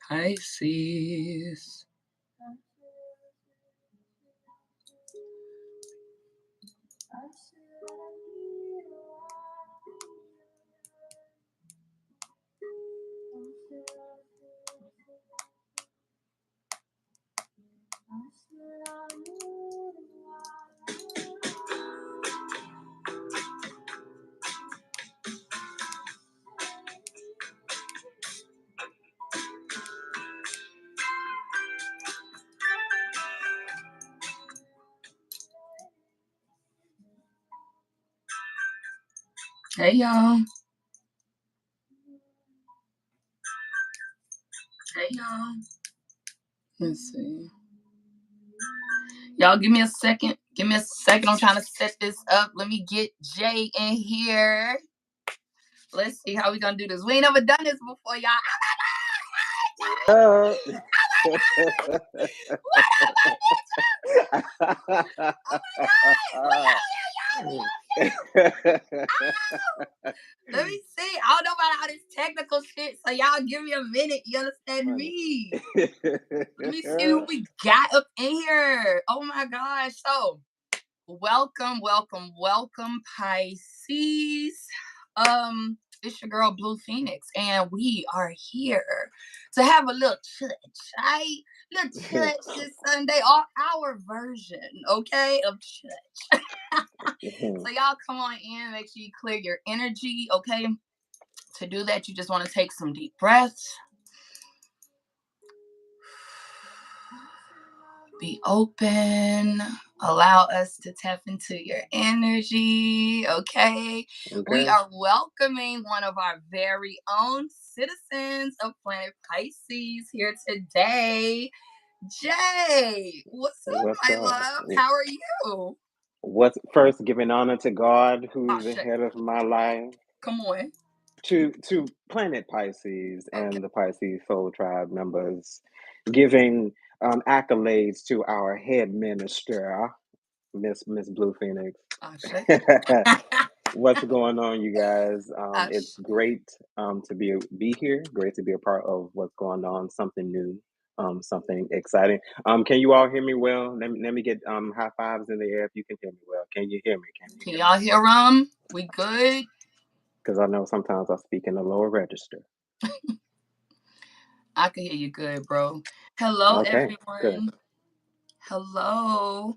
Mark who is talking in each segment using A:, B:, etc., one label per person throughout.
A: Pisces. Hey, y'all. Let's see. Y'all, give me a second. I'm trying to set this up. Let me get Jay in here. Let's see how we gonna do this. We ain't never done this before, y'all. Oh my God. Let me see. I don't know about all this technical shit, so y'all give me a minute. You understand me? Let me see who we got up in here. Oh my gosh. So, welcome, Pisces. It's your girl Blue Phoenix, and we are here to have a little church, right? Little church this Sunday, our version, okay, of church. So y'all come on in, make sure you clear your energy, okay? To do that, you just want to take some deep breaths. Be open. Allow us to tap into your energy, okay? We are welcoming one of our very own citizens of Planet Pisces here today. Jay, what's up, my love? How are you?
B: What's first, giving honor to God, who's the head of my life.
A: Come on.
B: To Planet Pisces and the Pisces Soul Tribe members, giving accolades to our head minister, Miss Blue Phoenix. What's going on, you guys? It's great to be here. Great to be a part of what's going on. Something new. Something exciting. Can you all hear me well? Let me get high fives in the air if you can hear me well. Can you hear me?
A: Can y'all hear them? We good?
B: Because I know sometimes I speak in the lower register.
A: I can hear you good, bro. Hello, everyone. Good. Hello. All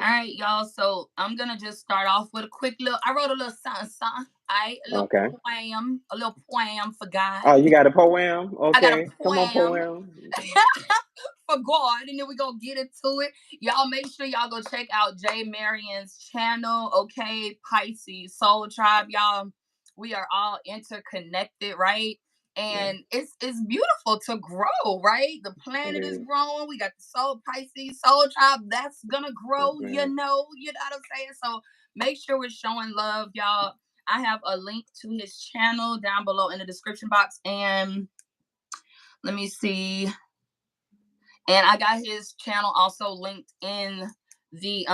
A: right, y'all. So I'm gonna just start off with a quick little. I wrote a little something. A little poem for God.
B: Oh, you got a poem? Okay. I got a poem. Come on, poem.
A: For God, and then we're gonna get into it. Y'all make sure y'all go check out Jay Marion's channel, okay? Pisces Soul Tribe, y'all. We are all interconnected, right? And it's beautiful to grow, right? The planet is growing. We got the Soul Pisces Soul Tribe that's gonna grow, you know what I'm saying? So make sure we're showing love, y'all. I have a link to his channel down below in the description box, and let me see. And I got his channel also linked in the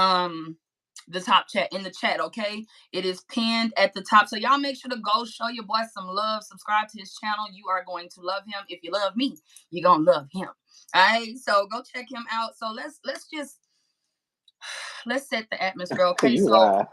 A: top chat, in the chat, okay? It is pinned at the top. So y'all make sure to go show your boy some love. Subscribe to his channel. You are going to love him. If you love me, you're going to love him. All right? So go check him out. So let's set the atmosphere, okay? So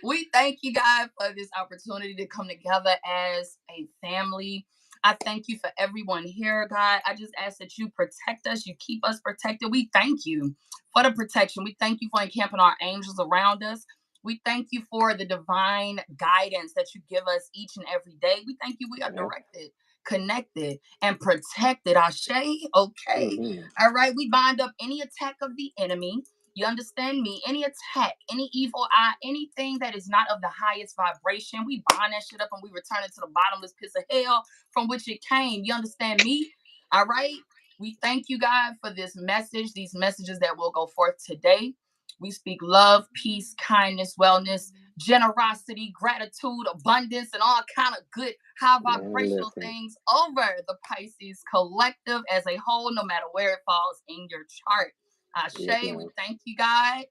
A: we thank you guys for this opportunity to come together as a family. I thank you for everyone here, God. I just ask that you protect us. You keep us protected. We thank you for the protection. We thank you for encamping our angels around us. We thank you for the divine guidance that you give us each and every day. We thank you. We are directed, connected, and protected. Ashe, okay. All right. We bind up any attack of the enemy. You understand me? Any attack, any evil eye, anything that is not of the highest vibration, we bind that shit up and we return it to the bottomless pits of hell from which it came. You understand me? All right? We thank you, God, for this message, these messages that will go forth today. We speak love, peace, kindness, wellness, generosity, gratitude, abundance, and all kind of good, high vibrational things over the Pisces collective as a whole, no matter where it falls in your chart. Ashe, we thank you, God,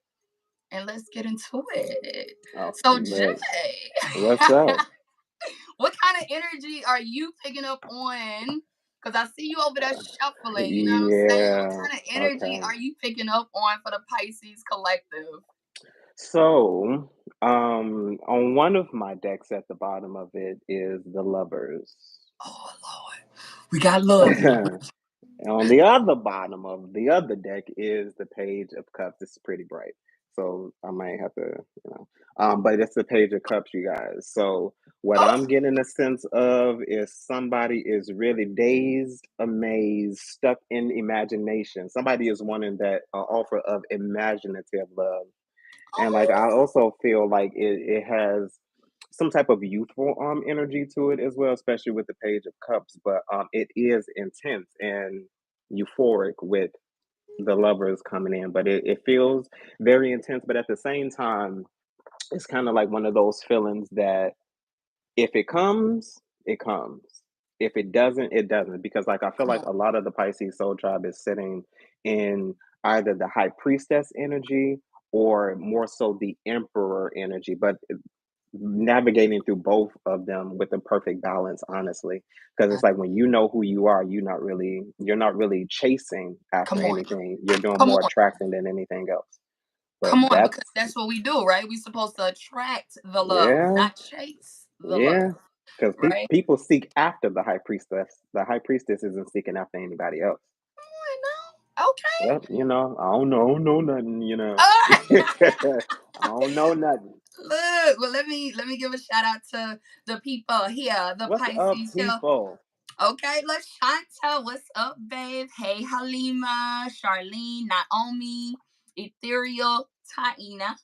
A: and let's get into it. So, Jay,
B: what's up?
A: What kind of energy are you picking up on Because I see you over there shuffling, you know what I'm saying? What
B: Yeah.
A: kind of energy
B: Okay.
A: are you picking up on for the Pisces collective?
B: So, on one of my decks at the bottom of it is the Lovers.
A: Oh, Lord. We got love.
B: On the other bottom of the other deck is the Page of Cups. It's pretty bright, so I might have to, you know, but it's the Page of Cups, you guys. So what
A: Oh,
B: I'm getting a sense of is somebody is really dazed, amazed, stuck in imagination. Somebody is wanting that offer of imaginative love, and like I
A: oh,
B: also feel like it has some type of youthful energy to it as well, especially with the Page of Cups. But it is intense and euphoric with the Lovers coming in, but it feels very intense. But at the same time, it's kind of like one of those feelings that if it comes, it comes. If it doesn't, it doesn't. Because like I feel
A: come
B: like
A: on.
B: a lot of the Pisces soul tribe is sitting in either the High Priestess energy or more so the Emperor energy, but navigating through both of them with a perfect balance, honestly. Because it's like when you know who you are, you're not really chasing after
A: Come on.
B: anything. You're doing
A: Come
B: more
A: on.
B: attracting than anything else. But
A: Come on, because
B: that's
A: that's what we do, right? We supposed to attract the love,
B: yeah,
A: not chase the love,
B: yeah. Because
A: right?
B: people seek after the high priestess. The high priestess isn't seeking after anybody else.
A: I know. Okay.
B: Well, I don't know nothing.
A: Uh,
B: I don't know nothing.
A: Look, well, let me give a shout out to the people here, the
B: What's up,
A: Pisces here.
B: people?
A: Okay, LaShanta, what's up, babe? Hey, Halima, Charlene, Naomi, Ethereal, Taina.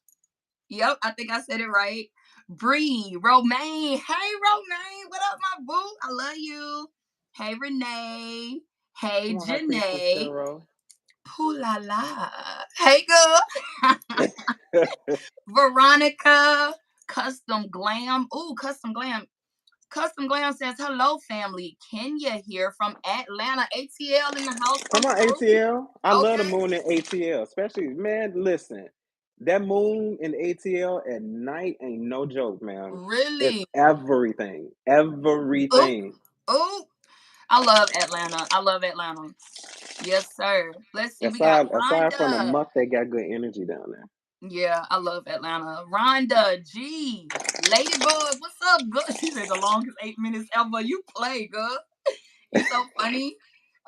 A: Yep, I think I said it right. Bree, Romaine. Hey, Romaine, what up, my boo? I love you. Hey, Renee. Hey,
B: Come on, high priestess
A: Janae.
B: Pharaoh.
A: Pooh la la. Hey, girl. Veronica. Custom Glam. Ooh, Custom Glam. Custom Glam says, hello, family. Kenya here from Atlanta. ATL in the house.
B: Come
A: Come
B: on,
A: through.
B: ATL. I love the
A: Okay.
B: moon in ATL, especially man. Listen, that moon in ATL at night ain't no joke, man. It's
A: Really?
B: everything,
A: Oh,
B: everything.
A: oh. I love Atlanta. I love Atlanta. Yes, sir. Let's see. We got
B: Aside from the
A: Rhonda.
B: muck, they got good energy down there.
A: Yeah, I love Atlanta. Rhonda G. Ladybug, what's up, girl? She said the longest 8 minutes ever. You play, girl. You so funny.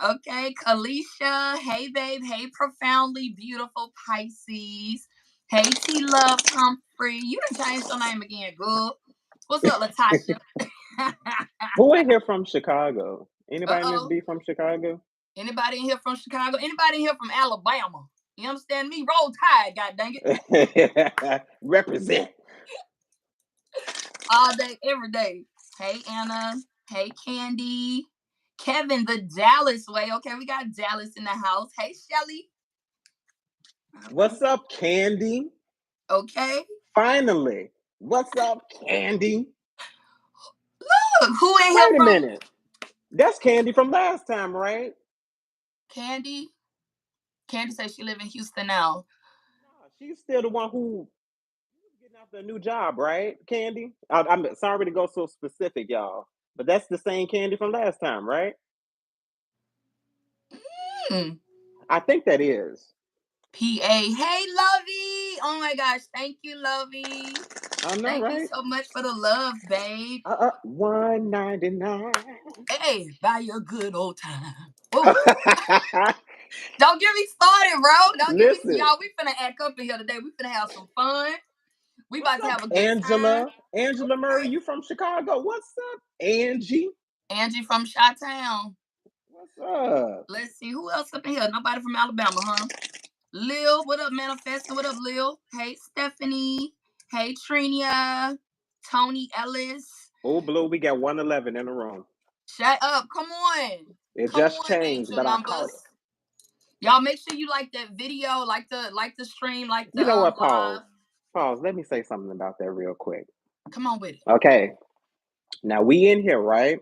A: Okay, Kalisha. Hey, babe. Hey, profoundly beautiful Pisces. Hey, T Love Humphrey. You done changed your name again, girl. What's up, Latasha?
B: Who in here from Chicago?
A: Uh
B: Anybody in this
A: oh.
B: be from Chicago?
A: Anybody in here from Chicago? Anybody in here from Alabama? You understand me? Roll Tide, god dang it.
B: Represent.
A: All day, every day. Hey, Anna. Hey, Candy. Kevin, the Dallas way. Okay, we got Dallas in the house. Hey, Shelly.
B: What's up, Candy?
A: Okay.
B: Finally. What's up, Candy?
A: Look, who in here
B: Wait a
A: from
B: minute. That's Candy from last time, right?
A: Candy? Candy says she live in Houston now.
B: No, she's still the one who getting after a new job, right, Candy? I'm sorry to go so specific, y'all, but that's the same Candy from last time, right?
A: Hmm.
B: I think that is.
A: PA. Hey, Lovey. Oh my gosh. Thank you, Lovey.
B: I know,
A: Thank you
B: right?
A: so much for the love, babe.
B: 199.
A: Hey, buy your good old time. Oh, don't get me started, bro. Don't get me,
B: Listen,
A: y'all. We finna act up in here today. We finna have some fun. We
B: what's
A: about to
B: up,
A: have a good time.
B: Angela? Angela Murray,
A: Okay.
B: you from Chicago? What's up, Angie?
A: Angie from Chi-Town.
B: What's up?
A: Let's see who else up in here. Nobody from Alabama, huh? Lil, what up, manifesting? What up, Lil? Hey, Stephanie. Hey, Trinia. Tony Ellis.
B: Oh, Blue, we got 111 in the room.
A: Shut up. Come on.
B: It
A: Come
B: just
A: on,
B: changed,
A: angel
B: but I caught
A: numbers.
B: it.
A: Y'all make sure you like that video, like the stream, like the
B: You know what?
A: live.
B: Pause. Pause. Let me say something about that real quick.
A: Come on with it.
B: Okay. Now we in here, right?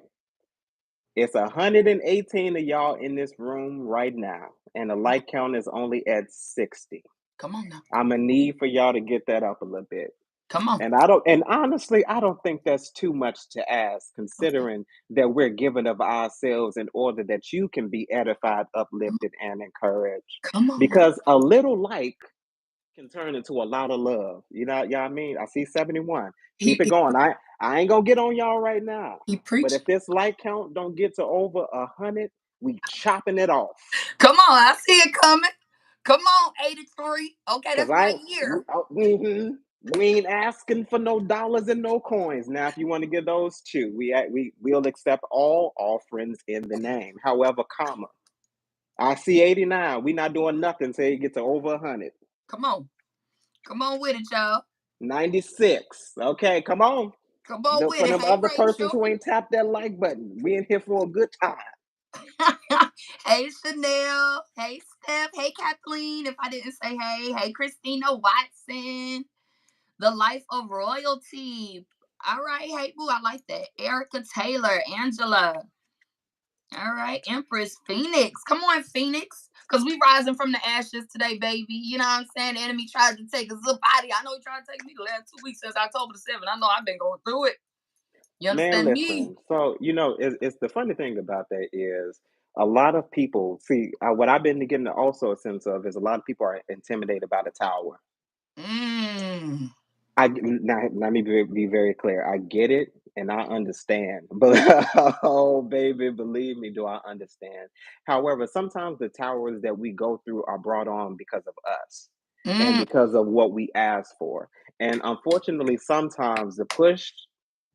B: It's 118 of y'all in this room right now, and the like count is only at 60.
A: Come on now.
B: I'm gonna need for y'all to get that up a little bit.
A: Come on.
B: And honestly, I don't think that's too much to ask,
A: Okay.
B: considering that we're giving of ourselves in order that you can be edified, uplifted, and encouraged.
A: Come on.
B: Because a little like can turn into a lot of love. Y'all I mean? I see 71.
A: He
B: Keep it
A: he,
B: going. I ain't gonna get on y'all right now.
A: he
B: But
A: preached.
B: if this like count don't get to over 100, we chopping it off.
A: Come on, I see it coming. Come on, 83. Okay,
B: Cause
A: that's
B: I
A: my
B: ain't
A: year.
B: we ain't asking for no dollars and no coins. Now, if you want to get those too, we'll accept all offerings in the name. However, comma. I see 89. We not doing nothing till you get to over 100.
A: Come on. Come on with it, y'all.
B: 96. Okay, come on.
A: Come on with
B: For
A: it.
B: them
A: Hey,
B: other persons
A: Rachel.
B: who ain't tapped that like button, we in here for a good time.
A: Hey, Chanel. Hey, Steph. Hey, Kathleen. If I didn't say hey. Hey, Christina Watson. The Life of Royalty. All right. Hey, boo. I like that. Erica Taylor. Angela. All right. Empress Phoenix. Come on, Phoenix. Because we rising from the ashes today, baby. You know what I'm saying? The enemy tried to take us up out of here. I know he tried to take me the last 2 weeks since October the 7th. I know I've been going through it. You
B: Man,
A: understand me?
B: listen. So, it's the funny thing about that is a lot of people see what I've been getting also a sense of is a lot of people are intimidated by the tower.
A: Mm.
B: Now, let me be very clear. I get it and I understand, but oh, baby, believe me, do I understand. However, sometimes the towers that we go through are brought on because of us and
A: Mm.
B: because of what we ask for. And unfortunately, sometimes the push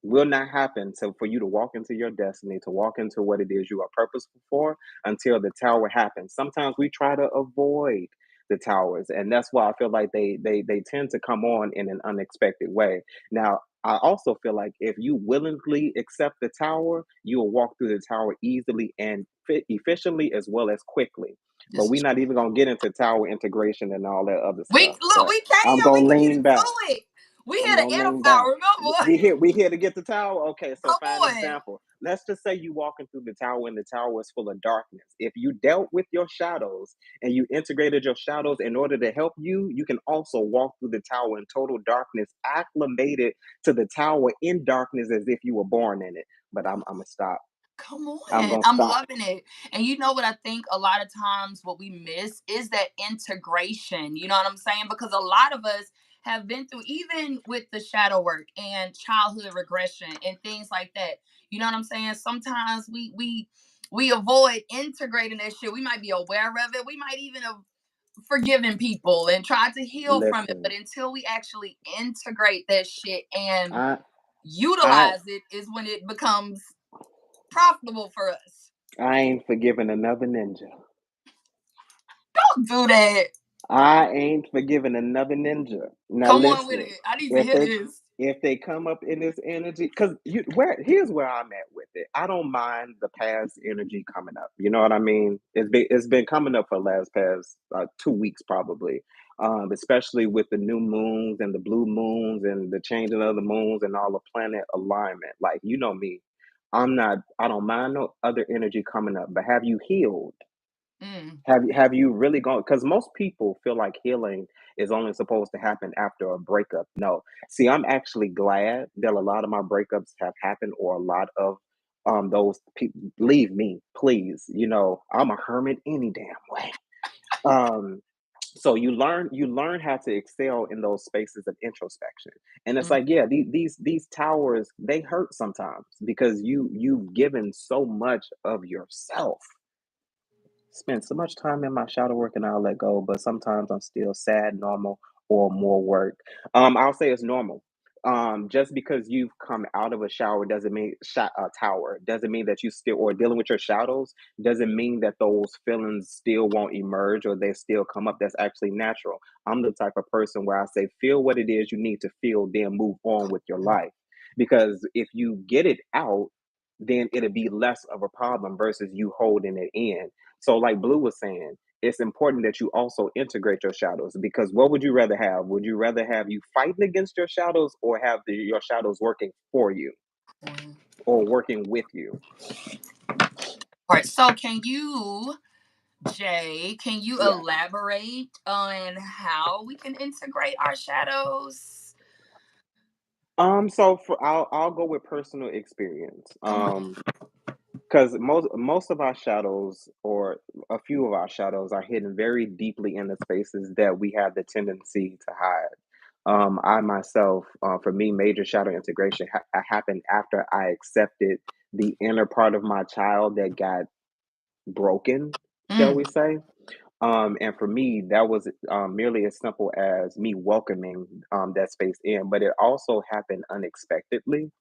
B: will not happen for you to walk into your destiny, to walk into what it is you are purposeful for until the tower happens. Sometimes we try to avoid the towers, and that's why I feel like they tend to come on in an unexpected way. Now, I also feel like if you willingly accept the tower, you will walk through the tower easily and efficiently as well as quickly. But
A: This
B: we're
A: is
B: not even gonna get into tower integration and all that other
A: we
B: stuff.
A: look,
B: But
A: we came
B: I'm
A: here, we
B: gonna
A: can get
B: lean
A: into
B: back.
A: it. We
B: I'm
A: here to
B: gonna lean
A: edify,
B: back.
A: remember?
B: We here to get the tower. Okay, so
A: Come
B: fine
A: on.
B: example. Let's just say you walking through the tower and the tower is full of darkness. If you dealt with your shadows and you integrated your shadows in order to help you, you can also walk through the tower in total darkness, acclimated to the tower in darkness as if you were born in it. But I'm gonna stop.
A: Come
B: I'm
A: on.
B: gonna
A: I'm
B: stop.
A: loving it. And you know what I think a lot of times what we miss is that integration. You know what I'm saying? Because a lot of us have been through, even with the shadow work and childhood regression and things like that. You know what I'm saying? Sometimes we avoid integrating that shit. We might be aware of it. We might even have forgiven people and tried to heal from it. But
B: Listen,
A: until we actually integrate that shit and
B: I I
A: utilize it is when it becomes profitable for us.
B: I ain't forgiving another ninja.
A: Don't do that.
B: I ain't forgiving another ninja. Now
A: Come on with
B: listen,
A: it. I need to
B: if
A: hear
B: they
A: this.
B: if they come up in this energy, because you where here's where I'm at with it. I don't mind the past energy coming up. You know what I mean? It's been coming up for the last past 2 weeks probably. Especially with the new moons and the blue moons and the changing of the moons and all the planet alignment. Like you know me, I don't mind no other energy coming up, but have you healed?
A: Mm.
B: Have you really gone? Because most people feel like healing is only supposed to happen after a breakup. No. See, I'm actually glad that a lot of my breakups have happened or a lot of those people leave me, please. I'm a hermit any damn way. Um so you learn how to excel in those spaces of introspection. And it's
A: Mm.
B: like, yeah, these towers, they hurt sometimes because you've given so much of yourself, spent so much time in my shadow work and I'll let go, but sometimes I'm still sad, normal, or more work. I'll say it's normal. Just because you've come out of a shower doesn't mean a tower doesn't mean that you still or dealing with your shadows doesn't mean that those feelings still won't emerge or they still come up. That's actually natural. I'm the type of person where I say feel what it is you need to feel, then move on with your life. Because if you get it out, then it'll be less of a problem versus you holding it in. So, like Blue was saying, it's important that you also integrate your shadows because what would you rather have? Would you rather have you fighting against your shadows or have your shadows working for you
A: Mm.
B: or working with you?
A: All right. So, can you, Jay, can you
B: Yeah.
A: elaborate on how we can integrate our shadows?
B: So for I'll go with personal experience.
A: Come on.
B: Because most of our shadows, or a few of our shadows, are hidden very deeply in the spaces that we have the tendency to hide. I myself, for me, major shadow integration happened after I accepted the inner part of my child that got broken, shall
A: Mm,
B: we say. And for me, that was merely as simple as me welcoming that space in, but it also happened unexpectedly,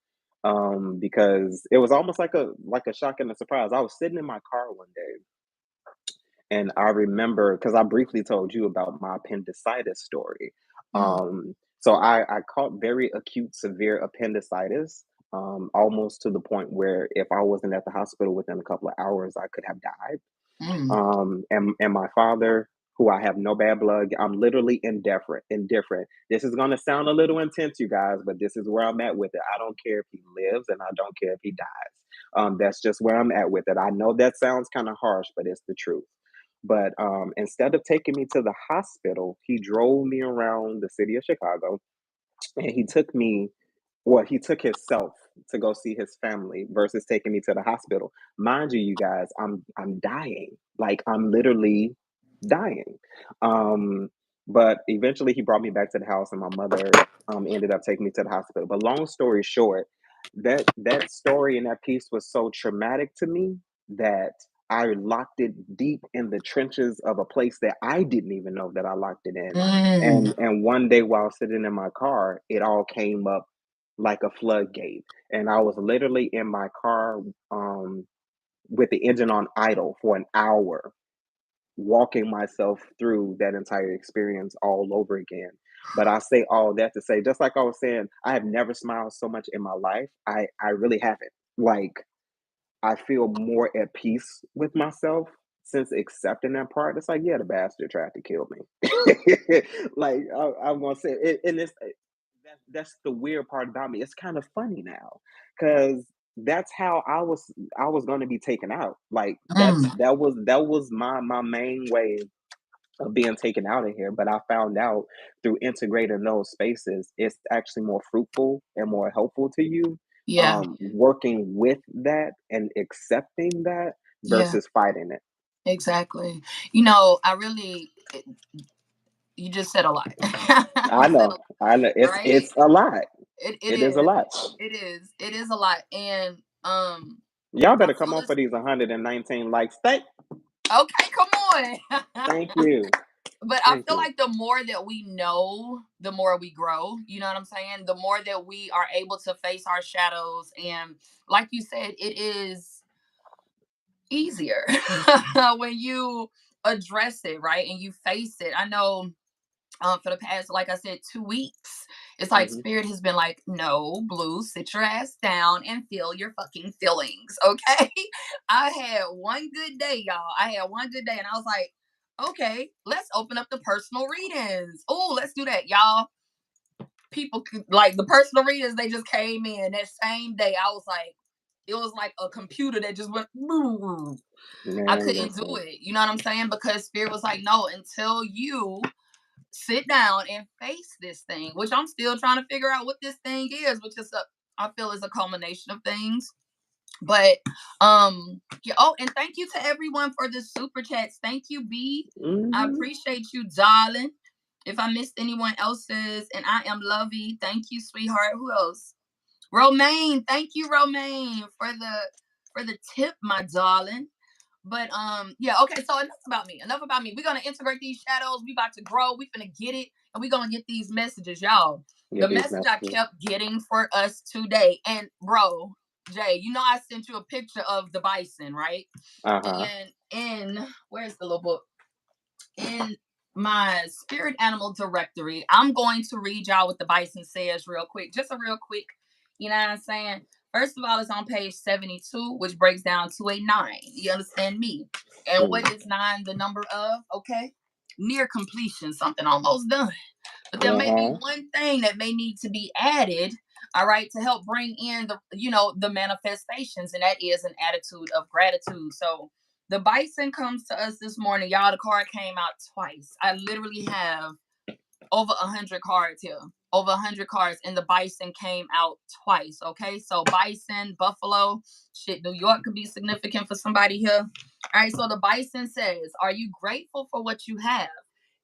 B: because it was almost like a shock and a surprise. I was sitting in my car one day, and I remember because I briefly told you about my appendicitis story.
A: mm,
B: So I caught very acute, severe appendicitis, almost to the point where if I wasn't at the hospital within a couple of hours, I could have died.
A: mm.
B: And my father, who I have no bad blood, I'm literally indifferent. This is gonna sound a little intense, you guys, but this is where I'm at with it. I don't care if he lives, and I don't care if he dies. That's just where I'm at with it. I know that sounds kind of harsh, but it's the truth. But instead of taking me to the hospital, he drove me around the city of Chicago, and he took himself to go see his family versus taking me to the hospital. Mind you, you guys, I'm dying. Like, I'm literally dying. Um, but eventually he brought me back to the house, and my mother ended up taking me to the hospital. But long story short, that story and that piece was so traumatic to me that I locked it deep in the trenches of a place that I didn't even know that I locked it in.
A: Mm.
B: And one day while sitting in my car, it all came up like a floodgate. And I was literally in my car, with the engine on idle for an hour, walking myself through that entire experience all over again. But I say all that to say, just like I was saying, I have never smiled so much in my life. I really haven't. Like, I feel more at peace with myself since accepting that part. It's like, yeah, the bastard tried to kill me. Like, I'm gonna say it, and that's the weird part about me. It's kind of funny now, because that's how I was going to be taken out. Like,
A: Mm.
B: that was my main way of being taken out of here. But I found out through integrating those spaces, it's actually more fruitful and more helpful to you,
A: Yeah,
B: working with that and accepting that
A: yeah,
B: versus fighting it.
A: exactly. You know, you just said a lot. You said a lot,
B: I know,
A: right?
B: it's a lot.
A: It
B: It is a
A: is.
B: lot.
A: It is a lot. And
B: Y'all
A: I
B: better come
A: feel
B: on
A: this.
B: for these 119 likes.
A: Okay, come on.
B: Thank you.
A: But I
B: Thank
A: feel
B: you.
A: like the more that we know, the more we grow. You know what I'm saying? The more that we are able to face our shadows. And like you said, it is easier when you address it, right? And you face it. I know for the past, like I said, 2 weeks, it's like
B: Mhm.
A: spirit has been like, no, Blue, sit your ass down and feel your fucking feelings. Okay. I had one good day, y'all. I had one good day, and I was like, okay, let's open up the personal readings. Oh, let's do that, y'all. People like the personal readings, they just came in that same day. I was like, it was like a computer that just went boom. I
B: Man,
A: couldn't do
B: listen.
A: it. You know what I'm saying? Because spirit was like, no, until you sit down and face this thing, which I'm still trying to figure out what this thing is, which is I feel is a culmination of things. But yeah, oh, and thank you to everyone for the super chats. Thank you, B. I
B: Mhm.
A: appreciate you, darling. If I missed anyone else's, and I am Lovey. Thank you, sweetheart. Who else? Romaine. Thank you, Romaine, for the tip, my darling. But yeah, okay, so enough about me. Enough about me. We're gonna integrate these shadows. We about to grow. We finna get it, and we're gonna get these messages, y'all. The
B: Get these
A: message I
B: messages.
A: kept getting for us today, and bro, Jay, you know I sent you a picture of the bison, right?
B: Uh-huh.
A: And in where's the little book? In my spirit animal directory, I'm going to read y'all what the bison says real quick. Just a real quick, you know what I'm saying? First of all, it's on page 72, which breaks down to a 9. You understand me? And what
B: Mm.
A: is 9 the number of? Okay. Near completion, something almost done. But there may be
B: Uh-huh.
A: one thing that may need to be added, all right, to help bring in the manifestations, and that is an attitude of gratitude. So the bison comes to us this morning, y'all. The card came out twice. I literally have over 100 cards here. over 100 cards, and the bison came out twice. Okay, so bison, buffalo, shit, New York could be significant for somebody here. All right, so the bison says, are you grateful for what you have?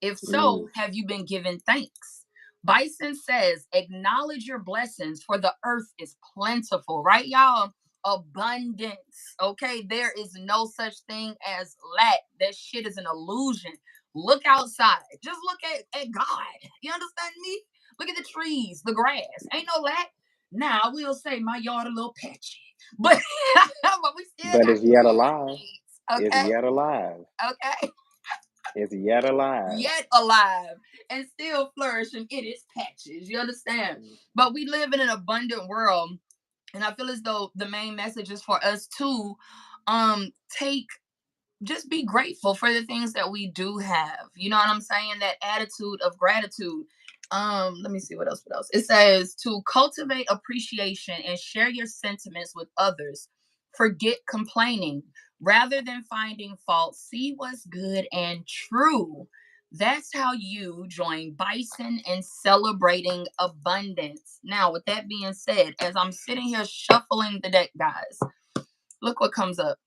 A: If so, have you been given thanks? Bison says, acknowledge your blessings, for the earth is plentiful, right, y'all? Abundance. Okay, there is no such thing as lack. That shit is an illusion. Look outside. Just look at God. You understand me? Look at the trees, the grass. Ain't no lack. Now I will say my yard a little patchy, but but we still
B: But
A: got
B: it's yet
A: food
B: alive.
A: and
B: It's
A: needs.
B: yet alive.
A: Okay, okay.
B: It's yet alive.
A: Yet alive and still flourishing in its patches. You understand? But we live in an abundant world, and I feel as though the main message is for us to take just be grateful for the things that we do have. You know what I'm saying? That attitude of gratitude. Let me see what else. It says to cultivate appreciation and share your sentiments with others. Forget complaining. Rather than finding fault, see what's good and true. That's how you join Bison in celebrating abundance. Now, with that being said, as I'm sitting here shuffling the deck, guys, look what comes up.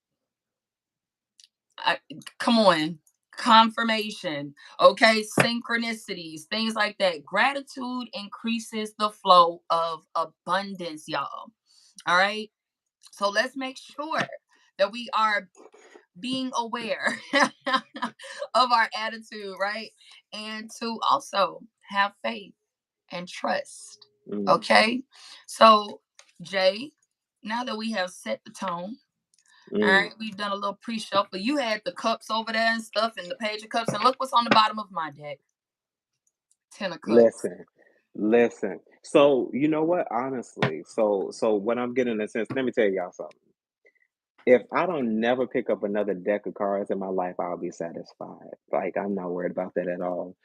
A: Come on, confirmation, okay, synchronicities, things like that. Gratitude increases the flow of abundance, y'all. All right, so let's make sure that we are being aware of our attitude, right? And to also have faith and trust. Okay, so Jay, now that we have set the tone, all right, we've done a little pre-shuffle. You had the cups over there and stuff, and the page of cups, and look what's on the bottom of my deck. 10 of cups.
B: Listen. So you know what? Honestly, so what I'm getting in a sense, let me tell y'all something. If I don't never pick up another deck of cards in my life, I'll be satisfied. Like I'm not worried about that at all.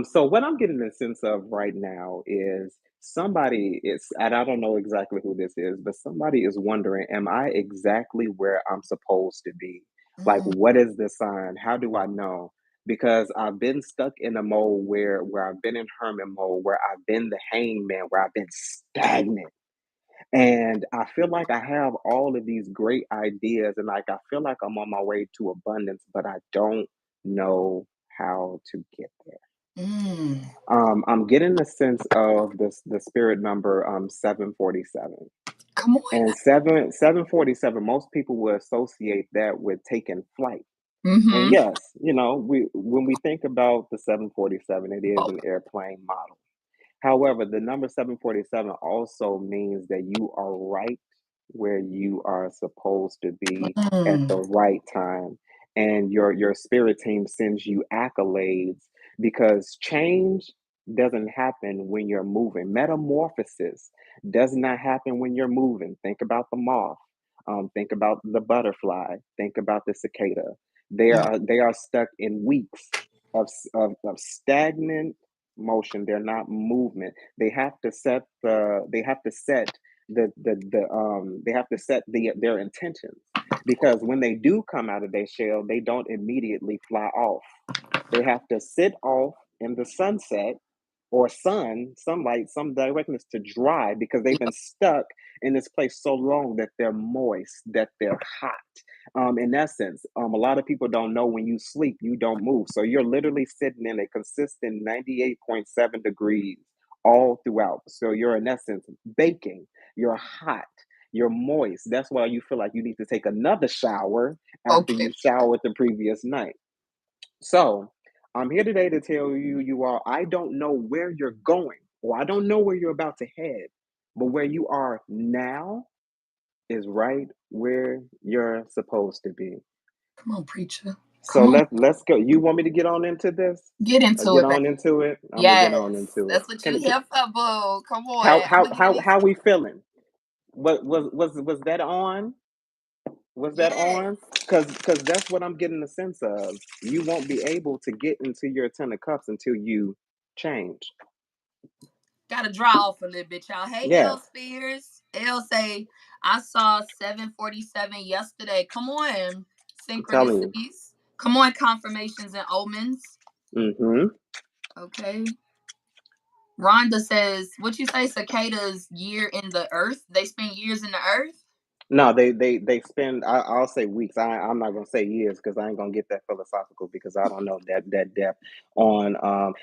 B: So what I'm getting a sense of right now is somebody is, and I don't know exactly who this is, but somebody is wondering, am I exactly where I'm supposed to be? Like,
A: Mm,
B: what is the sign? How do I know? Because I've been stuck in a mode where I've been in hermit mode, where I've been the hangman, where I've been stagnant. And I feel like I have all of these great ideas, and like I feel like I'm on my way to abundance, but I don't know how to get there.
A: mm.
B: I'm getting the sense of the spirit number 747.
A: Come on.
B: And 747, most people will associate that with taking flight. And
A: Mm-hmm.
B: yes, we when we think about the 747, it is
A: Oh.
B: an airplane model. However, the number 747 also means that you are right where you are supposed to be at
A: Mm.
B: the right time. And your spirit team sends you accolades because change doesn't happen when you're moving. Metamorphosis does not happen when you're moving. Think about the moth. Think about the butterfly. Think about the cicada. They are stuck in weeks of stagnant motion. They're not movement. They have to set their intentions, because when they do come out of their shell, they don't immediately fly off. They have to sit off in the sunset or sunlight, some directness, to dry, because they've been stuck in this place so long that they're moist, that they're hot. In essence, a lot of people don't know when you sleep, you don't move. So you're literally sitting in a consistent 98.7 degrees all throughout. So you're, in essence, baking. You're hot. You're moist. That's why you feel like you need to take another shower after
A: Okay.
B: you showered the previous night. So I'm here today to tell you all, I don't know where you're going, or I don't know where you're about to head, but where you are now is right where you're supposed to be.
A: Come on, preacher.
B: So
A: Come on.
B: let's go. You want me to get on into this?
A: Get into
B: Get
A: it, baby.
B: on into it. I'm gonna get on
A: Yes.
B: into it.
A: That's what you here for, boo. Come
B: How
A: on. I'm
B: how
A: gonna get in
B: how
A: these.
B: how we feeling? What was that on? Was that
A: Yes.
B: on? Because that's what I'm getting the sense of. You won't be able to get into your 10 of cups until you change.
A: Gotta dry off a little bit, y'all. Hey,
B: Yeah,
A: L Spears. L say, I saw 747 yesterday. Come on,
B: I'm telling you.
A: synchronicities. Come on, confirmations and omens.
B: Mm-hmm.
A: Okay. Rhonda says, what you say, cicadas year in the earth? They spend years in the earth?
B: No, they spend. I'll say weeks. I'm not gonna say years because I ain't gonna get that philosophical because I don't know that depth on.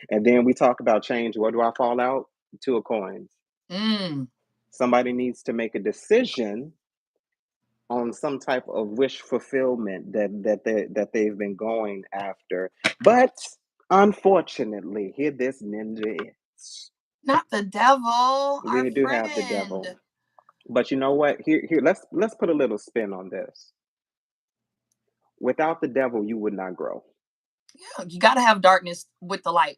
B: And then we talk about change. Where do I fall out? Two of coins.
A: Mm.
B: Somebody needs to make a decision on some type of wish fulfillment that they've been going after. But unfortunately, here this ninja is.
A: Not the devil, our
B: We do have the devil.
A: friend.
B: But you know what? Here, let's put a little spin on this. Without the devil, you would not grow.
A: Yeah, you got to have darkness with the light.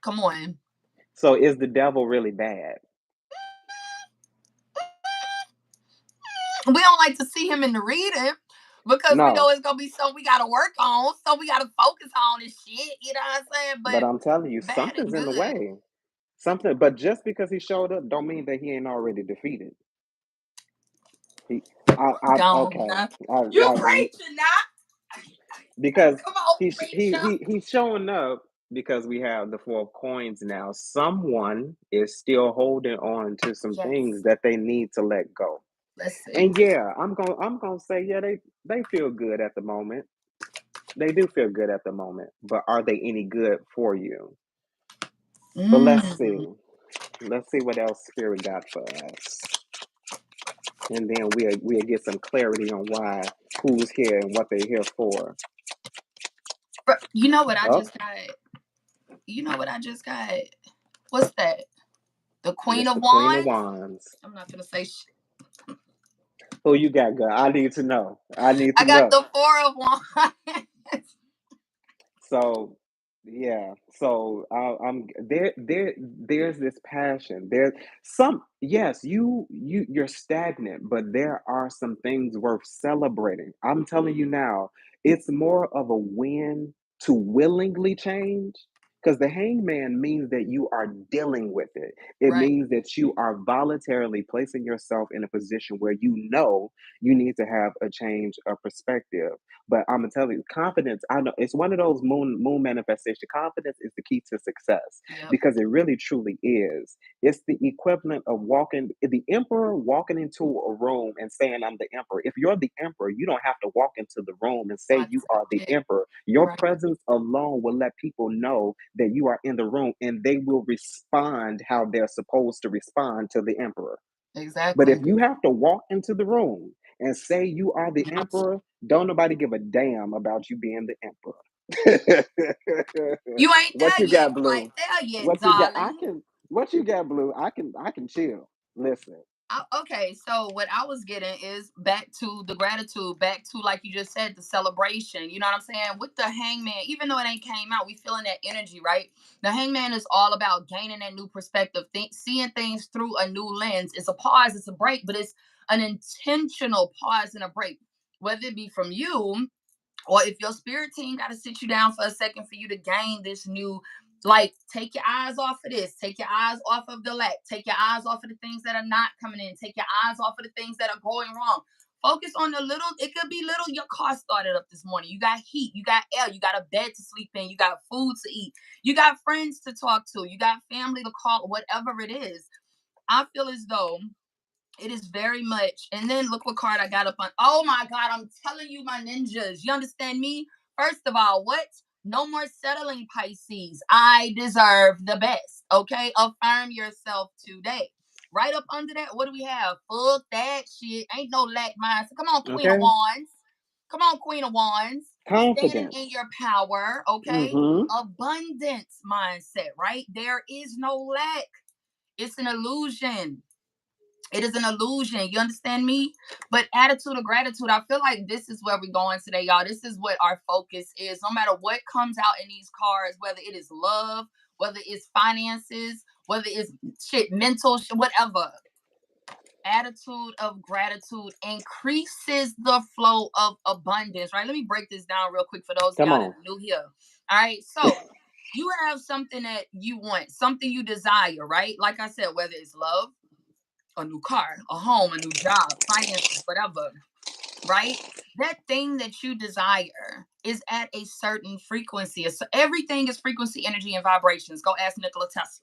A: Come on.
B: So is the devil really bad?
A: We don't like to see him in the reading because we know
B: No.
A: it's gonna be something we gotta work on, so we gotta focus on this shit. You know what I'm saying?
B: But
A: But
B: I'm telling you,
A: bad and
B: something's in the
A: good.
B: way. Something, but just because he showed up, don't mean that he ain't already defeated. He,
A: Gone.
B: okay,
A: You preaching now?
B: because
A: Come on, preacher.
B: he's showing up because we have the four of coins now. Someone is still holding on to some
A: Yes.
B: things that they need to let go.
A: Let's see.
B: And yeah, I'm gonna say yeah, they feel good at the moment. They do feel good at the moment, but are they any good for you? But let's see. Let's see what else Spirit got for us. And then we'll get some clarity on why, who's here and what they're here for.
A: You know what I
B: Oh,
A: just got? You know what I just got? What's that? The Queen
B: it's
A: of
B: the Queen of
A: Wands?
B: Wands.
A: I'm not gonna say shit.
B: Who you got, girl? I need to know. I need to
A: I got
B: know.
A: the Four of Wands.
B: So yeah, so I'm there. There's this passion. There's some. Yes, you're stagnant, but there are some things worth celebrating. I'm telling you now, it's more of a win to willingly change. Because the hangman means that you are dealing with it. It
A: Right.
B: means that you are voluntarily placing yourself in a position where you know you need to have a change of perspective. But I'm gonna tell you, confidence. I know it's one of those moon manifestation. Confidence is the key to success
A: Yep.
B: because it really truly is. It's the equivalent of the emperor walking into a room and saying, "I'm the emperor." If you're the emperor, you don't have to walk into the room and say you are the emperor. Your
A: Right.
B: presence alone will let people know that you are in the room, and they will respond how they're supposed to respond to the emperor. But
A: Exactly.
B: if you have to walk into the room and say you are the
A: Yep.
B: emperor, don't nobody give a damn about you being the emperor.
A: You ain't
B: What
A: there
B: you
A: yet.
B: got,
A: You ain't
B: Blue?
A: there yet,
B: What you got?
A: darling.
B: What you got, Blue? I can chill. Listen.
A: Okay, so what I was getting is back to the gratitude, back to, like you just said, the celebration. You know what I'm saying? With the hangman, even though it ain't came out, we feeling that energy, right? The hangman is all about gaining that new perspective, seeing things through a new lens. It's a pause, it's a break, but it's an intentional pause and a break, whether it be from you, or if your spirit team got to sit you down for a second for you to gain this new, like, take your eyes off of this, take your eyes off of the lack, take your eyes off of the things that are not coming in, take your eyes off of the things that are going wrong. Focus on the little. It could be little. Your car started up this morning. You got heat, you got air, you got a bed to sleep in, you got food to eat, you got friends to talk to, you got family to call, whatever it is. I feel as though it is very much. And then look what card I got up on. Oh my God, I'm telling you, my ninjas. You understand me? First of all, what? No more settling, Pisces. I deserve the best. Okay? Affirm yourself today. Right up under that, what do we have? Fuck that shit. Ain't no lack mindset. Come on, Queen of
B: Okay.
A: Wands. Come on, Queen of Wands. Standing in
B: Confidence.
A: your power. Okay?
B: Mm-hmm.
A: Abundance mindset, right? There is no lack. It's an illusion. It is an illusion. You understand me? But attitude of gratitude, I feel like this is where we're going today, y'all. This is what our focus is. No matter what comes out in these cards, whether it is love, whether it's finances, whether it's shit, mental, shit, whatever. Attitude of gratitude increases the flow of abundance, right? Let me break this down real quick for those of
B: Come
A: y'all that
B: on.
A: are new here. All right. So you have something that you want, something you desire, right? Like I said, whether it's love, a new car, a home, a new job, finances, whatever, right? That thing that you desire is at a certain frequency. So everything is frequency, energy, and vibrations. Go ask Nikola Tesla.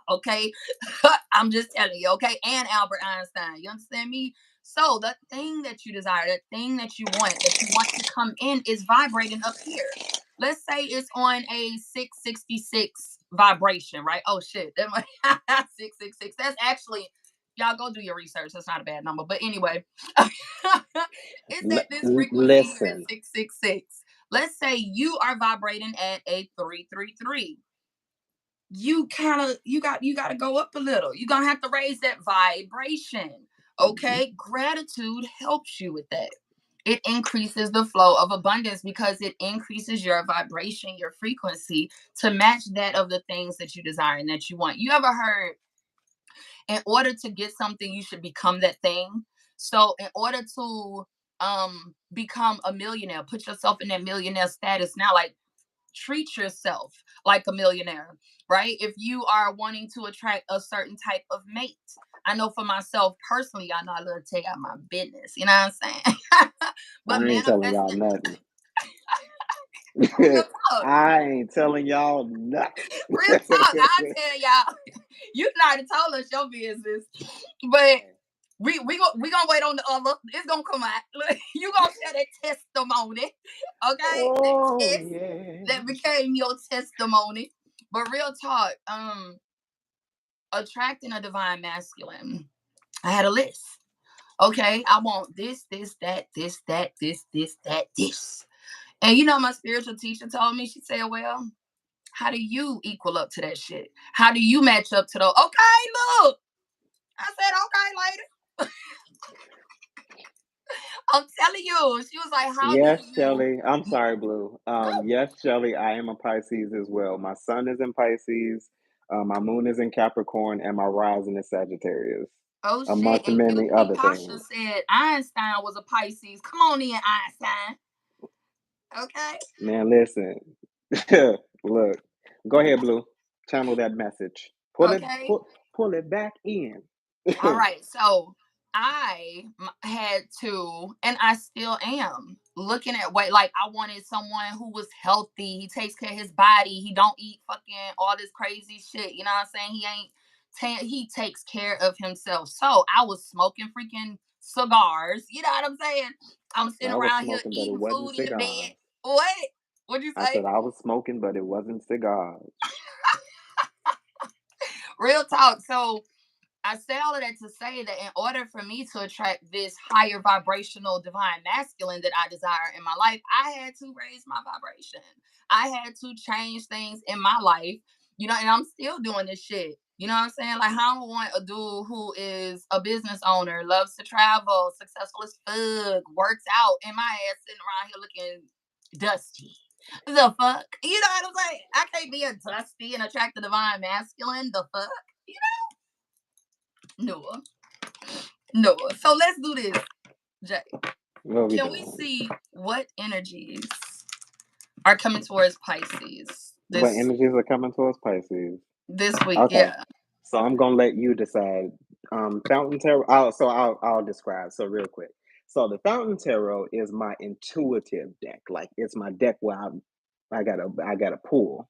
A: Okay. I'm just telling you, okay, and Albert Einstein. You understand me? So the thing that you desire, the thing that you want to come in is vibrating up here. Let's say it's on a 666 vibration, right? Oh shit. That might 666. That's actually, y'all go do your research. That's not a bad number. But anyway, it's at this frequency here at
B: Listen,
A: 666. Let's say you are vibrating at a 333. You gotta go up a little. You're gonna have to raise that vibration. Okay, gratitude helps you with that. It increases the flow of abundance because it increases your vibration, your frequency to match that of the things that you desire and that you want. You ever heard, in order to get something you should become that thing? So in order to become a millionaire, put yourself in that millionaire status now, like treat yourself like a millionaire, right? If you are wanting to attract a certain type of mate. I know for myself personally, I know I love to take out my business, you know what I'm saying? But
B: I ain't telling y'all
A: manifesting,
B: nothing.
A: real talk,
B: I ain't telling y'all nothing.
A: real talk. I tell y'all, you already told us your business, but we gonna wait on the other. It's gonna come out. Look, you gonna share that testimony, okay? That
B: Oh
A: test
B: yeah.
A: that became your testimony. But real talk, attracting a divine masculine. I had a list. Okay, I want this, this, that, this, that, this, that, this. And you know, my spiritual teacher told me, she said, well, how do you equal up to that shit? How do you match up to those? Okay, look. I said, okay, lady. I'm telling you. She was like, how do
B: Yes,
A: you
B: Shelly. I'm sorry, Blue. Yes, Shelly, I am a Pisces as well. My sun is in Pisces, my moon is in Capricorn, and my rising is Sagittarius,
A: Oh shit.
B: amongst
A: And
B: many
A: QT
B: other
A: Kasha
B: things.
A: said Einstein was a Pisces. Come on in, Einstein. Okay.
B: Man, listen. Look, go ahead, Blue. Channel that message.
A: Okay.
B: Pull it back in.
A: All right. So had to, and I still am looking at weight. Like I wanted someone who was healthy. He takes care of his body. He don't eat fucking all this crazy shit. You know what I'm saying? He ain't. He takes care of himself. So I was smoking freaking cigars. You know what I'm saying? I'm sitting
B: I was
A: around here
B: smoking, but it
A: eating
B: wasn't
A: food in the bed.
B: cigars.
A: What? What'd you
B: I
A: say?
B: said I was smoking, but it wasn't cigars.
A: Real talk. So I say all of that to say that in order for me to attract this higher vibrational divine masculine that I desire in my life, I had to raise my vibration. I had to change things in my life, you know, and I'm still doing this shit. You know what I'm saying? Like, I don't want a dude who is a business owner, loves to travel, successful as fuck, works out, and my ass sitting around here looking dusty. The fuck? You know what I'm saying? I can't be a dusty and attract the divine masculine. The fuck? Noah. Noah. So let's do this, Jay.
B: What are we
A: Can we
B: doing?
A: see what energies are coming towards Pisces
B: What energies are coming towards Pisces?
A: this week?
B: Okay,
A: Yeah.
B: so I'm gonna let you decide. Fountain Tarot. I'll describe. So real quick. So the Fountain Tarot is my intuitive deck. Like it's my deck where I got a pull.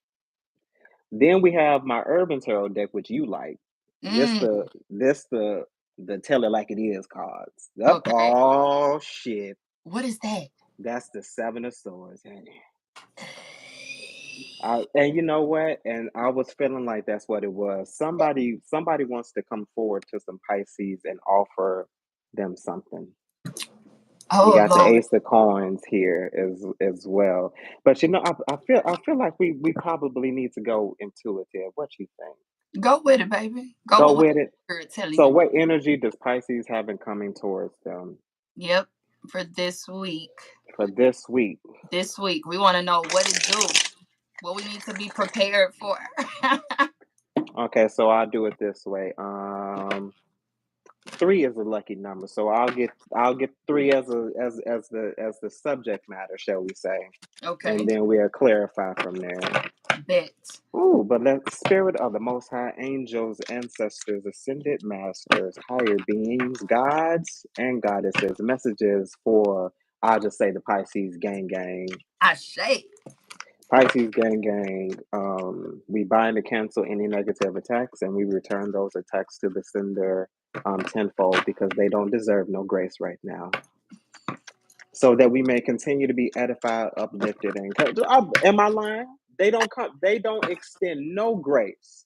B: Then we have my Urban Tarot deck, which you like. This the
A: Mm,
B: this the tell it like it is cards. Up,
A: okay.
B: oh shit.
A: What is that?
B: That's the Seven of Swords. And you know what? And I was feeling like that's what it was. Somebody wants to come forward to some Pisces and offer them something. We
A: Oh
B: got the
A: Lord.
B: Ace of Coins here as well. But I feel like we probably need to go intuitive. What you think?
A: Go with it, baby. Go
B: Go
A: with what
B: with it.
A: you're telling
B: So
A: you.
B: what energy does Pisces have in coming towards them
A: Yep. For this week.
B: for this week?
A: This week. We want to know what it do. What we need to be prepared for.
B: Okay, so I'll do it this way. Three is a lucky number, so I'll get three as the subject matter, shall we say,
A: Okay.
B: and then we'll clarify from there.
A: Bet.
B: Ooh, but let the spirit of the Most High, angels, ancestors, ascended masters, higher beings, gods, and goddesses, messages for I'll just say the Pisces gang gang.
A: Ashe.
B: Pisces gang gang. We bind and cancel any negative attacks, and we return those attacks to the sender tenfold, because they don't deserve no grace right now. So that we may continue to be edified, uplifted, and am I lying? They don't come. They don't extend no grace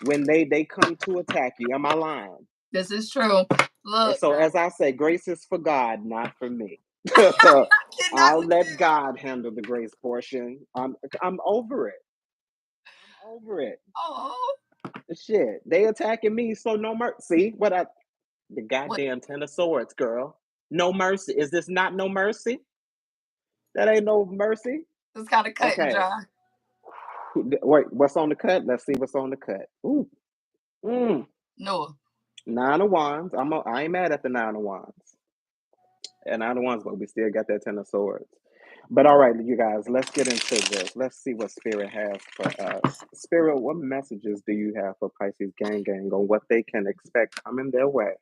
B: when they come to attack you. Am I lying?
A: This is true. Look.
B: So as I say, grace is for God, not for me.
A: I cannot
B: I'll
A: with
B: let
A: you.
B: God handle the grace portion. I'm over it. I'm over it.
A: Oh.
B: Shit, they attacking me, so no mercy. The
A: What?
B: goddamn Ten of Swords, girl. No mercy. Is this not no mercy? That ain't no mercy.
A: It's kind of cut and
B: Okay.
A: dry.
B: Wait, what's on the cut? Let's see what's on the cut. Ooh.
A: No.
B: Nine of Wands. I ain't mad at the Nine of Wands. And Nine of Wands, but we still got that Ten of Swords. But all right, you guys, let's get into this. Let's see what Spirit has for us. Spirit, what messages do you have for Pisces gang gang on what they can expect coming their way?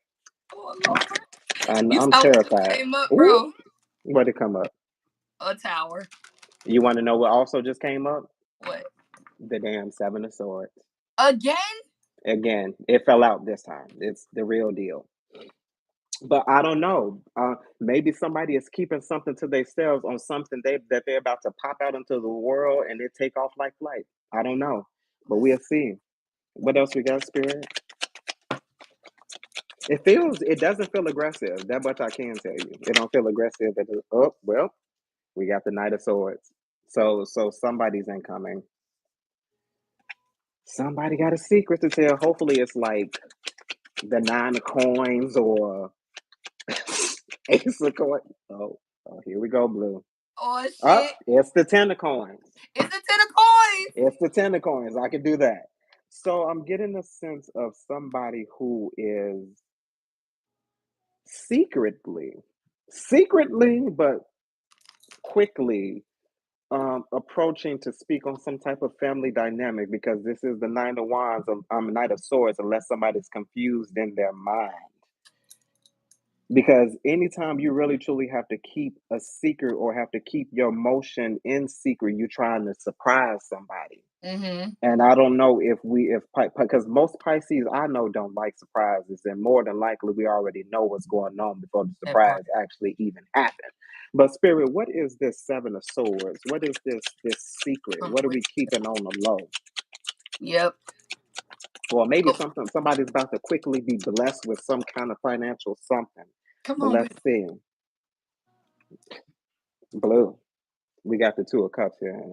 A: Oh, Lord.
B: And
A: You
B: I'm
A: saw what
B: terrified.
A: came up,
B: Ooh,
A: bro.
B: what did come up?
A: A tower.
B: You want to know what also just came up?
A: What?
B: The damn Seven of Swords.
A: Again?
B: Again, it fell out this time. It's the real deal. But I don't know. Maybe somebody is keeping something to themselves on something that they're about to pop out into the world and it take off like flight. I don't know, but we'll see. What else we got, Spirit? It doesn't feel aggressive. That much I can tell you. It don't feel aggressive. Oh, well, we got the Knight of Swords. So somebody's incoming. Somebody got a secret to tell. Hopefully it's like the Nine of Coins or Ace of Coins. Oh, here we go, Blue.
A: Oh,
B: Up,
A: shit.
B: it's the Ten of Coins.
A: It's a 10 of coins.
B: It's the Ten of Coins. I can do that. So I'm getting a sense of somebody who is secretly, but quickly approaching to speak on some type of family dynamic, because this is the Nine of Wands, Knight of Swords, unless somebody's confused in their mind. Because anytime you really truly have to keep a secret or have to keep your emotion in secret, you're trying to surprise somebody.
A: Mm-hmm.
B: And I don't know because most Pisces I know don't like surprises, and more than likely we already know what's going on before the
A: That part.
B: surprise actually even happened. But Spirit, what is this Seven of Swords? What is this secret? What are we keeping on the low?
A: Yep.
B: Or maybe somebody's about to quickly be blessed with some kind of financial something.
A: Come
B: But
A: on.
B: let's see. Blue. We got the Two of Cups here.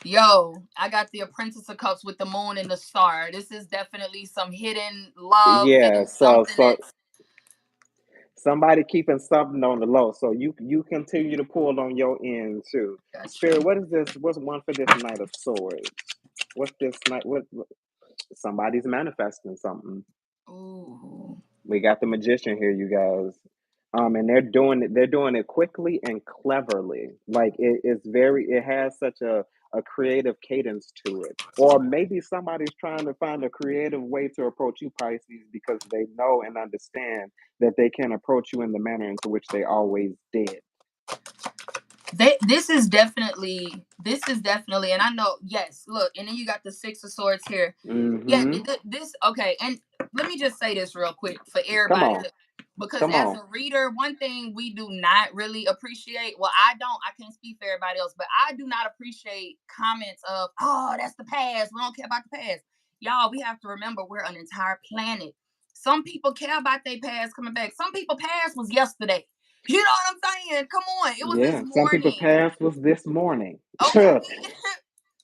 A: Yo, I got the Apprentice of Cups with the moon and the star. This is definitely some hidden love,
B: Yeah,
A: hidden something that's
B: somebody keeping something on the low. So you continue to pull on your end too.
A: That's
B: Spirit,
A: true.
B: what is this? What's one for this Knight of Swords? What's this night? What somebody's manifesting something.
A: Ooh.
B: We got the Magician here, you guys. And they're doing it quickly and cleverly. Like it has such a creative cadence to it. Or maybe somebody's trying to find a creative way to approach you, Pisces, because they know and understand that they can approach you in the manner into which they always did.
A: This is definitely, and I know, yes, look, and then you got the Six of Swords here.
B: Mm-hmm.
A: Yeah, this, okay, and let me just say this real quick for everybody, because as a reader, one thing we do not really appreciate, well, I can't speak for everybody else, but I do not appreciate comments of, oh, that's the past, we don't care about the past. Y'all, we have to remember we're an entire planet. Some people care about their past coming back. Some people past was yesterday. You know what I'm saying? Come on. It was this morning.
B: Some people past was this morning.
A: Okay.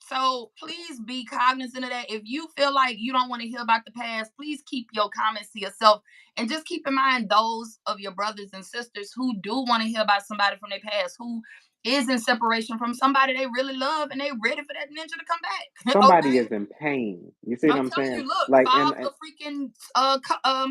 A: So please be cognizant of that. If you feel like you don't want to hear about the past, please keep your comments to yourself. And just keep in mind those of your brothers and sisters who do want to hear about somebody from their past, who is in separation from somebody they really love, and they ready for that ninja to come back.
B: Somebody is in pain. You see what I'm saying?
A: You, look,
B: like,
A: five of freaking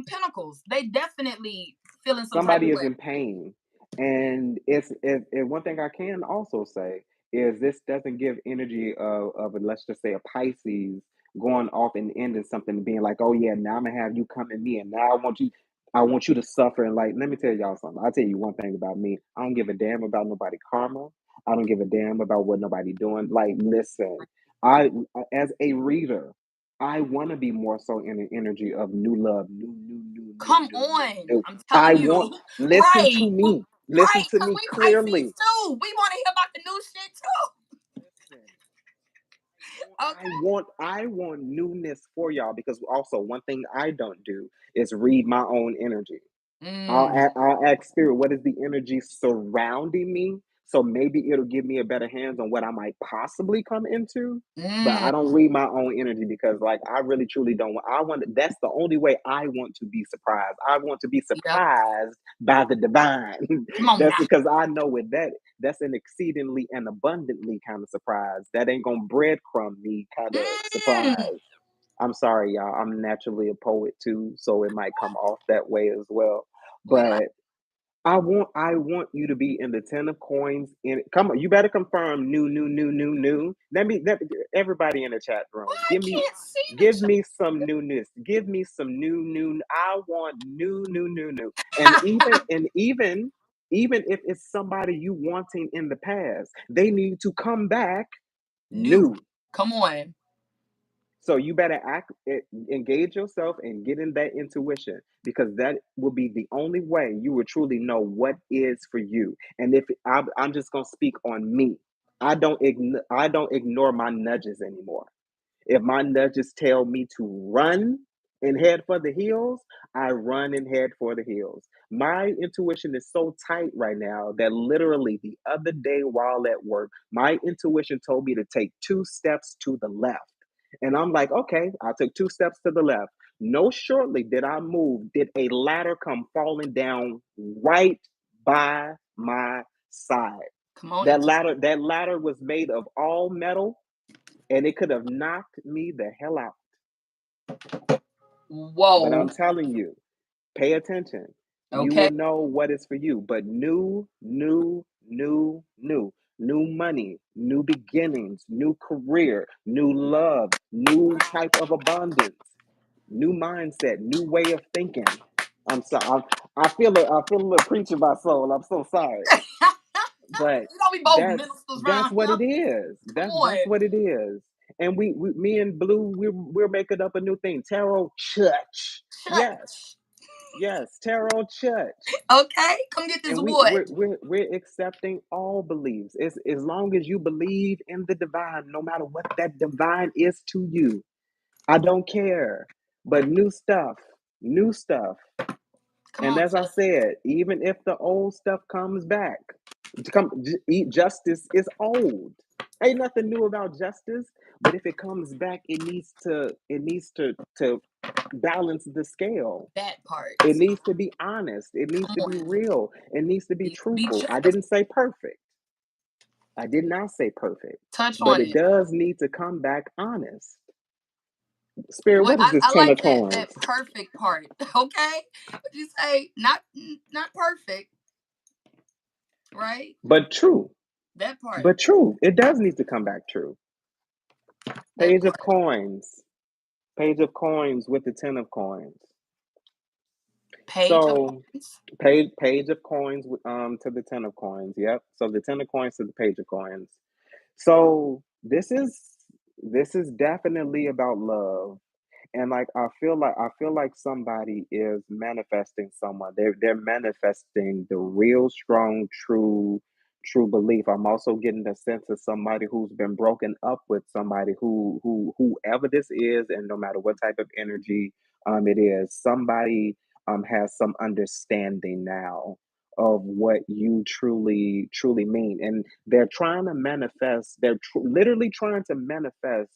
A: pentacles. They definitely feeling
B: somebody is in pain. And it's one thing I can also say is this doesn't give energy of let's just say a Pisces going off and ending something, being like, oh yeah, now I'm gonna have you come at me and now I want you. I want you to suffer. And like, let me tell y'all something. I'll tell you one thing about me. I don't give a damn about nobody karma. I don't give a damn about what nobody doing. Like, listen, I as a reader, I want to be more so in an energy of new love,
A: Come on.
B: new.
A: I'm
B: I
A: telling you.
B: want, listen
A: Right.
B: to me. Listen
A: Right.
B: to
A: Because
B: me
A: we Pisces
B: clearly.
A: too. We want to hear about the new shit too.
B: Listen.
A: Okay.
B: I want newness for y'all because also one thing I don't do is read my own energy.
A: Mm,
B: I'll ask spirit, what is the energy surrounding me? So maybe it'll give me a better hands on what I might possibly come into. But I don't
A: mm.
B: read my own energy because, like, I really truly don't want. I want. That's the only way I want to be surprised. I want to be
A: Yep.
B: surprised by the divine.
A: Come on
B: That's
A: now.
B: because I know with that. That's an exceedingly and abundantly kind of surprise. That ain't gonna breadcrumb me kind of
A: Mm.
B: surprise. I'm sorry, y'all. I'm naturally a poet too, so it might come off that way as well.
A: We like
B: But I want you to be in the 10 of coins. Come on, you better confirm new. Let me everybody in the chat
A: well,
B: room.
A: I can't see the
B: Give me some newness. Give me some new. I want new. And even if it's somebody you wanting in the past, they need to come back
A: new.
B: new.
A: Come on.
B: So you better engage yourself and get in that intuition because that will be the only way you will truly know what is for you. And if I'm just gonna speak on me, I don't ignore my nudges anymore. If my nudges tell me to run and head for the hills, I run and head for the hills. My intuition is so tight right now that literally the other day while at work, my intuition told me to take 2 steps to the left. And I'm like, okay, I took 2 steps to the left. No, shortly did I move, did a ladder come falling down right by my side.
A: Come on.
B: That ladder was made of all metal and it could have knocked me the hell out. But
A: Whoa.
B: I'm telling you, pay attention. You
A: Okay.
B: will know what is for you. But new money, new beginnings, new career, new love, new type of abundance, new mindset, new way of thinking. I'm sorry. I feel a little preaching my soul. I'm so sorry. But
A: You know we both ministers
B: that's
A: around
B: what
A: here.
B: it is.
A: Come
B: That's
A: on.
B: what it is. And me and Blue, we're making up a new thing. Tarot Church. Yes,
A: Church.
B: yes, Tarot Church.
A: Okay. Come get this
B: And
A: wood.
B: we're accepting all beliefs. As long as you believe in the divine, no matter what that divine is to you. I don't care. But new stuff.
A: Come
B: And
A: on,
B: as I
A: sis.
B: said, even if the old stuff comes back, justice is old. Ain't nothing new about justice, but if it comes back, it needs to balance the scale.
A: That part.
B: It needs to be honest. It needs
A: Come
B: to be
A: on.
B: real. It needs to be
A: Be
B: truthful. I
A: just.
B: didn't say perfect. I did not say perfect,
A: Touch
B: but
A: on
B: it
A: it.
B: does need to come back honest. Spirit,
A: What
B: what is this
A: I
B: 10 of
A: like that
B: coins?
A: that perfect part. Okay. What you say? Not perfect, right?
B: But true.
A: That part.
B: But true. It does need to come back true.
A: That
B: Page of
A: part.
B: coins. Page of coins with the 10 of coins.
A: Page of
B: So
A: coins.
B: page of coins to the 10 of coins. Yep. So the 10 of coins to the page of coins. So this is definitely about love. And like I feel like somebody is manifesting someone. They're manifesting the real strong, true belief. I'm also getting the sense of somebody who's been broken up with somebody whoever this is, and no matter what type of energy it is, somebody has some understanding now of what you truly mean, and they're trying to manifest. They're literally trying to manifest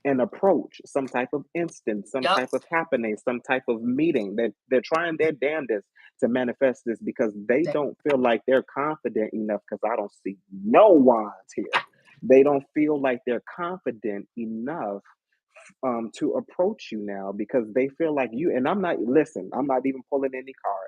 B: an approach, some type of instance, some
A: Yep.
B: type of happening, some type of meeting. That they're trying their damnedest to manifest this because they
A: That
B: don't feel like they're confident enough. Because I don't see no wands here. They don't feel like they're confident enough to approach you now because they feel like you. And I'm not. Listen, I'm not even pulling any cards.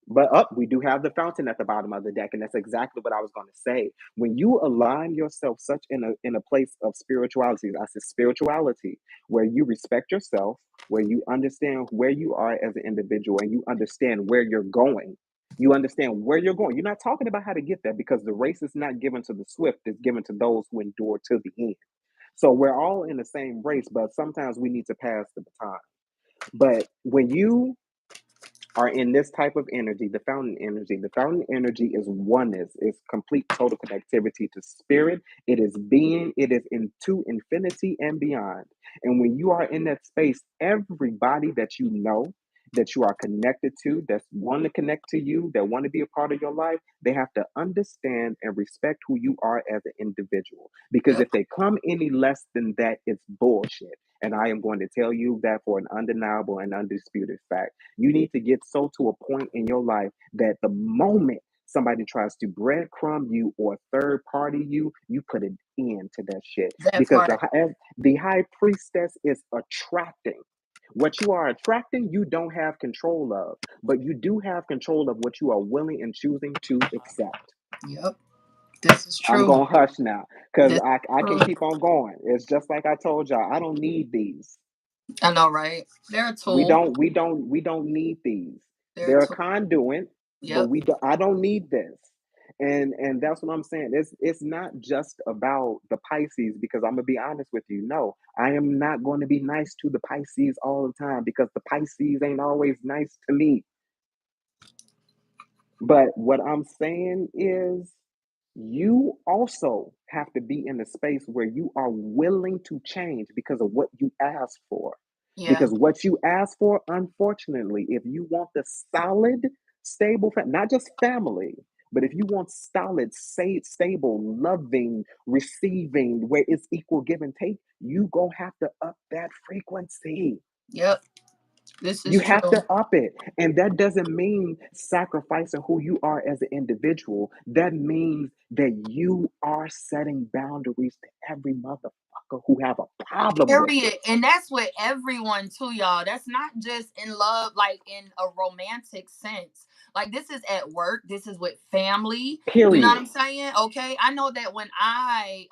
B: But up, we do have the fountain at the bottom of the deck, and that's exactly what I was going to say. When you align yourself such in a place of spirituality, I said spirituality, where you respect yourself, where you understand where you are as an individual and you understand where you're going. You understand where you're going. You're not talking about how to get there because the race is not given to the swift, it's given to those who endure to the end. So we're all in the same race, but sometimes we need to pass the baton. But when you are in this type of energy, the fountain energy is oneness, it's complete total connectivity to spirit, it is being, it is into infinity and beyond. And when you are in that space, everybody that you know, that you are connected to, that want to connect to you, that want to be a part of your life, they have to understand and respect who you are as an individual. Because
A: Yep.
B: if they come any less than that, it's bullshit. And I am going to tell you that for an undeniable and undisputed fact. You need to get so to a point in your life that the moment somebody tries to breadcrumb you or third party you, you put an end to that shit.
A: That
B: Because
A: part.
B: as the high priestess is attracting. What you are attracting, you don't have control of, but you do have control of what you are willing and choosing to accept.
A: Yep. This is
B: I'm
A: true.
B: going to hush now because
A: This
B: I
A: is
B: can
A: true.
B: keep on going. It's just like I told y'all, I don't need these.
A: I know, right? They're a
B: We
A: tool.
B: don't we don't we don't need these.
A: They're a
B: They're a
A: tool.
B: conduit, but
A: Yep.
B: I don't need this. And that's what I'm saying. It's not just about the Pisces because I'm gonna be honest with you. No, I am not going to be nice to the Pisces all the time because the Pisces ain't always nice to me. But what I'm saying is, you also have to be in a space where you are willing to change because of what you asked for.
A: Yeah.
B: Because what you asked for, unfortunately, if you want the solid, stable, not just family, but if you want solid, stable, loving, receiving, where it's equal give and take, you gonna have to up that frequency.
A: Yep. This
B: You
A: is
B: have
A: true.
B: to up it. And that doesn't mean sacrificing who you are as an individual. That means that you are setting boundaries to every motherfucker who have a problem with
A: Period.
B: it.
A: And that's with everyone too, y'all. That's not just in love, like in a romantic sense. Like this is at work. This is with family. You know what
B: Period.
A: I'm saying? Okay. I know that when I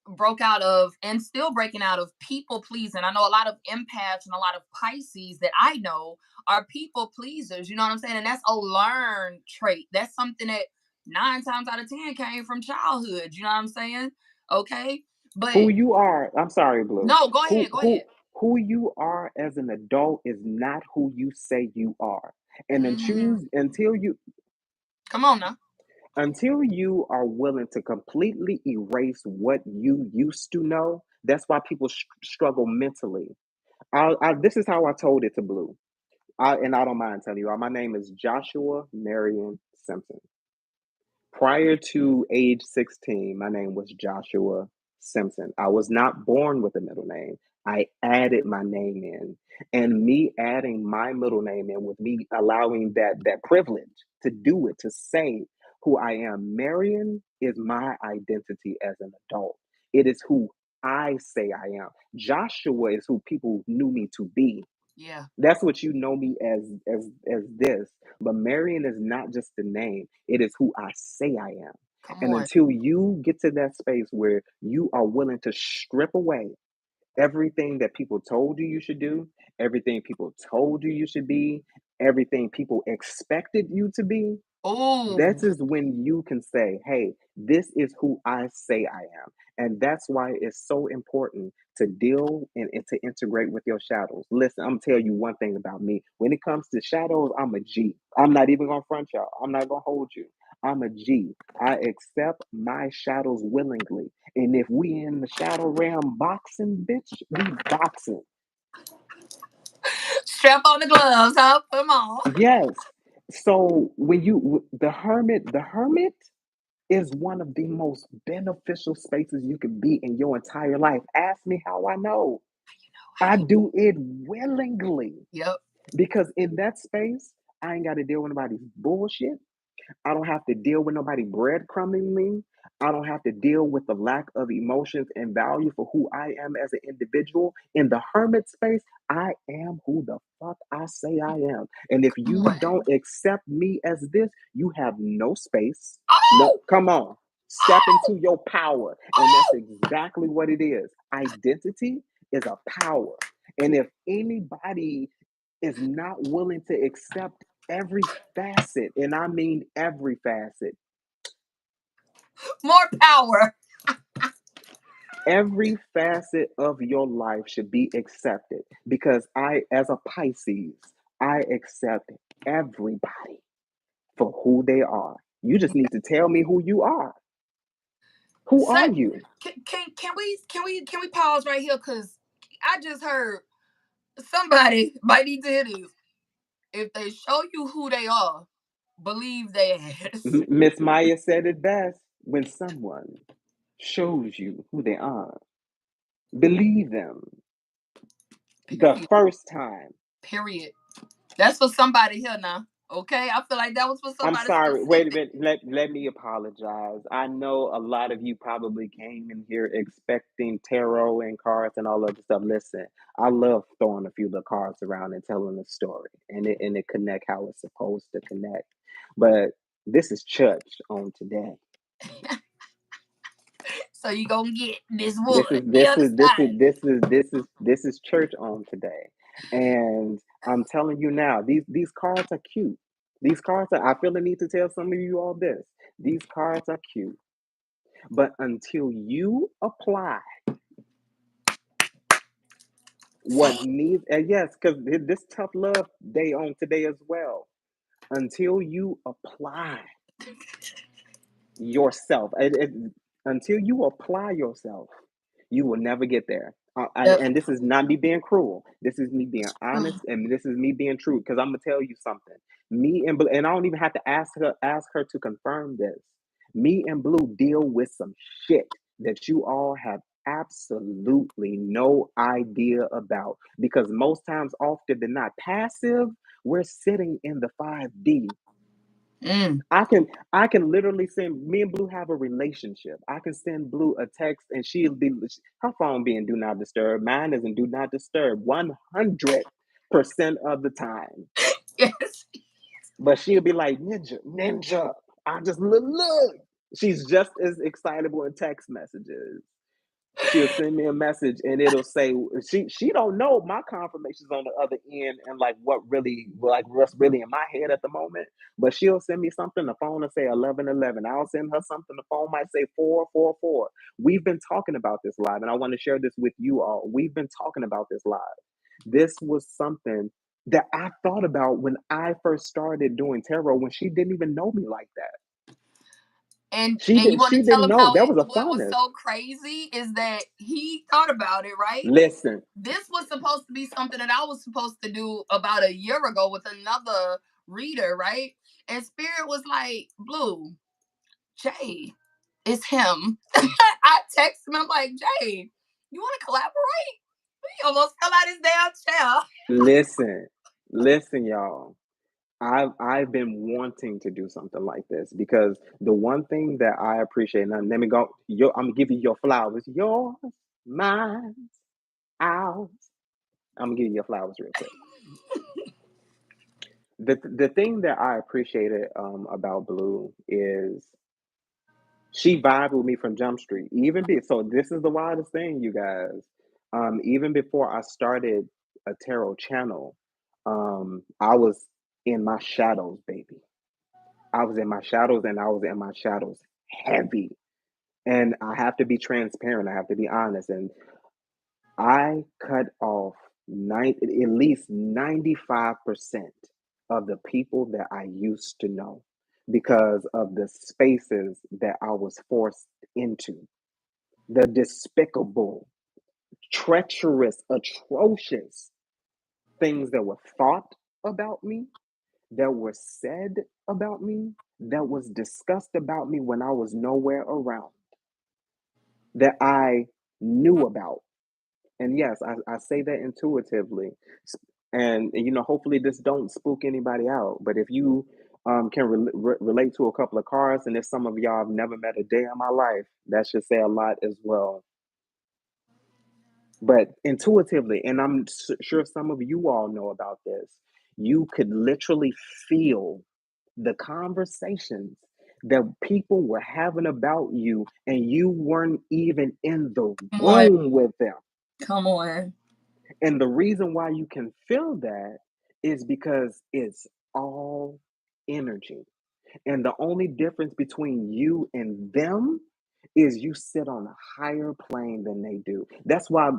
A: broke out of and still breaking out of people pleasing. I know a lot of empaths and a lot of Pisces that I know are people pleasers. You know what I'm saying? And that's a learned trait. That's something that 9 times out of 10 came from childhood. You know what I'm saying? Okay. But
B: Who you are, I'm sorry, Blue.
A: no, go
B: Who
A: ahead. Go
B: who
A: ahead.
B: who you are as an adult is not who you say you are. And then
A: Mm,
B: choose
A: come on now.
B: until you are willing to completely erase what you used to know. That's why people struggle mentally. This is how I told it to Blue. And I don't mind telling you, my name is Joshua Marion Simpson. Prior to age 16, my name was Joshua Simpson. I was not born with a middle name. I added my name in. And me adding my middle name in, with me allowing that privilege to do it, to say who I am. Marion is my identity as an adult. It is who I say I am. Joshua is who people knew me to be.
A: Yeah.
B: That's what you know me as this. But Marion is not just the name, it is who I say I am.
A: Come
B: And
A: on.
B: until you get to that space where you are willing to strip away everything that people told you should do, everything people told you should be, everything people expected you to be,
A: Oh,
B: that is when you can say, hey, this is who I say I am. And that's why it's so important to deal and to integrate with your shadows. Listen, I'm telling you one thing about me. When it comes to shadows, I'm a G. I'm not even going to front y'all. I'm not going to hold you. I'm a G. I accept my shadows willingly. And if we in the shadow realm boxing, bitch, we boxing.
A: strap on the gloves, huh? Come on.
B: Yes. So when the hermit is one of the most beneficial spaces you can be in your entire life. Ask me how I know.
A: How
B: I
A: you?
B: do it willingly
A: Yep.
B: because in that space, I ain't got to deal with nobody's bullshit. I don't have to deal with nobody breadcrumbing me. I don't have to deal with the lack of emotions and value for who I am as an individual. In the hermit space, I am who the fuck I say I am. And if
A: Come
B: you
A: on.
B: don't accept me as this, you have no space. No,
A: Oh,
B: come on. Step
A: oh,
B: into your power. And that's
A: oh.
B: exactly what it is. Identity is a power. And if anybody is not willing to accept every facet, and I mean every facet,
A: more power.
B: every facet of your life should be accepted, because I, as a Pisces, I accept everybody for who they are. You just need to tell me who you are. Who
A: So,
B: are you?
A: can we pause right here? Because I just heard somebody might need to hear this. If they show you who they are, believe their ass.
B: Miss Maya said it best: when someone shows you who they are, believe them the
A: Period.
B: first time.
A: Period. That's for somebody here now. Okay, I feel like that was for
B: I'm
A: somebody
B: sorry. Wait a
A: specific.
B: minute. Let me apologize. I know a lot of you probably came in here expecting tarot and cards and all of the stuff. Listen, I love throwing a few of the cards around and telling a story, and it connect how it's supposed to connect. But this is church on today.
A: So you gonna get this one.
B: This is
A: You
B: this is this is
A: understand?
B: this is this is this is church on today. And I'm telling you now, these cards are cute. These cards are, I feel the need to tell some of you all this. These cards are cute. But until you apply
A: Say
B: what needs, and yes, because this tough love day on today as well, until you apply yourself, until you apply yourself, you will never get there.
A: it.
B: And this is not me being cruel. This is me being honest, and this is me being true. Because I'm gonna tell you something. Me and I don't even have to ask her to confirm this. Me and Blue deal with some shit that you all have absolutely no idea about. Because most times, often than not, passive, we're sitting in the 5D.
A: Mm.
B: I can literally send, me and Blue have a relationship. I can send Blue a text and she'll be, her phone being do not disturb. Mine isn't do not disturb 100% of the time.
A: Yes.
B: But she'll be like, ninja. I just look. She's just as excitable in text messages. She'll send me a message and it'll say, she don't know my confirmations on the other end, and like what's really in my head at the moment. But she'll send me something, the phone will say 11:11. I'll send her something, the phone might say 4:44. We've been talking about this live, and I want to share this with you all. We've been talking about this live. This was something that I thought about when I first started doing tarot, when she didn't even know me like that.
A: And you want
B: She
A: to tell
B: didn't
A: him
B: know.
A: how
B: That was a
A: what was
B: funness.
A: so crazy is that he thought about it, right?
B: Listen,
A: This was supposed to be something that I was supposed to do about a year ago with another reader, right? And Spirit was like, Blue, Jay, it's him. I text him, I'm like, Jay, you want to collaborate? He almost fell out his damn chair.
B: listen, listen, y'all. I've been wanting to do something like this, because the one thing that I appreciate, and let me go, I'm gonna give you your flowers, yours, mine, ours. I'm gonna give you your flowers real quick. The thing that I appreciated about Blue is she vibed with me from Jump Street. So this is the wildest thing, you guys. Even before I started a tarot channel, I was in my shadows, baby. I was in my shadows, and I was in my shadows heavy. And I have to be transparent. I have to be honest. And I cut off at least 95% of the people that I used to know, because of the spaces that I was forced into. The despicable, treacherous, atrocious things that were thought about me, that were said about me, that was discussed about me when I was nowhere around, that I knew about. And yes, I say that intuitively. And hopefully this don't spook anybody out. But if you can relate to a couple of cards, and if some of y'all have never met a day in my life, that should say a lot as well. But intuitively, and I'm sure some of you all know about this, you could literally feel the conversations that people were having about you, and you weren't even in the
A: Come on.
B: room with them.
A: Come on.
B: And the reason why you can feel that is because it's all energy. And the only difference between you and them is you sit on a higher plane than they do. That's why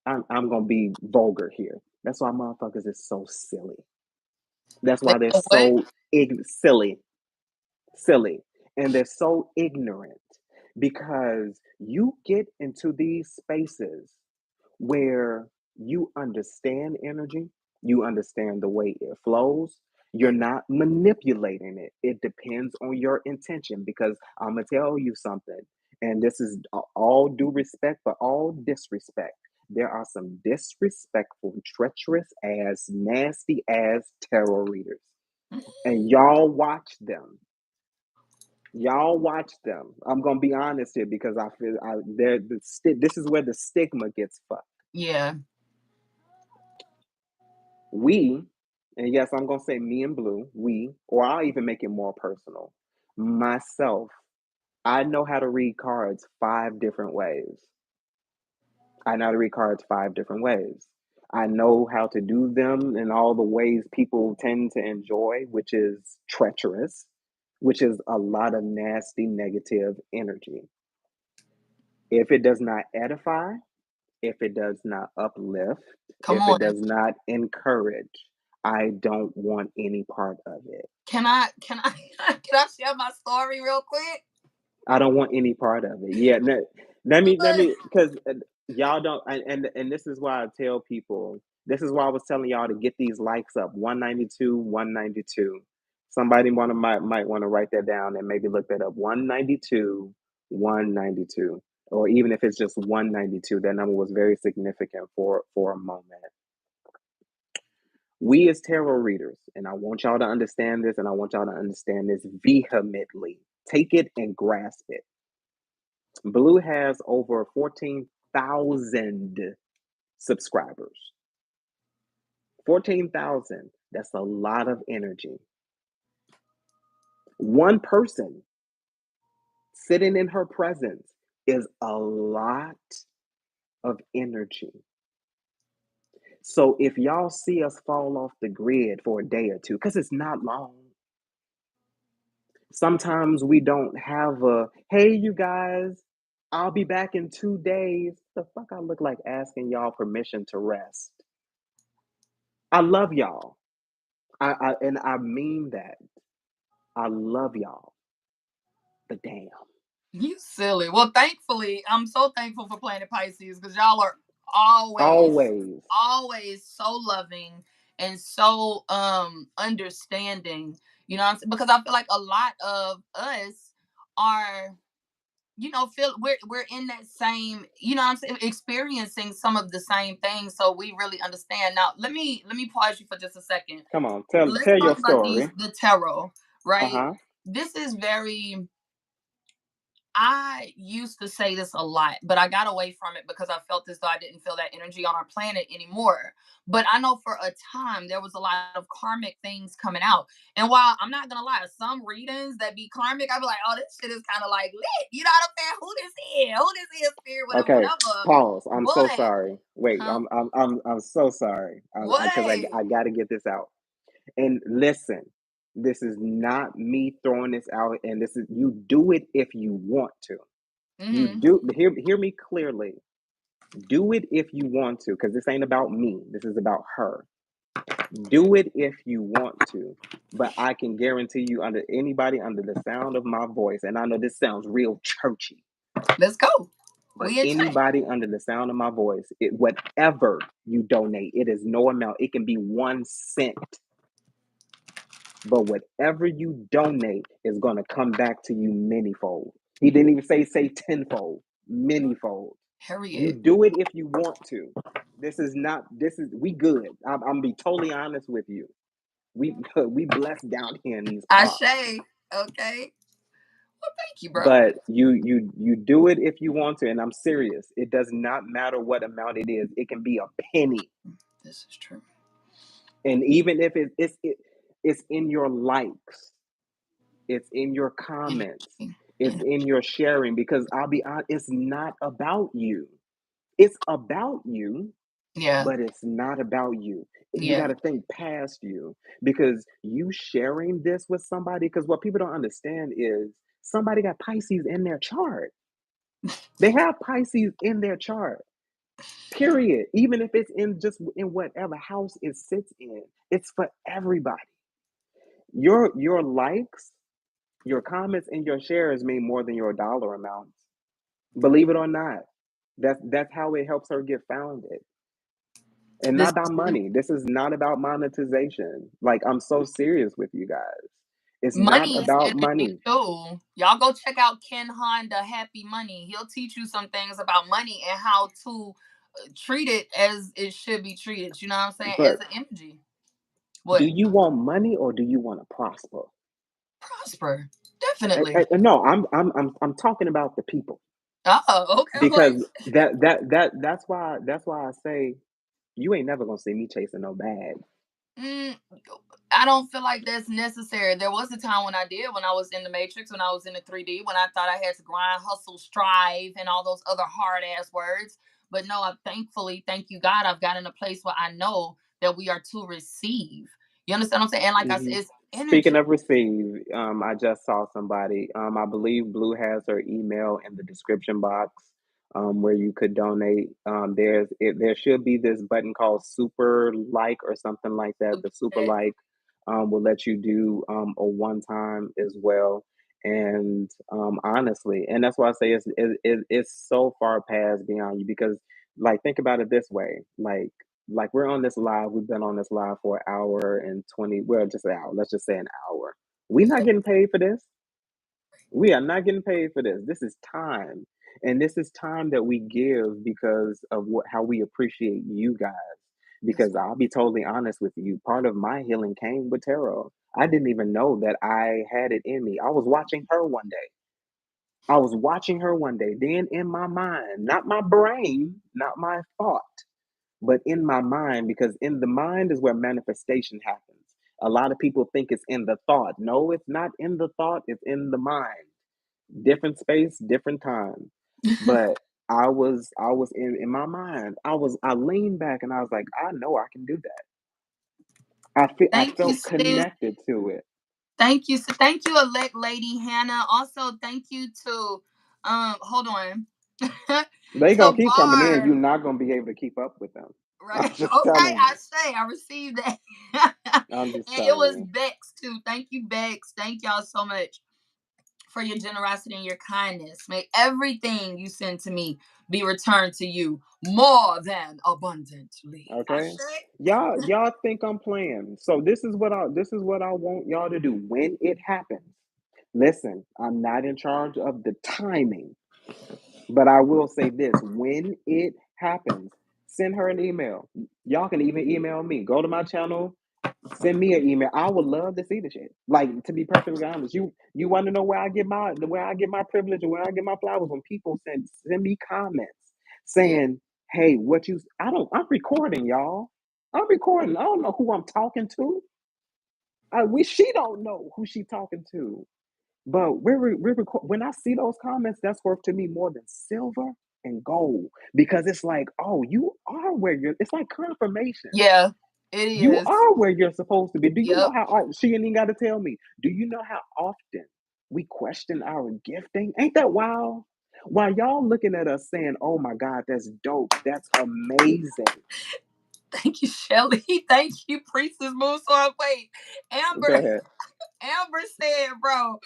B: I'm going to be vulgar here. That's why motherfuckers is so silly. That's
A: They
B: why they're
A: know what?
B: so silly, and they're so ignorant because you get into these spaces where you understand energy, you understand the way it flows. You're not manipulating it. It depends on your intention because I'm going to tell you something, and this is all due respect, but all disrespect. There are some disrespectful, treacherous ass, nasty ass tarot readers, and y'all watch them. Y'all watch them. I'm gonna be honest here because I feel this is where the stigma gets fucked.
A: Yeah.
B: We, and yes, I'm gonna say me and Blue, we, or I'll even make it more personal. Myself, I know how to read cards 5 different ways. I know how to read cards 5 different ways. I know how to do them in all the ways people tend to enjoy, which is treacherous, which is a lot of nasty negative energy. If it does not edify, if it does not uplift,
A: Come
B: if it
A: on.
B: does not encourage, I don't want any part of it.
A: Can I can I share my story real quick?
B: I don't want any part of it. Yeah, let me, because y'all don't, and this is why I tell people. This is why I was telling y'all to get these likes up. 192, 192. Somebody might want to write that down and maybe look that up. 192, 192, or even if it's just 192, that number was very significant for a moment. We as tarot readers, and I want y'all to understand this, and I want y'all to understand this vehemently. Take it and grasp it. Blue has over 14,000 subscribers. 14,000. That's a lot of energy. One person sitting in her presence is a lot of energy. So if y'all see us fall off the grid for a day or two, because it's not long, sometimes we don't have a, hey, you guys, I'll be back in 2 days. The fuck I look like asking y'all permission to rest? I love y'all. And I mean that. I love y'all. But damn.
A: You silly. Well, thankfully, I'm so thankful for Planet Pisces because y'all are always,
B: Always.
A: always so loving and so understanding. You know what I'm saying? Because I feel like a lot of us are, feel we're in that same, what I'm saying, experiencing some of the same things. So we really understand. Now, let me pause you for just a second.
B: Come on.
A: Let's
B: Tell your
A: talk about these
B: story.
A: the tarot, right?
B: Uh-huh.
A: This is very I used to say this a lot, but I got away from it because I felt as though I didn't feel that energy on our planet anymore. But I know for a time there was a lot of karmic things coming out. And while I'm not gonna lie, some readings that be karmic, I'd be like, oh, this shit is kind of like lit. You know what I'm saying? Who this is? Who this is, spirit, whatever,
B: Okay.
A: whatever.
B: Pause. I'm so
A: But
B: sorry. Wait,
A: huh?
B: I'm so sorry. Because
A: What?
B: I gotta get this out. And listen, this is not me throwing this out, and this is, you do it if you want to. You
A: Mm-hmm.
B: do, hear me clearly. Do it if you want to, because this ain't about me. This is about her. Do it if you want to, but I can guarantee you, under anybody under the sound of my voice, and I know this sounds real churchy,
A: Let's go.
B: but
A: We in check.
B: anybody under the sound of my voice, whatever you donate, it is no amount. It can be 1 cent, but whatever you donate is going to come back to you manyfold. He didn't even say tenfold, manyfold. You
A: Harriet.
B: do it if you want to. This is not. This is we good. I'm gonna be totally honest with you. We blessed down here in these parts.
A: Ashe. Okay. Well, thank you, bro.
B: But you do it if you want to, and I'm serious. It does not matter what amount it is. It can be a penny,
A: This is true.
B: and even if it's in your likes, it's in your comments, it's in your sharing. Because I'll be honest, it's not about you. It's about you,
A: Yeah.
B: but it's not about you. You got
A: Yeah.
B: to think past you because you sharing this with somebody, because what people don't understand is somebody got Pisces in their chart. They have Pisces in their chart. Period. Even if it's in just in whatever house it sits in, it's for everybody. Your likes, your comments, and your shares mean more than your dollar amounts. Believe it or not. That's how it helps her get founded. And
A: This
B: not about money. This is not about monetization. Like, I'm so serious with you guys. It's not
A: money is
B: about
A: energy
B: money.
A: too. Y'all go check out Ken Honda Happy Money. He'll teach you some things about money and how to treat it as it should be treated. You know what I'm saying? As
B: But
A: an energy.
B: do
A: What?
B: you want money or do you want to prosper?
A: Prosper. Definitely.
B: No, I'm talking about the people
A: Oh, okay. Like,
B: because that's why I say you ain't never gonna see me chasing no bag.
A: mm, I don't feel like that's necessary. There was a time when I did, when I was in the Matrix, when I was in the 3D, when I thought I had to grind, hustle, strive, and all those other hard ass words. But no, I'm thankfully, thank you God, I've gotten a place where I know that we are to receive. You understand what I'm saying? And like I said,
B: Mhm.
A: it's
B: Speaking
A: energy.
B: of receive, I just saw somebody. I believe Blue has her email in the description box, where you could donate. There should be this button called Super Like or something like that. The Super Like will let you do a one time as well. And honestly, and that's why I say it's so far past beyond you because, like, think about it this way, like we're on this live, we've been on this live for an hour and 20, well, just an hour, let's just say an hour. We're not getting paid for this. We are not getting paid for this. This is time. And this is time that we give because of how we appreciate you guys.
A: That's
B: Because I'll be totally honest with you, part of my healing came with tarot. I didn't even know that I had it in me. I was watching her one day. I was watching her one day. Then in my mind, not my brain, not my thought, but in my mind, because in the mind is where manifestation happens. A lot of people think it's in the thought. No, it's not in the thought, it's in the mind. Different space, different time. But I was in my mind. I leaned back and I was like, I know I can do that. I
A: Thank you,
B: felt
A: sis.
B: connected to it.
A: Thank you. So thank you, elect lady Hannah. Also, thank you to hold on.
B: They
A: To
B: gonna keep coming in.
A: Bar.
B: You're not gonna be able to keep up with them.
A: Right.
B: I'm just
A: Okay,
B: telling
A: I
B: you.
A: say I received that.
B: I'm just
A: And it
B: telling
A: was
B: you.
A: Bex too. Thank you, Bex. Thank y'all so much for your generosity and your kindness. May everything you send to me be returned to you more than abundantly. I
B: Okay.
A: say.
B: Y'all think I'm playing. So this is what I want y'all to do when it happens. Listen, I'm not in charge of the timing, but I will say this, when it happens, send her an email. Y'all can even email me. Go to my channel, send me an email. I would love to see the shit. Like, to be perfectly honest, you want to know where I get my privilege and where I get my flowers when people send me comments
A: Yeah.
B: saying, "Hey, what you?" I'm recording, y'all. I'm recording. I don't know who I'm talking to. I wish she don't know who she talking to. But when I see those comments, that's worth to me more than silver and gold because it's like, oh, you are where you're. It's like confirmation.
A: Yeah, it
B: You
A: is.
B: are where you're supposed to be. Do you know
A: Yep.
B: how she ain't even got to tell me? Do you know how often we question our gifting? Ain't that wild? While y'all looking at us saying, "Oh my God, that's dope. That's amazing."
A: Thank you, Shelly. Thank you, Priestess Moon. So wait,
B: Go
A: Amber.
B: ahead.
A: Amber said, bro.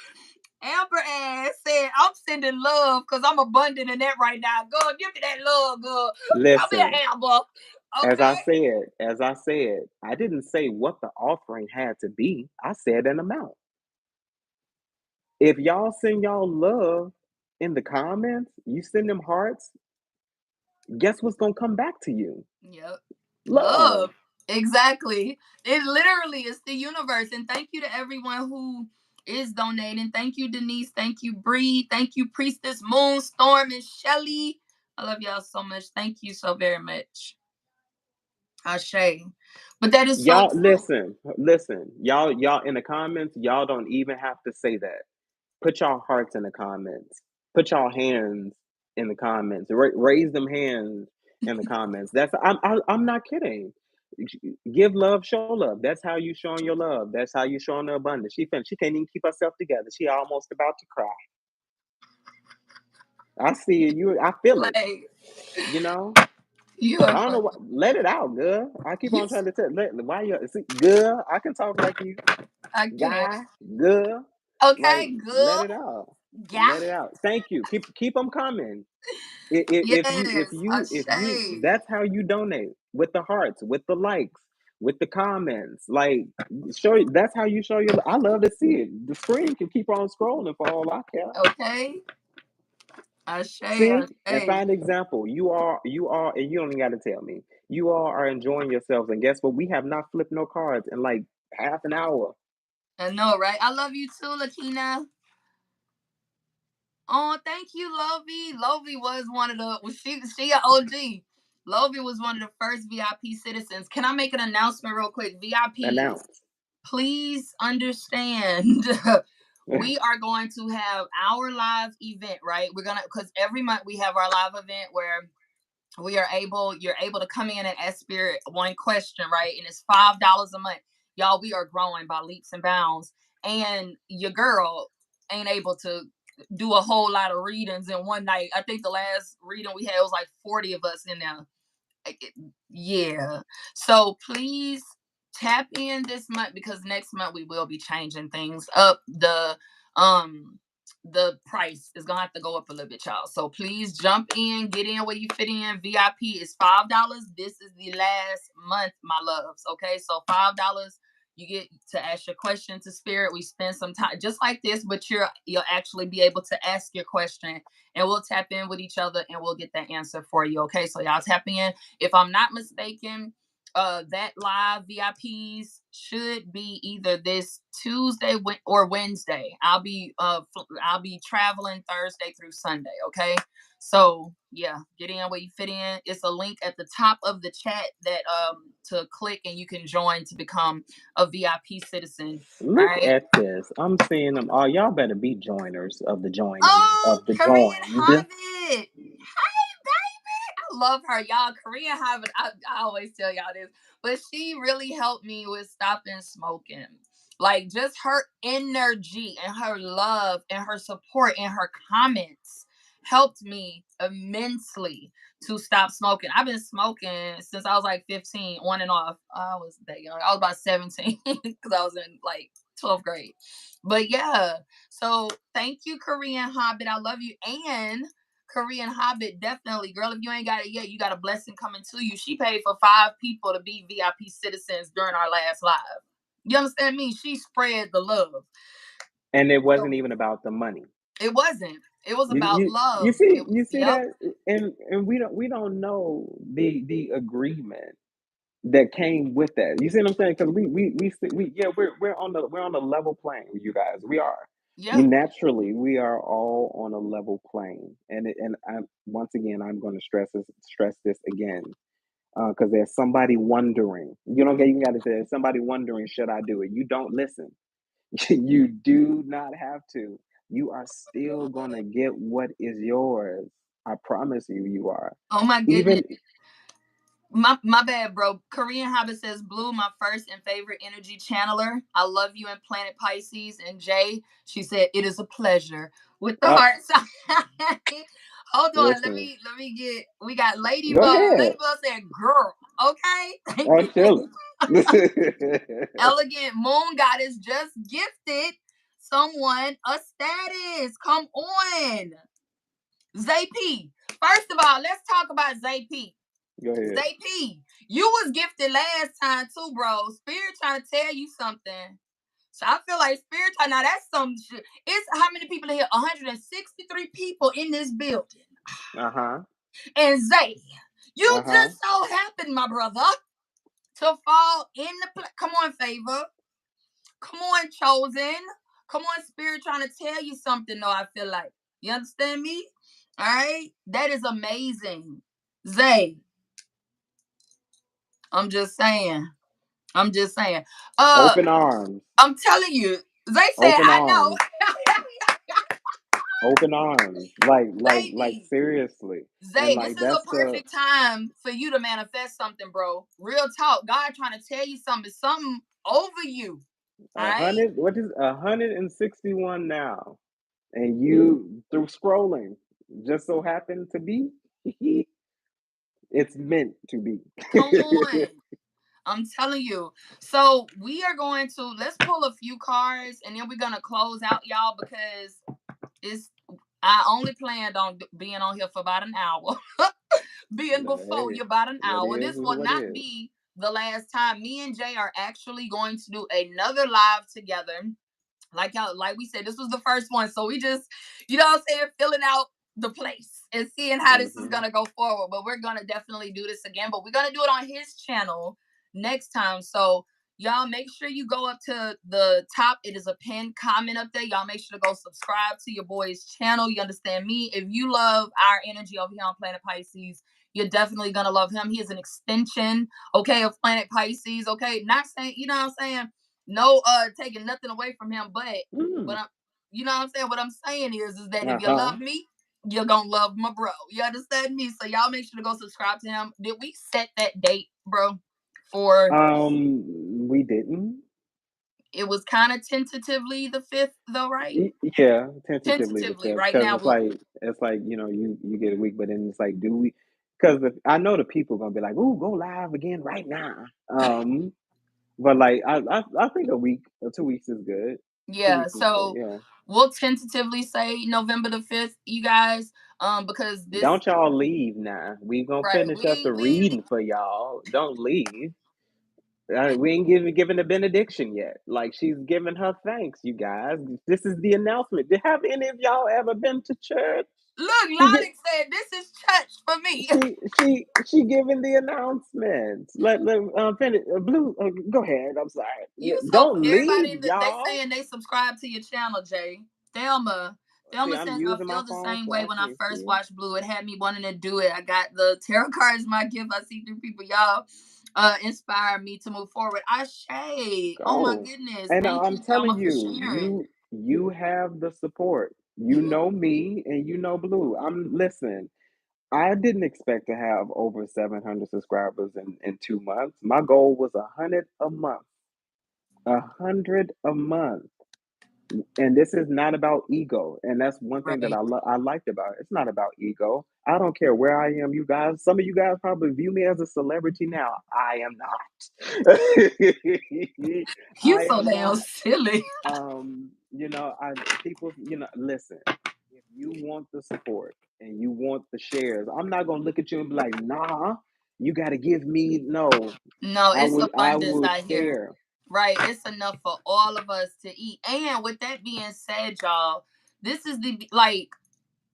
A: Amber ass said, I'm sending love because I'm abundant in that right now. Girl, give me that love, girl. Come here,
B: Listen,
A: Amber. Okay.
B: as I said, I didn't say what the offering had to be. I said an amount. If y'all send y'all love in the comments, you send them hearts, guess what's gonna come back to you?
A: Yep.
B: Love.
A: Love. Exactly. It literally is the universe. And thank you to everyone who is donating. Thank you, Denise. Thank you, Bree. Thank you, Priestess Moon, Storm, and Shelly. I love y'all so much. Thank you so very much. Ashe. But that is so
B: Y'all
A: true.
B: listen. Y'all in the comments, y'all don't even have to say that. Put y'all hearts in the comments. Put y'all hands in the comments. Raise them hands in the comments. I'm not kidding. Give love, show love. That's how you showing your love. That's how you showing the abundance. She can't even keep herself together. She almost about to cry. I see it. I feel it.
A: Like,
B: You know.
A: you are
B: I don't know
A: funny.
B: what. Let it out, girl. I keep on
A: Yes,
B: trying to tell. Why you see, girl? I can talk like you,
A: I can.
B: guy, girl. Like,
A: Okay,
B: let
A: good.
B: it out.
A: Yeah.
B: Let it out. Thank you. Keep them coming.
A: Yes,
B: If you
A: Ashay.
B: that's how you donate, with the hearts, with the likes, with the comments. Like, that's how you show your. I love to see it. The screen can keep on scrolling for all I care.
A: Okay. Ashay,
B: See, and
A: Ashay.
B: find example. And you don't even got to tell me. You all are enjoying yourselves, and guess what? We have not flipped no cards in like half an hour.
A: I know, right? I love you too, Lakina. Oh, thank you, Lovey. Lovey was one of the, well, she a OG. Lovey was one of the first VIP citizens. Can I make an announcement real quick? VIPs,
B: Announce.
A: please understand. We are going to have our live event, right? We're gonna, because every month we have our live event where you're able to come in and ask Spirit one question, right? And it's $5 a month. Y'all, we are growing by leaps and bounds. And your girl ain't able to do a whole lot of readings in one night. I think the last reading we had was like 40 of us in there. Yeah. So please tap in this month, because next month we will be changing things up. The price is gonna have to go up a little bit, y'all. So please jump in, get in where you fit in. VIP is $5. This is the last month, my loves. Okay, so $5. You get to ask your question to Spirit. We spend some time just like this, but you'll actually be able to ask your question, and we'll tap in with each other and we'll get that answer for you. Okay, so y'all tap in. If I'm not mistaken, that live VIPs should be either this Tuesday or Wednesday. I'll be traveling Thursday through Sunday. Okay, so yeah, get in where you fit in. It's a link at the top of the chat that to click, and you can join to become a VIP citizen. All
B: Look
A: right.
B: at this. I'm seeing them all. Y'all better be joiners of the joining
A: Oh,
B: of the
A: Korean
B: joined.
A: Hobbit. I love her, y'all. Korean Hobbit. I always tell y'all this, but she really helped me with stopping smoking. Like, just her energy and her love and her support and her comments helped me immensely to stop smoking. I've been smoking since I was like 15, on and off. I was that young. I was about 17 because I was in like 12th grade. But yeah, so thank you, Korean Hobbit. I love you. And Korean Hobbit, definitely, girl. If you ain't got it yet, you got a blessing coming to you. She paid for 5 people to be VIP citizens during our last live. You understand me? She spread the love.
B: And it
A: So
B: wasn't even about the money.
A: it wasn't. It was
B: You
A: about
B: you you
A: love.
B: see
A: It was,
B: you see
A: yep.
B: that, and we don't know the agreement that came with that. You see what I'm saying? Because yeah, we're on the level plane with you guys. We are.
A: Yeah.
B: We are all on a level plane, and I, once again, I'm going to stress this again, because there's somebody wondering. You don't get. You got to say there's somebody wondering, should I do it? You don't listen. You do not have to. You are still gonna get what is yours. I promise you, you are.
A: Oh my goodness.
B: Even
A: My bad, bro. Korean Hobbit says Blue, my first and favorite energy channeler. I love you in Planet Pisces. And Jay, she said it is a pleasure with the heart sign. Hold on,
B: listen,
A: let me get. We got
B: go
A: Ladybug.
B: ahead.
A: Ladybug said, "Girl, okay, thank
B: Oh,
A: you."
B: chill
A: Elegant Moon Goddess just gifted someone a status. Come on, ZP. First of all, let's talk about ZP.
B: Go ahead.
A: ZP, you was gifted last time too, bro. Spirit trying to tell you something. So I feel like Spirit trying, now that's some shit. It's how many people in here? 163 people in this building.
B: Uh huh.
A: And Zay, you
B: Uh huh.
A: just so happened, my brother, to fall in the come on, Favor. Come on, Chosen. Come on, Spirit trying to tell you something, though, I feel like. You understand me? All right? That is amazing. Zay, I'm just saying. I'm just saying. Uh,
B: Open arms.
A: I'm telling you, they said
B: Open
A: I know.
B: arms. Open arms, like
A: Baby.
B: seriously, and
A: Zay, this
B: like
A: is a
B: that's the
A: perfect time for you to manifest something, bro. Real talk. God trying to tell you something, something over you. All right.
B: 161 now, and you through scrolling just so happened to be, it's meant to be.
A: Come on. I'm telling you. So we are going to let's pull a few cards and then we're gonna close out, y'all, because it's I only planned on being on here for about an hour. Being before
B: Hey,
A: you about an
B: what
A: hour.
B: is
A: This will
B: what
A: not
B: is.
A: be the last time. Me and Jay are actually going to do another live together. Like y'all, like we said, this was the first one. So we just, you know what I'm saying, filling out the place and seeing how this is
B: Hmm.
A: gonna go forward. But we're gonna definitely do this again. But we're gonna do it on his channel next time. So y'all make sure you go up to the top. It is a pinned comment up there. Y'all make sure to go subscribe to your boy's channel. You understand me? If you love our energy over here on Planet Pisces, you're definitely gonna love him. He is an extension, okay, of Planet Pisces. Okay, not saying, you know what I'm saying, no taking nothing away from him, but what
B: Mm.
A: I'm, you know what I'm saying, what I'm saying is that if you
B: Uh-huh.
A: love me, you're gonna love my bro. You understand me? So y'all make sure to go subscribe to him. Did we set that date, bro? For
B: We didn't.
A: it was kind of tentatively the 5th though, right?
B: Yeah, tentatively the
A: Tentatively
B: fifth,
A: right
B: because
A: now
B: it's like you get a week, but then it's like, do we? Because I know the people gonna be like, "Ooh, go live again right now." But like I think a week or 2 weeks is good. Two
A: yeah,
B: weeks is good.
A: so
B: Yeah.
A: we'll tentatively say November the 5th, you guys, because this,
B: Don't y'all leave now. We gonna
A: right,
B: finish up
A: we
B: the
A: we
B: reading for y'all. Don't leave. We ain't giving the benediction yet. Like, she's giving her thanks, you guys. This is the announcement. Have any of y'all ever been to church?
A: look,
B: She get
A: Lolly said this is church for me.
B: she giving the announcement. Let finish. Blue, go ahead. I'm sorry.
A: You so
B: Don't
A: everybody
B: leave,
A: in they
B: y'all.
A: saying they subscribe to your channel, Jay. Thelma.
B: See,
A: Thelma
B: I'm
A: says I
B: using my
A: feel the
B: phone,
A: same
B: so
A: way
B: I
A: when I
B: can't
A: first
B: see.
A: watched Blue. It had me wanting to do it. I got the tarot cards, my gift. I see through people. Y'all inspire me to move forward. I shade. Oh my
B: Go.
A: goodness.
B: And
A: Thank
B: I'm
A: you, Thelma,
B: telling
A: for
B: you,
A: sharing.
B: you have the support. You
A: Mhm.
B: know me, and you know Blue. Listen. I didn't expect to have over 700 subscribers in 2 months. My goal was 100 a month. 100 a month. And this is not about ego. And that's one thing that
A: Right.
B: I liked about it. It's not about ego. I don't care where I am, you guys. Some of you guys probably view me as a celebrity now. I am not.
A: You
B: I
A: so
B: am
A: damn
B: not.
A: silly.
B: I people, listen, if you want the support and you want the shares, I'm not gonna look at you and be like, nah, you gotta give me no.
A: No, it's
B: I
A: abundance
B: will
A: out here.
B: share.
A: Right. It's enough for all of us to eat. And with that being said, y'all, this is the like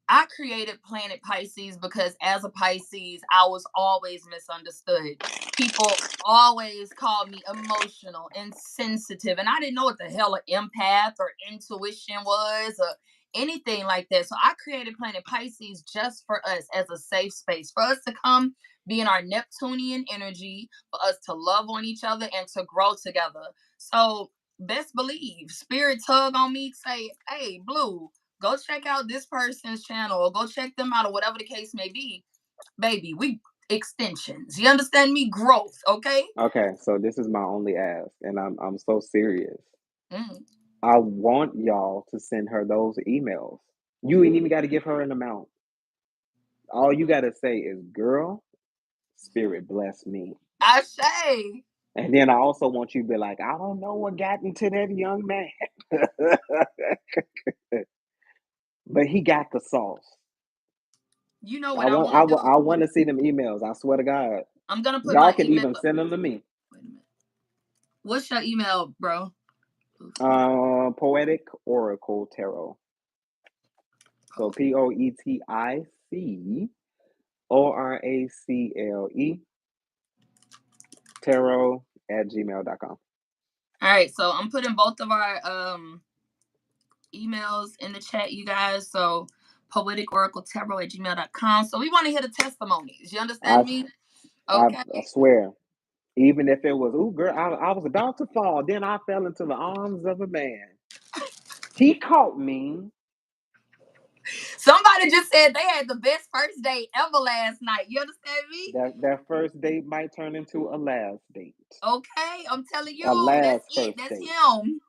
A: I created Planet Pisces because as a Pisces, I was always misunderstood. People always called me emotional and sensitive, and I didn't know what the hell an empath or intuition was or anything like that. So I created Planet Pisces just for us as a safe space, for us to come be in our Neptunian energy, for us to love on each other and to grow together. So best believe, spirit tug on me, say, hey, Blue, go check out this person's channel or go check them out or whatever the case may be. Baby, we extensions. You understand me? Growth, okay?
B: Okay, so this is my only ask, and I'm so serious.
A: Mm.
B: I want y'all to send her those emails. You ain't even got to give her an amount. All you got to say is, girl, spirit bless me.
A: I say.
B: And then I also want you to be like, I don't know what got into that young man, but he got the sauce.
A: You know what I want to do?
B: I want to see them emails. I swear to God.
A: I'm gonna put
B: Y'all
A: my
B: can
A: email.
B: even send them to me.
A: Wait a minute. What's your email, bro?
B: Poetic Oracle Tarot. So POETICORACLE tarot@gmail.com.
A: All right, so I'm putting both of our emails in the chat, you guys. So poeticoracletarot@gmail.com. So we want to hear the testimonies. You
B: I,
A: understand me?
B: I,
A: Okay.
B: I swear, even if it was, ooh, girl, I was about to fall, then I fell into the arms of a man. He caught me.
A: Somebody just said they had the best first date ever last night. You understand me?
B: That first date might turn into a last date.
A: Okay, I'm telling
B: A
A: you, that's
B: last
A: it.
B: first
A: That's
B: date.
A: him.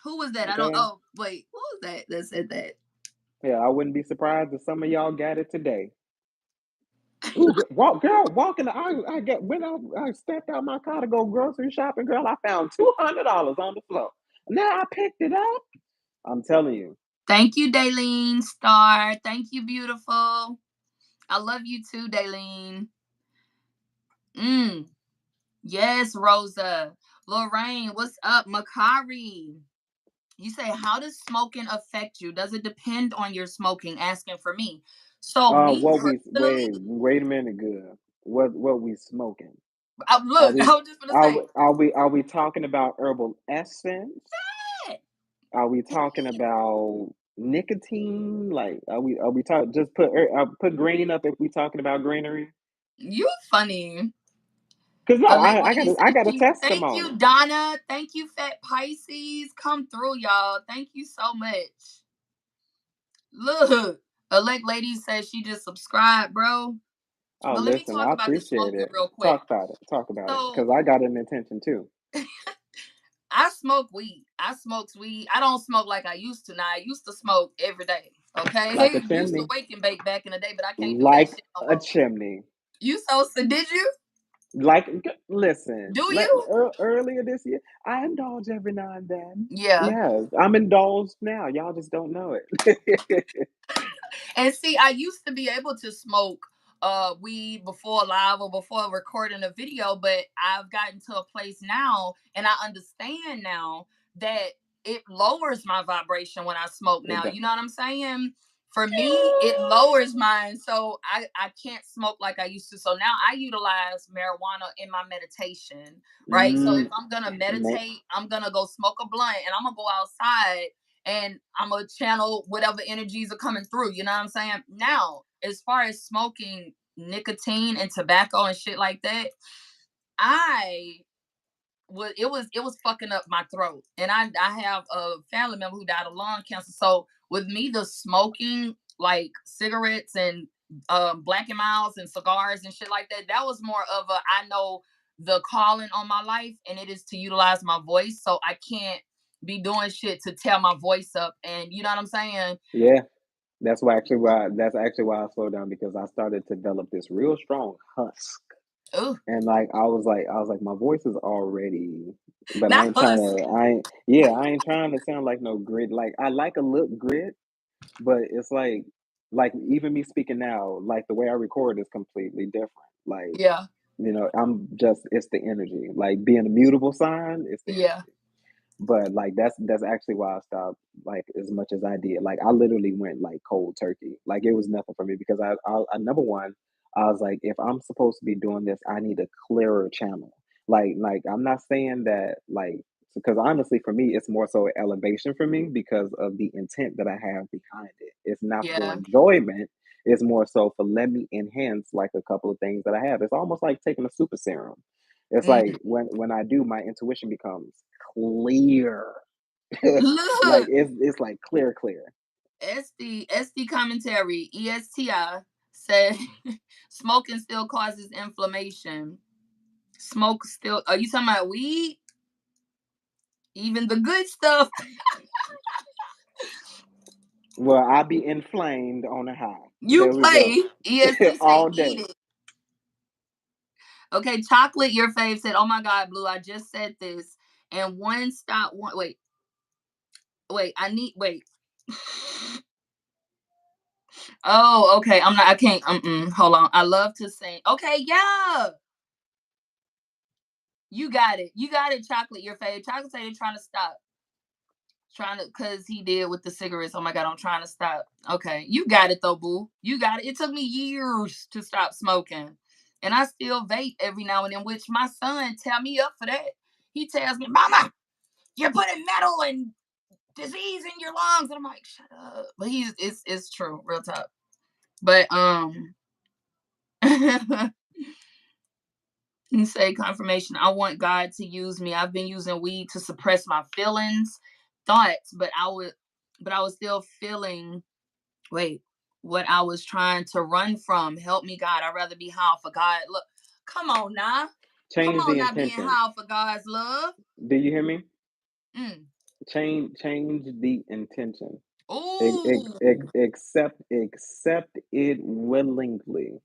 A: Who was that? I don't.
B: Okay?
A: Oh, wait. Who was that that said that?
B: Yeah, I wouldn't be surprised if some of y'all got it today. Ooh, girl, walking. I get when I stepped out my car to go grocery shopping. Girl, I found $200 on the floor. Now I picked it up. I'm telling you.
A: Thank you, Daylene Star. Thank you, beautiful. I love you too, Daylene. Yes, Rosa. Lorraine, what's up? Makari. You say, how does smoking affect you? Does it depend on your smoking? Asking for me. So me
B: What we
A: personally,
B: wait a minute, good. What we smoking? Are
A: look,
B: we
A: I was just gonna say
B: are we talking about herbal essence?
A: that.
B: Are we talking about nicotine? Like, are we talking just put green up if we talking about greenery?
A: You funny.
B: Cause no,
A: Elect
B: I
A: lady
B: got
A: said
B: a
A: she. Thank
B: testimony.
A: you, Donna. Thank you, Fat Pisces. Come through, y'all. Thank you so much. Look, Elect lady says she just subscribed, bro.
B: Oh,
A: But let me
B: listen,
A: talk
B: I
A: about the
B: appreciate
A: smoking
B: it.
A: real quick.
B: Talk about it,
A: So
B: cause I got an intention too.
A: I smoke weed. I smoked weed. I don't smoke like I used to now. I used to smoke every day.
B: Like a
A: Okay, used to
B: chimney,
A: wake and bake back in the day, but I can't do that
B: like
A: shit no
B: a
A: more.
B: chimney.
A: So did you?
B: Like, listen,
A: Do you?
B: earlier this year, I indulge every now and then.
A: Yeah.
B: Yes, I'm indulged now. Y'all just don't know it.
A: And see, I used to be able to smoke weed before live or before recording a video, but I've gotten to a place now and I understand now that it lowers my vibration when I smoke
B: It
A: now.
B: does.
A: You know what I'm saying? For me, it lowers mine. So I can't smoke like I used to. So now I utilize marijuana in my meditation, right? So if
B: Mm,
A: I'm gonna
B: ma-
A: meditate, I'm gonna go smoke a blunt and I'm gonna go outside and I'm gonna channel whatever energies are coming through. You know what I'm saying? Now, as far as smoking nicotine and tobacco and shit like that, I it was fucking up my throat. And I have a family member who died of lung cancer. So with me, the smoking like cigarettes and Black and Miles and cigars and shit like that, that was more of a I know the calling on my life and it is to utilize my voice. So I can't be doing shit to tear my voice up. And you know what I'm saying?
B: yeah, that's actually why I slowed down because I started to develop this real strong husk.
A: Ooh,
B: And like I was like, my voice is already, but I
A: not
B: ain't trying
A: husk.
B: to. I ain't. Yeah, I ain't trying to sound like no grit. Like I like a little grit, but it's like even me speaking now, like the way I record is completely different. Like
A: Yeah,
B: I'm just it's the energy. Like being a mutable sign, it's the
A: yeah,
B: energy. But like that's actually why I stopped like as much as I did. Like I literally went like cold turkey. Like it was nothing for me because I number one, I was like, if I'm supposed to be doing this, I need a clearer channel. Like I'm not saying that like because honestly for me it's more so elevation for me because of the intent that I have behind it. It's not for
A: yeah.
B: enjoyment. It's more so for let me enhance like a couple of things that I have. It's almost like taking a super serum. It's like
A: Mm.
B: when I do, my intuition becomes clear. Like
A: Look,
B: it's like clear.
A: SD commentary, ESTI said smoking still causes inflammation. Smoke still, are you talking about weed? Even the good stuff.
B: Well, I be inflamed on a high.
A: You
B: There we go.
A: play. EST say
B: All
A: eat
B: day.
A: it. Okay, chocolate, your fave said, oh my God, Blue, I just said this. And one stop, one, wait. Oh, okay. I can't, hold on. I love to sing. Okay, yeah. You got it. You got it, chocolate, your fave. Chocolate said they're trying to stop. Trying to, cause he did with the cigarettes. Oh my God, I'm trying to stop. Okay, you got it though, boo. You got it. It took me years to stop smoking, and I still vape every now and then. Which my son tell me up for that. He tells me, "Mama, you're putting metal and disease in your lungs," and I'm like, "Shut up." But it's true, real talk. But you say confirmation. I want God to use me. I've been using weed to suppress my feelings, thoughts, but I was still feeling Wait, what I was trying to run from. Help me, God. I'd rather be high for God. Look, come on now. Come
B: Change
A: on
B: the
A: now, being
B: intention.
A: high for God's love.
B: Do you hear me?
A: Mm.
B: Change the intention.
A: Ooh.
B: Accept it willingly,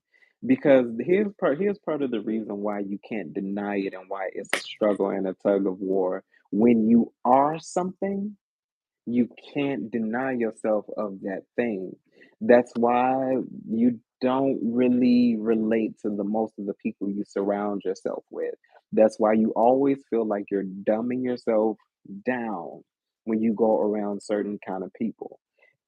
B: because here's part of the reason why you can't deny it and why it's a struggle and a tug of war. When you are something, you can't deny yourself of that thing. That's why you don't really relate to the most of the people you surround yourself with. That's why you always feel like you're dumbing yourself down when you go around certain kind of people.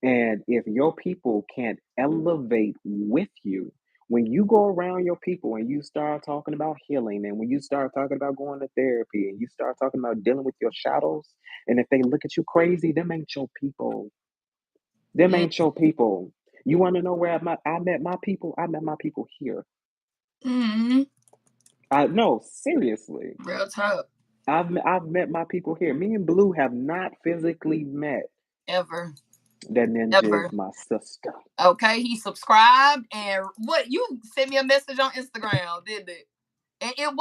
B: And if your people can't elevate with you, when you go around your people and you start talking about healing, and when you start talking about going to therapy, and you start talking about dealing with your shadows, and if they look at you crazy, them ain't your people. Them
A: Mm.
B: ain't your people. You want to know where I met my people? I met my people here.
A: Mm.
B: I no, seriously.
A: Real talk.
B: I've met my people here. Me and Blue have not physically met.
A: Ever.
B: That ninja is
A: Ever.
B: my sister.
A: Okay, he subscribed and what you sent me a message on Instagram, did it? And it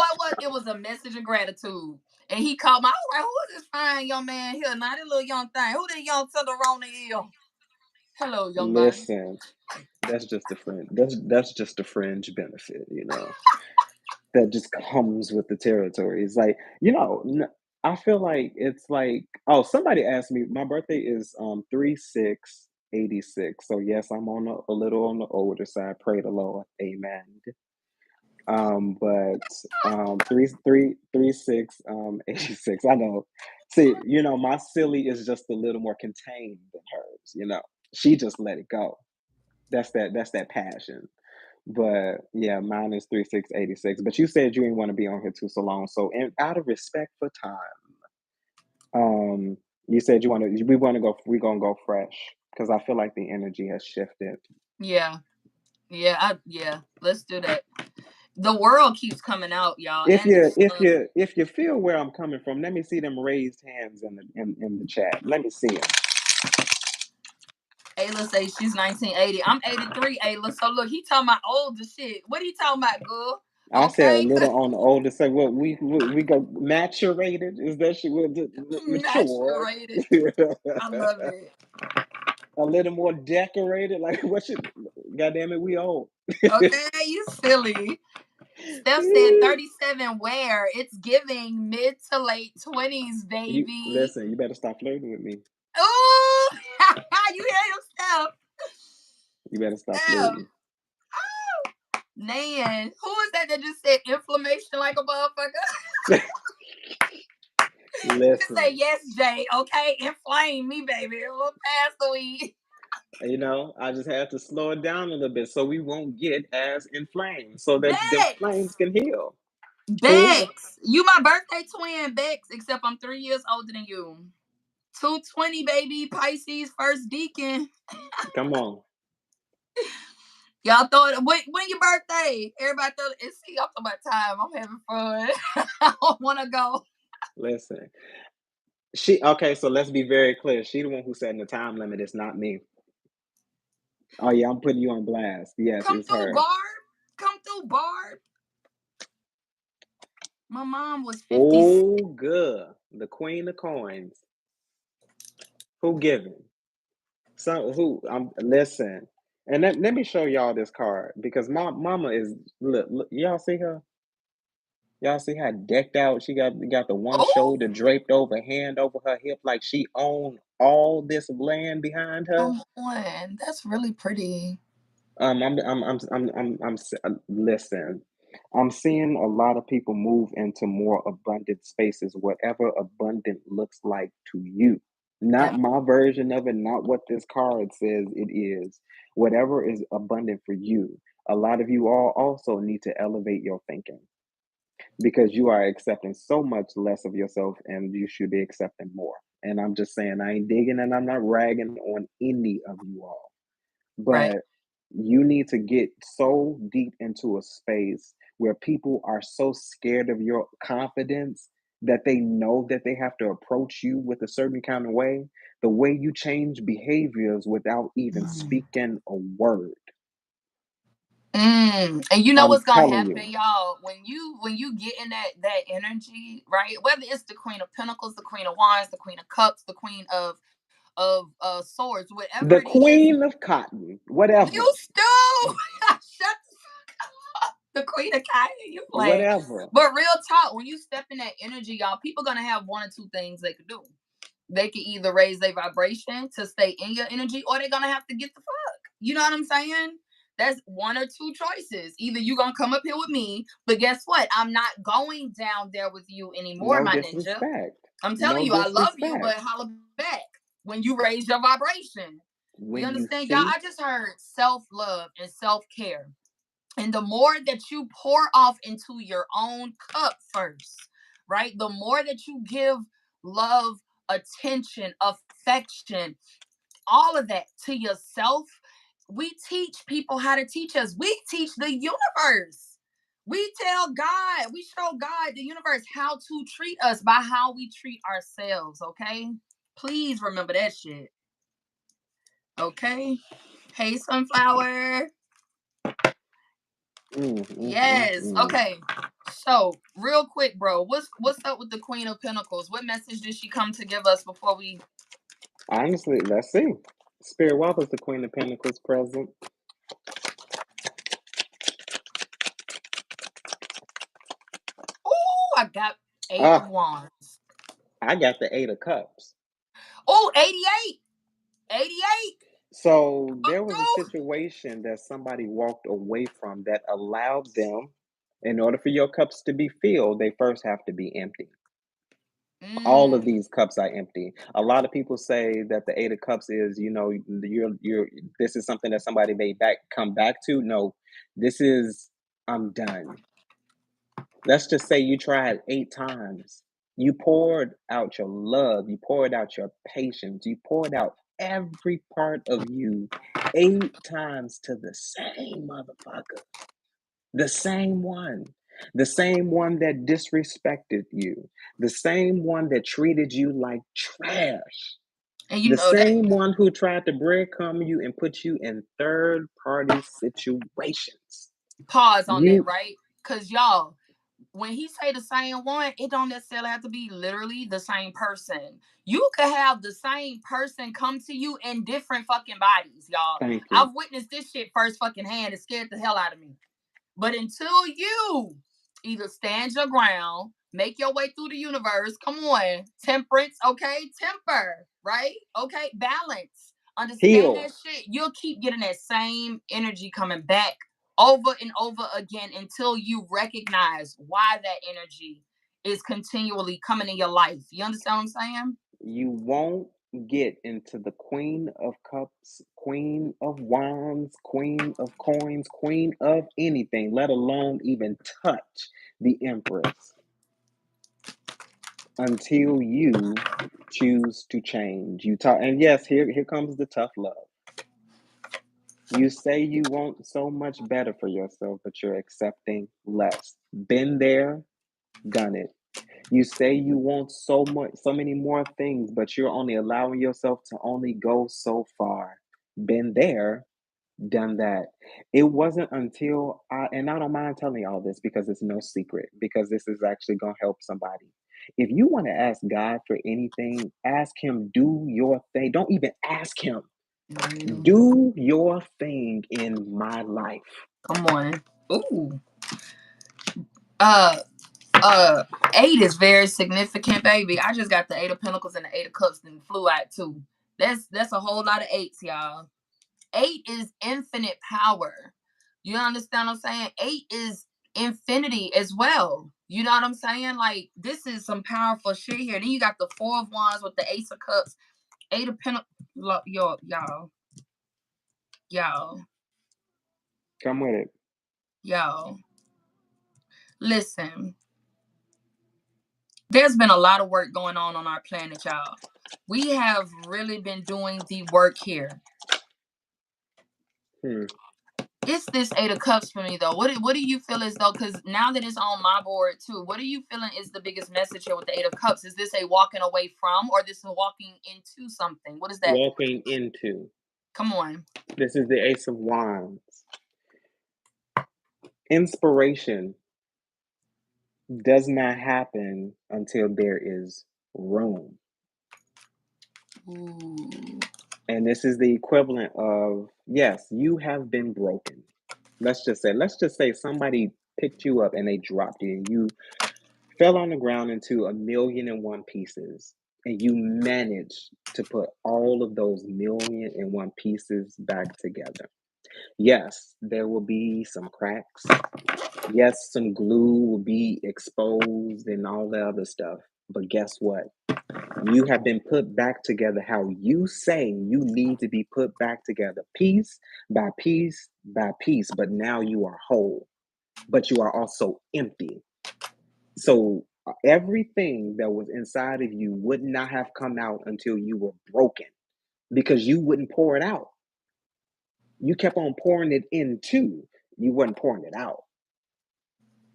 A: was a message of gratitude. And he called me. I was like, who is this fine young man here? Now this little young thing. Who this young Tenderoni is? Hello, young man.
B: Listen, that's just a friend. That's just a fringe benefit, that just comes with the territory. It's like, I feel like it's like, oh, somebody asked me, my birthday is 3/6/86. So yes, I'm on a little on the older side. Pray the Lord. Amen. But 86. I know. See, my silly is just a little more contained than hers. She just let it go. That's that passion. But yeah, mine is 3/6/86. But you said you didn't want to be on here too so long. So, and out of respect for time, um, you said we're gonna go fresh, because I feel like the energy has shifted.
A: Yeah. Yeah. Let's do that. The world keeps coming out, y'all.
B: If
A: And the
B: you if
A: sun.
B: you if you feel where I'm coming from, let me see them raised hands in the chat. Let me see them.
A: Ayla say she's 1980. I'm 83, Ayla. So look, he talking about older shit. What he talking about, girl?
B: I said a
A: Okay.
B: little on the older side. What we go maturated? Is that shit? Mature?
A: Saturated. I love it.
B: A little more decorated. Like what should? Goddamn it, we old.
A: Okay, you silly. Steph said 37 where? It's giving mid to late 20s,
B: You
A: baby.
B: listen. You better stop flirting with me.
A: Ooh, you hear him, Steph?
B: You better stop
A: Steph.
B: flirting.
A: Man, who is that just said inflammation like a motherfucker? You say
B: Listen,
A: yes, Jay. Okay, inflame me, baby. We'll pass the weed.
B: I just had to slow it down a little bit so we won't get as inflamed, so that the
A: Bex.
B: flames can heal. Who?
A: Bex. You my birthday twin, Bex, except I'm 3 years older than you. 220, baby. Pisces first deacon.
B: Come on.
A: Y'all throw it. When your birthday? Everybody throw it. See, I'm talking about time. I'm having fun. I don't want to go.
B: Listen. Okay, so let's be very clear. She the one who set the time limit. It's not me. Oh yeah, I'm putting you on blast. Yes,
A: Come
B: it's
A: through,
B: her.
A: Barb. Come through, Barb. My mom was 50.
B: Oh, good. The queen of coins. Who giving? So who? Listen, and let me show y'all this card, because my mama is look. Y'all see her? Y'all see how decked out she got the one
A: Oh,
B: shoulder draped over, hand over her hip, like she owned all this land behind her.
A: come on. That's really pretty.
B: Listen. I'm seeing a lot of people move into more abundant spaces, whatever abundant looks like to you. Not
A: That
B: my version of it, not what this card says it is. Whatever is abundant for you. A lot of you all also need to elevate your thinking, because you are accepting so much less of yourself and you should be accepting more. And I'm just saying, I ain't digging and I'm not ragging on any of you all.
A: right.
B: But you need to get so deep into a space where people are so scared of your confidence that they know that they have to approach you with a certain kind of way. the way you change behaviors without even speaking a word.
A: And you know
B: I'm
A: what's gonna
B: telling
A: happen,
B: you.
A: y'all, when you get in that energy, right? Whether it's the Queen of Pentacles, the Queen of Wands, the Queen of Cups, the Queen of swords, whatever
B: The
A: it is,
B: queen of cotton, whatever,
A: you still shut the Queen of Cotton, you play.
B: whatever.
A: But real talk, when you step in that energy, y'all, people gonna have one or two things they could do. They can either raise their vibration to stay in your energy, or they're gonna have to get the fuck. You know what I'm saying? That's one or two choices. Either you gonna come up here with me, but guess what? I'm not going down there with you anymore,
B: No
A: my ninja.
B: disrespect.
A: I'm telling
B: No
A: you, I love you, but
B: disrespect.
A: holla back when you raise your vibration. You
B: When you
A: understand, y'all?
B: see,
A: I just heard self-love and self-care. And the more that you pour off into your own cup first, right? The more that you give love, attention, affection, all of that to yourself, we teach people how to teach us. We teach the universe. We tell God, we show God, the universe, how to treat us by how we treat ourselves, okay? Please remember that shit. Okay? Hey, Sunflower. Yes. Okay. So, real quick, bro, what's up with the Queen of Pentacles? What message did she come to give us before we?
B: Honestly, let's see. Spirit, what was the Queen of Pentacles present?
A: Oh, I got Eight of
B: Ah,
A: Wands.
B: I got the Eight of Cups.
A: Oh, 88. 88.
B: So there was a
A: Oh,
B: situation that somebody walked away from that allowed them, in order for your cups to be filled, they first have to be empty. All of these cups are empty. A lot of people say that the Eight of Cups is, you're this is something that somebody may come back to. No, this is, I'm done. Let's just say you tried 8 times. You poured out your love, you poured out your patience, you poured out every part of you 8 times to the same motherfucker. The same one. The same one that disrespected you. The same one that treated you like trash.
A: and you
B: The
A: know that.
B: same one who tried to breadcrumb you and put you in third party situations.
A: Pause on that,
B: You
A: right? Because y'all, when he say the same one, it don't necessarily have to be literally the same person. You could have the same person come to you in different fucking bodies, y'all.
B: Thank you.
A: I've witnessed this shit first fucking hand. It scared the hell out of me. But until you either stand your ground, make your way through the universe, come on, temperance, okay, temper, right? Okay, balance. Understand
B: Heal.
A: that shit. You'll keep getting that same energy coming back over and over again until you recognize why that energy is continually coming in your life. You understand what I'm saying?
B: You won't get into the Queen of Cups, Queen of Wands, Queen of Coins, Queen of anything, let alone even touch the Empress, until you choose to change. You talk, and yes, here comes the tough love. You say you want so much better for yourself, but you're accepting less. Been there, done it. You say you want so many more things, but you're only allowing yourself to only go so far. Been there, done that. It wasn't until and I don't mind telling you all this because it's no secret, because this is actually going to help somebody. If you want to ask God for anything, ask Him, do your thing. Don't even ask Him. Do your thing in my life.
A: Come on. Ooh. Uh, 8 is very significant, baby. I just got the 8 of Pentacles and the 8 of Cups and flew out too. That's a whole lot of 8s, y'all. 8 is infinite power. You understand what I'm saying? 8 is infinity as well. You know what I'm saying? Like, this is some powerful shit here. Then you got the 4 of Wands with the Ace of Cups, 8 of Pentacles. Y'all.
B: Come with it.
A: Y'all. Listen. There's been a lot of work going on our planet, y'all. We have really been doing the work here.
B: Hmm.
A: It's this Eight of Cups for me though. What do you feel as though? Because now that it's on my board too, what are you feeling is the biggest message here with the Eight of Cups? Is this a walking away from, or this is walking into something? What is that?
B: Walking into.
A: Come on.
B: This is the Ace of Wands. Inspiration does not happen until there is room.
A: Ooh.
B: And this is the equivalent of, yes, you have been broken. Let's just say somebody picked you up and they dropped you and you fell on the ground into 1,000,001 pieces, and you managed to put all of those 1,000,001 pieces back together. Yes, there will be some cracks. Yes, some glue will be exposed and all the other stuff. But guess what? You have been put back together how you say you need to be put back together, piece by piece by piece. But now you are whole, but you are also empty. So everything that was inside of you would not have come out until you were broken, because you wouldn't pour it out. You kept on pouring it into, you wasn't pouring it out.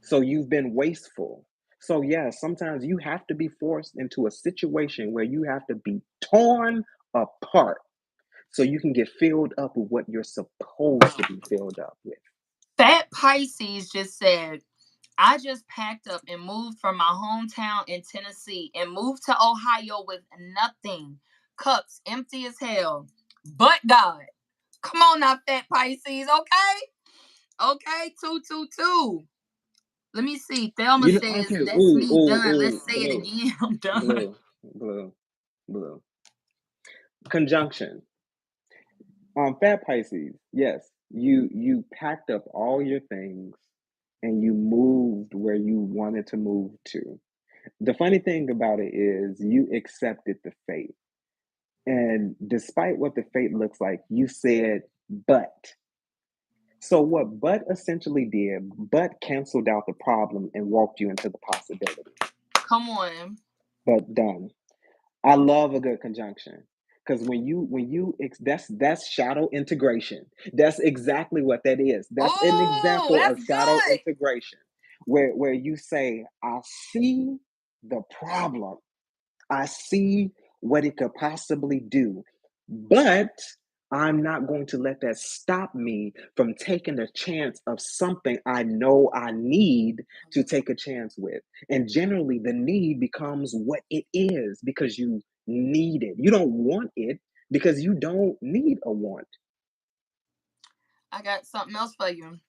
B: So you've been wasteful. So yeah, sometimes you have to be forced into a situation where you have to be torn apart so you can get filled up with what you're supposed to be filled up with.
A: Fat Pisces just said, I just packed up and moved from my hometown in Tennessee and moved to Ohio with nothing. Cups empty as hell. But God. Come on now, Fat Pisces, okay? Okay, 222. Let me see. Thelma says,
B: Okay,
A: that's
B: ooh,
A: me
B: ooh,
A: done. Let's
B: ooh,
A: say it
B: blue,
A: again. I'm done.
B: blue, blue, blue. Conjunction. Fat Pisces, yes, you packed up all your things and you moved where you wanted to move to. The funny thing about it is you accepted the fate. And despite what the fate looks like, you said, but. So what but essentially did, but canceled out the problem and walked you into the possibility.
A: Come on.
B: But done. I love a good conjunction. Because that's shadow integration. That's exactly what that is. That's an
A: Oh,
B: example
A: that's
B: of shadow
A: good.
B: integration, where you say, I see the problem. I see what it could possibly do, but I'm not going to let that stop me from taking a chance of something I know I need to take a chance with. And generally, the need becomes what it is because you need it. You don't want it because you don't need a want.
A: I got something else for you.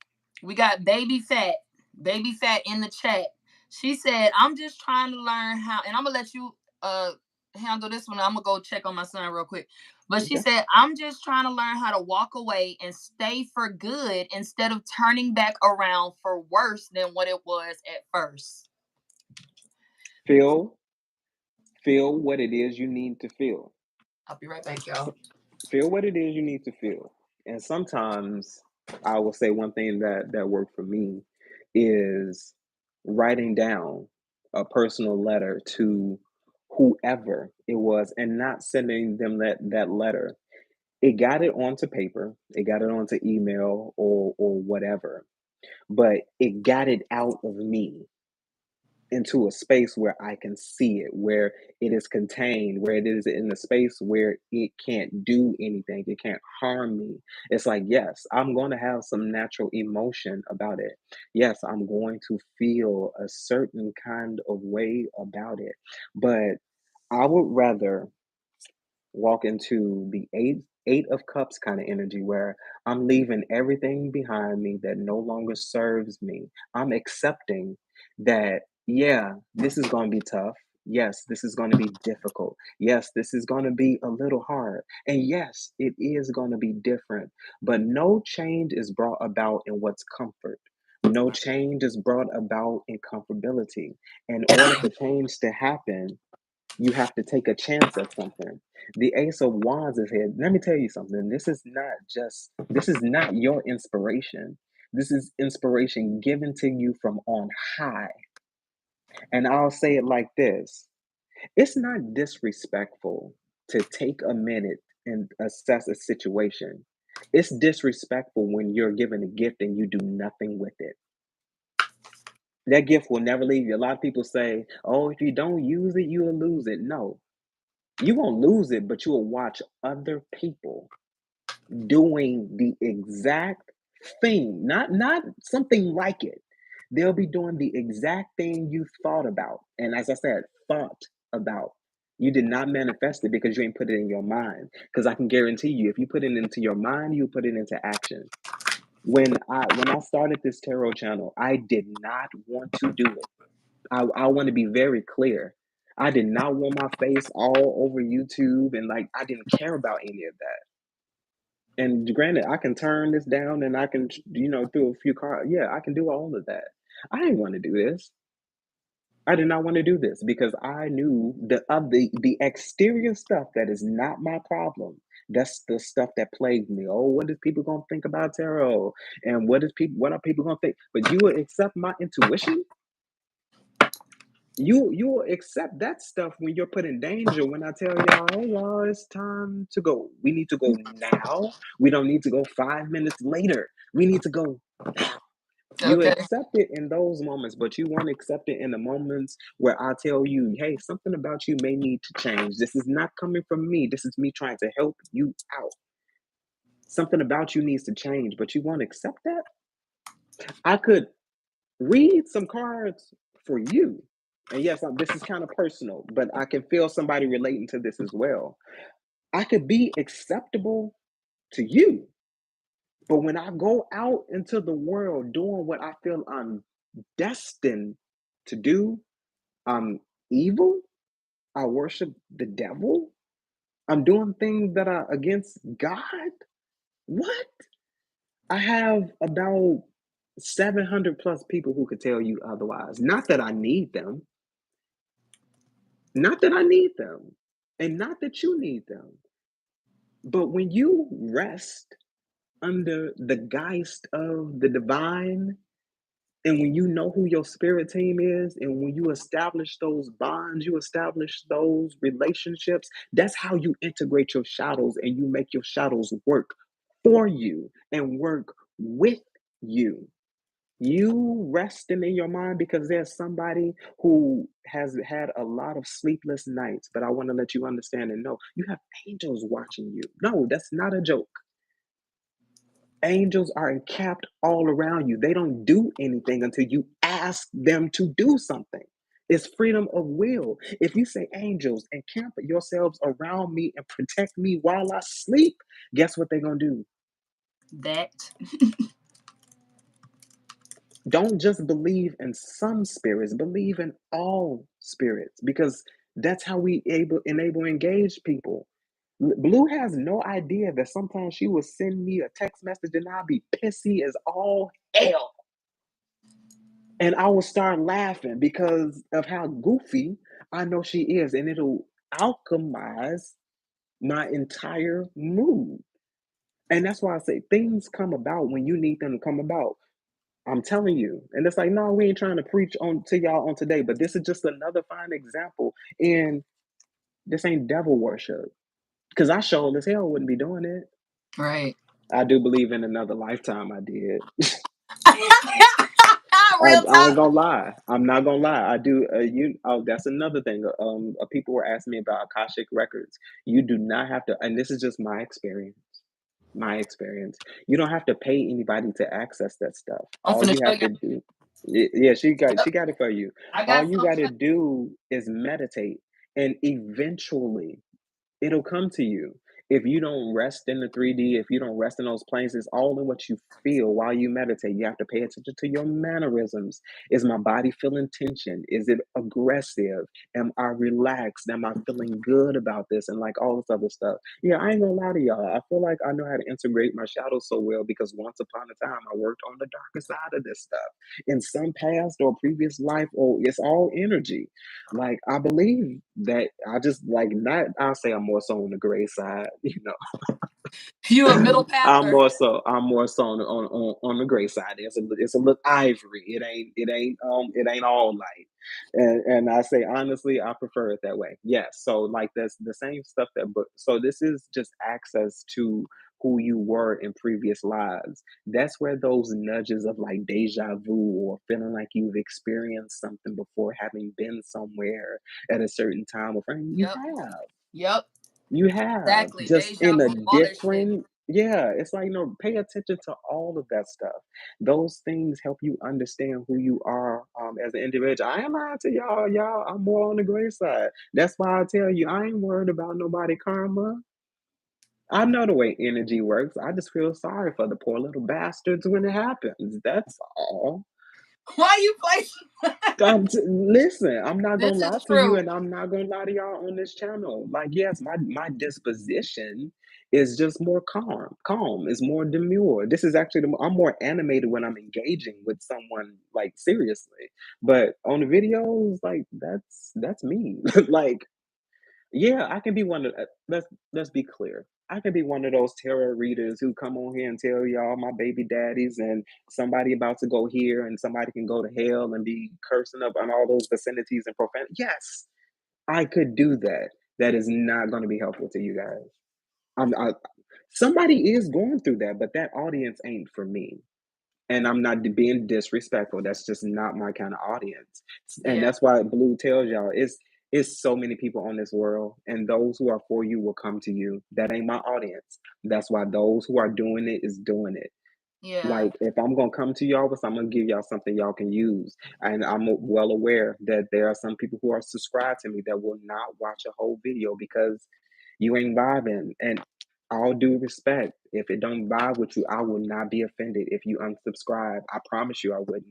A: We got Baby Fat. Baby Fat in the chat. She said, I'm just trying to learn how, and I'm gonna let you handle this one. I'm gonna go check on my son real quick. But she
B: Okay.
A: said, I'm just trying to learn how to walk away and stay for good instead of turning back around for worse than what it was at first.
B: Feel, feel what it is you need to feel.
A: I'll be right back, y'all.
B: Feel what it is you need to feel. And sometimes I will say one thing that worked for me is writing down a personal letter to whoever it was and not sending them that letter. It got it onto paper, it got it onto email or whatever, but it got it out of me into a space where I can see it, where it is contained, where it is in a space where it can't do anything, it can't harm me. It's like, yes, I'm going to have some natural emotion about it. Yes, I'm going to feel a certain kind of way about it. But I would rather walk into the eight of cups kind of energy where I'm leaving everything behind me that no longer serves me. I'm accepting that, yeah, this is going to be tough. Yes, this is going to be difficult. Yes, this is going to be a little hard. And yes, it is going to be different. But no change is brought about in what's comfort. No change is brought about in comfortability. In order for change to happen, you have to take a chance at something. The Ace of Wands is here. Let me tell you something. This is not your inspiration. This is inspiration given to you from on high. And I'll say it like this: it's not disrespectful to take a minute and assess a situation. It's disrespectful when you're given a gift and you do nothing with it. That gift will never leave you. A lot of people say, "Oh, if you don't use it, you will lose it." No, you won't lose it, but you will watch other people doing the exact thing, not something like it. They'll be doing the exact thing you thought about. And as I said, thought about. You did not manifest it because you ain't put it in your mind. Because I can guarantee you, if you put it into your mind, you put it into action. When I started this tarot channel, I did not want to do it. I want to be very clear. I did not want my face all over YouTube and like I didn't care about any of that. And granted, I can turn this down and I can, do a few cards. Yeah, I can do all of that. I didn't want to do this. I did not want to do this because I knew the exterior stuff that is not my problem. That's the stuff that plagued me. Oh, what is people gonna think about tarot? And what are people gonna think? But you will accept my intuition. You will accept that stuff when you're put in danger. When I tell y'all, hey y'all, it's time to go. We need to go now. We don't need to go 5 minutes later. We need to go now. You
A: Okay.
B: accept it in those moments, but you won't accept it in the moments where I tell you, hey, something about you may need to change. This is not coming from me. This is me trying to help you out. Something about you needs to change, but you won't accept that. I could read some cards for you. And yes, this is kind of personal, but I can feel somebody relating to this as well. I could be acceptable to you, but when I go out into the world doing what I feel I'm destined to do, I'm evil. I worship the devil. I'm doing things that are against God. What? I have about 700 plus people who could tell you otherwise. Not that I need them. Not that I need them. And not that you need them. But when you rest under the geist of the divine, and when you know who your spirit team is, and when you establish those bonds, you establish those relationships, that's how you integrate your shadows and you make your shadows work for you and work with you. You resting in your mind because there's somebody who has had a lot of sleepless nights, but I want to let you understand and know you have angels watching you. No, that's not a joke. Angels are encamped all around you. They don't do anything until you ask them to do something. It's freedom of will. If you say, angels, encamp yourselves around me and protect me while I sleep, guess what they're going to do?
A: That.
B: Don't just believe in some spirits, believe in all spirits because that's how we enable engage people. Blue has no idea that sometimes she will send me a text message and I'll be pissy as all hell. And I will start laughing because of how goofy I know she is, and it'll alchemize my entire mood. And that's why I say things come about when you need them to come about. I'm telling you. And it's like, no, we ain't trying to preach on to y'all on today, but this is just another fine example. And this ain't devil worship. Because I sure as hell wouldn't be doing it.
A: Right.
B: I do believe in another lifetime I did.
A: Real
B: I ain't
A: talk.
B: gonna lie. I'm not gonna lie. I do. That's another thing. People were asking me about Akashic records. You do not have to, and this is just my experience. My experience. You don't have to pay anybody to access that stuff.
A: I'm
B: All
A: finna
B: you
A: show
B: have
A: you.
B: to do, yeah, she
A: Yep.
B: got it for you.
A: I
B: All
A: got
B: you
A: some.
B: got to do is meditate, and eventually it'll come to you. If you don't rest in the 3D, if you don't rest in those planes, it's all in what you feel while you meditate. You have to pay attention to your mannerisms. Is my body feeling tension? Is it aggressive? Am I relaxed? Am I feeling good about this? And like all this other stuff. Yeah, I ain't gonna lie to y'all. I feel like I know how to integrate my shadows so well because once upon a time I worked on the darker side of this stuff in some past or previous life, or it's all energy. Like I believe that I just like not. I'll say I'm more so on the gray side.
A: You a middle pather.
B: I'm more so on the gray side. It's a little ivory. It ain't all light. And I say honestly, I prefer it that way. Yes. So like that's the same stuff that. But so this is just access to who you were in previous lives. That's where those nudges of like deja vu or feeling like you've experienced something before, having been somewhere at a certain time or frame, you
A: Yep.
B: have.
A: Yep.
B: You have,
A: Exactly.
B: just
A: Deja
B: in a
A: vu, all that shit.
B: different, yeah, it's like, pay attention to all of that stuff. Those things help you understand who you are, as an individual. I ain't lying to y'all, I'm more on the gray side. That's why I tell you, I ain't worried about nobody karma. I know the way energy works. I just feel sorry for the poor little bastards when it happens. That's all.
A: Why you play?
B: Listen, I'm not gonna
A: This
B: lie
A: is
B: to you,
A: true.
B: and I'm not gonna lie to y'all on this channel. Like, yes, my disposition is just more calm. Calm is more demure. This is actually I'm more animated when I'm engaging with someone like seriously. But on the videos, like that's me. Like, yeah, I can be one of let's be clear. I can be one of those tarot readers who come on here and tell y'all my baby daddies and somebody about to go here and somebody can go to hell and be cursing up on all those vicinities and profanity. Yes, I could do that. That is not going to be helpful to you guys. I, somebody is going through that, but that audience ain't for me. And I'm not being disrespectful. That's just not my kind of audience. And
A: Yeah.
B: that's why Blue tells y'all it's so many people on this world, and those who are for you will come to you. That ain't my audience. That's why those who are doing it is doing it.
A: Yeah.
B: Like, if I'm gonna come to y'all with, I'm gonna give y'all something y'all can use. And I'm well aware that there are some people who are subscribed to me that will not watch a whole video because you ain't vibing. And all due respect, if it don't vibe with you, I will not be offended if you unsubscribe. I promise you I wouldn't.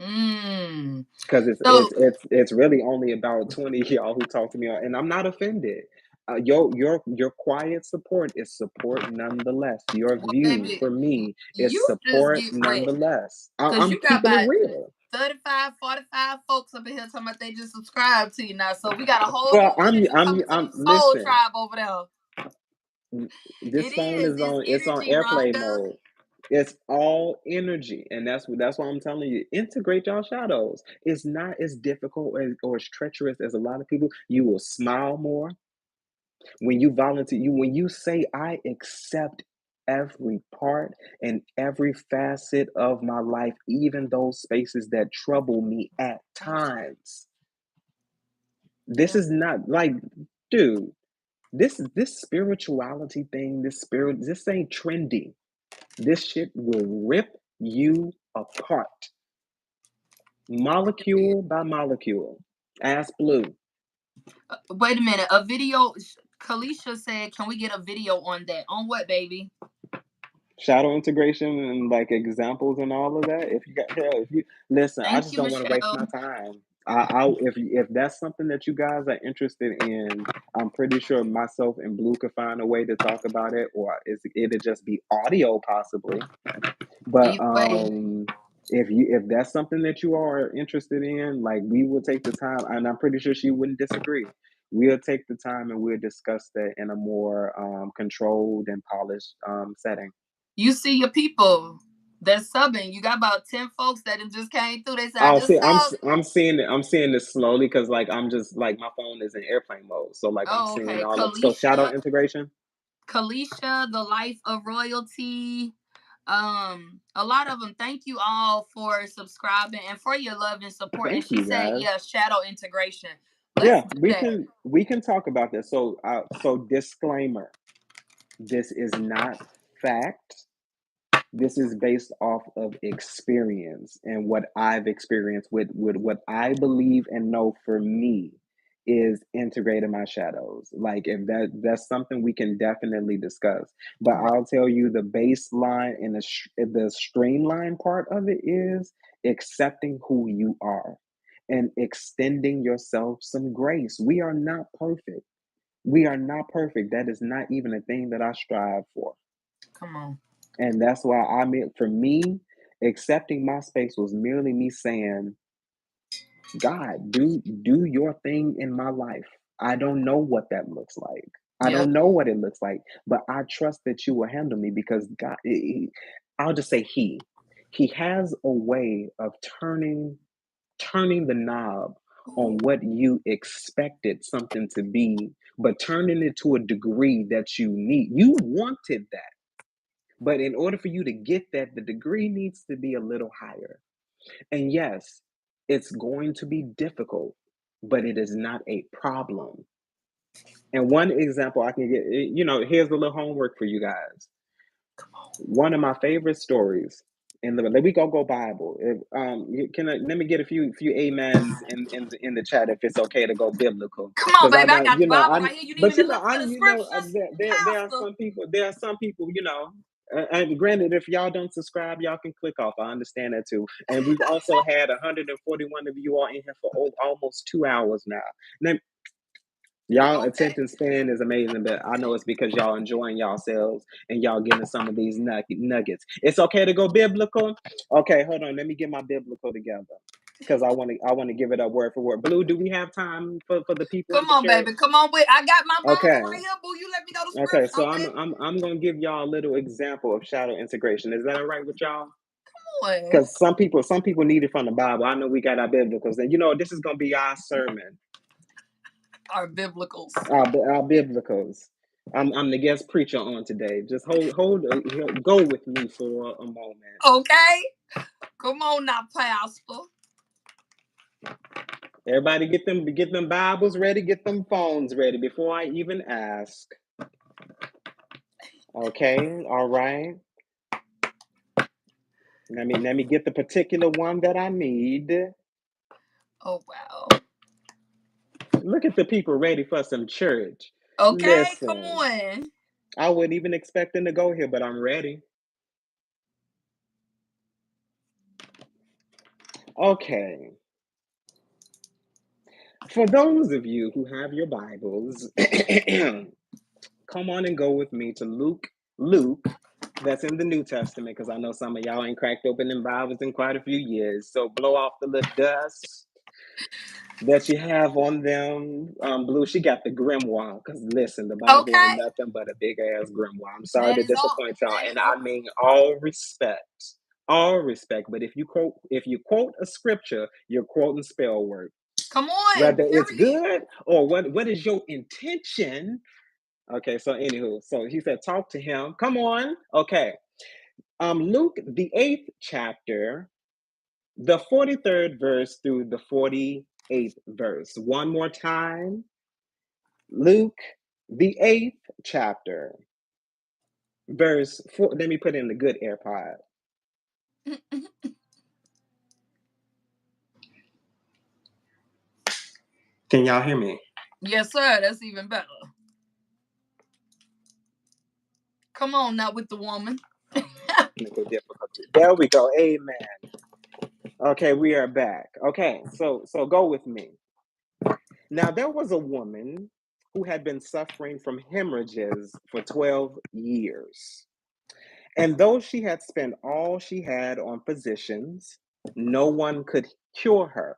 A: Mm.
B: Because
A: So
B: it's really only about 20 of y'all who talk to me, and I'm not offended. Your quiet support is support nonetheless. Your
A: well,
B: view
A: baby,
B: for me is
A: you just
B: support
A: get wet.
B: nonetheless.
A: Cause
B: I'm
A: you got
B: keeping it
A: about
B: real.
A: 35, 45 folks up in here talking about they just subscribed to you now. So we got a whole new
B: Well,
A: energy coming to
B: I'm
A: the soul
B: listen.
A: tribe over there.
B: This
A: It
B: phone
A: is.
B: is
A: It's
B: on. It's on
A: energy,
B: airplane
A: Rhonda.
B: mode. It's all energy, and that's why I'm telling you. Integrate y'all shadows. It's not as difficult or as treacherous as a lot of people. You will smile more when you volunteer. When you say, "I accept every part and every facet of my life, even those spaces that trouble me at
A: Thank you.
B: times." This
A: Yeah.
B: is not like, dude. This spirituality thing, this ain't trendy. This shit will rip you apart,
A: Period.
B: molecule by molecule. Ask Blue.
A: Wait a minute. A video. Kalisha said, "Can we get a video on that? On what, baby?"
B: Shadow integration and like examples and all of that. If you got hell, if you listen, I
A: Thank
B: just
A: you,
B: don't want to waste
A: Michelle.
B: my time. If that's something that you guys are interested in, I'm pretty sure myself and Blue could find a way to talk about it, or it'd just be audio possibly. But
A: Either way.
B: if that's something that you are interested in, like, we will take the time, and I'm pretty sure she wouldn't disagree. We'll take the time and we'll discuss that in a more controlled and polished setting.
A: You see your people that's subbing. You got about 10 folks that just came through. They said, "I
B: Oh,
A: just
B: see,
A: saw."
B: I'm seeing it. I'm seeing this slowly because like I'm just like my phone is in airplane mode, so like I'm
A: Oh,
B: seeing
A: okay.
B: all of so shadow
A: Kalisha,
B: integration.
A: Kalisha, the life of royalty. A lot of them. Thank you all for subscribing and for your love and support. And
B: Thank
A: she
B: you
A: said,
B: guys.
A: "Yeah, shadow integration. Let's
B: Yeah,
A: do
B: we
A: that."
B: can talk about this. So disclaimer: this is not fact. This is based off of experience and what I've experienced with what I believe and know for me is integrating my shadows. Like, if that's something we can definitely discuss. But
A: Right.
B: I'll tell you the baseline and the streamline part of it is accepting who you are and extending yourself some grace. We are not perfect. We are not perfect. That is not even a thing that I strive for.
A: Come on.
B: And that's why for me, accepting my space was merely me saying, God, do your thing in my life. I don't know what that looks like. I
A: Yep.
B: don't know what it looks like, but I trust that you will handle me because God, I'll just say he has a way of turning the knob on what you expected something to be, but turning it to a degree that you need. You wanted that. But in order for you to get that, the degree needs to be a little higher. And yes, it's going to be difficult, but it is not a problem. And one example I can get, here's a little homework for you guys. One of my favorite stories in the we go Bible. If, let me get a few amens in the chat if it's okay to go biblical,
A: Come on,
B: because I
A: baby. I
B: know
A: got the Bible
B: I
A: right here. You need me
B: but
A: to look for the scriptures?
B: there are
A: Pastor.
B: some people and granted, if y'all don't subscribe, y'all can click off. I understand that too. And we've also had 141 of you all in here for almost 2 hours now. Now, y'all
A: Okay.
B: attention span is amazing, but I know it's because y'all enjoying yourselves and y'all getting some of these nuggets. It's okay to go biblical. Okay, hold on. Let me get my biblical together because I want to give it up word for word. Blue, do we have time for the people in
A: Come
B: the
A: on,
B: church?
A: baby. Come on with. I got my
B: Okay.
A: Bible right here, boo. You let me know the
B: Okay,
A: scripture.
B: so
A: I'm ready.
B: I'm gonna give y'all a little example of shadow integration. Is that all right with y'all?
A: Come on.
B: Because some people need it from the Bible. I know we got our biblicals, and this is gonna be our sermon.
A: Our biblicals.
B: Our biblicals. I'm the guest preacher on today. Just go with me for a moment.
A: Okay. Come on now, Pastor.
B: Everybody get them Bibles ready, get them phones ready before I even ask. Okay, all right. Let me get the particular one that I need.
A: Oh wow.
B: Look at the people ready for some church.
A: Okay, come
B: Listen,
A: on.
B: I wasn't even expecting to go here, but I'm ready. Okay. For those of you who have your Bibles, come on and go with me to Luke, that's in the New Testament, because I know some of y'all ain't cracked open them Bibles in quite a few years. So blow off the little dust that you have on them. Blue, she got the grimoire, because listen, the Bible
A: Okay.
B: ain't nothing but a big ass grimoire. I'm sorry
A: That
B: to
A: is all.
B: disappoint y'all,
A: That is
B: and
A: all.
B: I mean all respect. All respect, but if you quote a scripture, you're quoting spell work.
A: Come on.
B: Whether it's
A: Period.
B: good or what is your intention. Okay, so anywho, so he said, talk to him. Come on. Okay. Luke, the 8th chapter, the 43rd verse through the 48th verse. One more time. Luke, the 8th chapter, verse 4. Let me put in the good AirPod. Can y'all hear me?
A: Yes, sir. That's even better. Come on now with the woman.
B: There we go. Amen. Okay, we are back. Okay, so go with me. Now there was a woman who had been suffering from hemorrhages for 12 years. And though she had spent all she had on physicians, no one could cure her.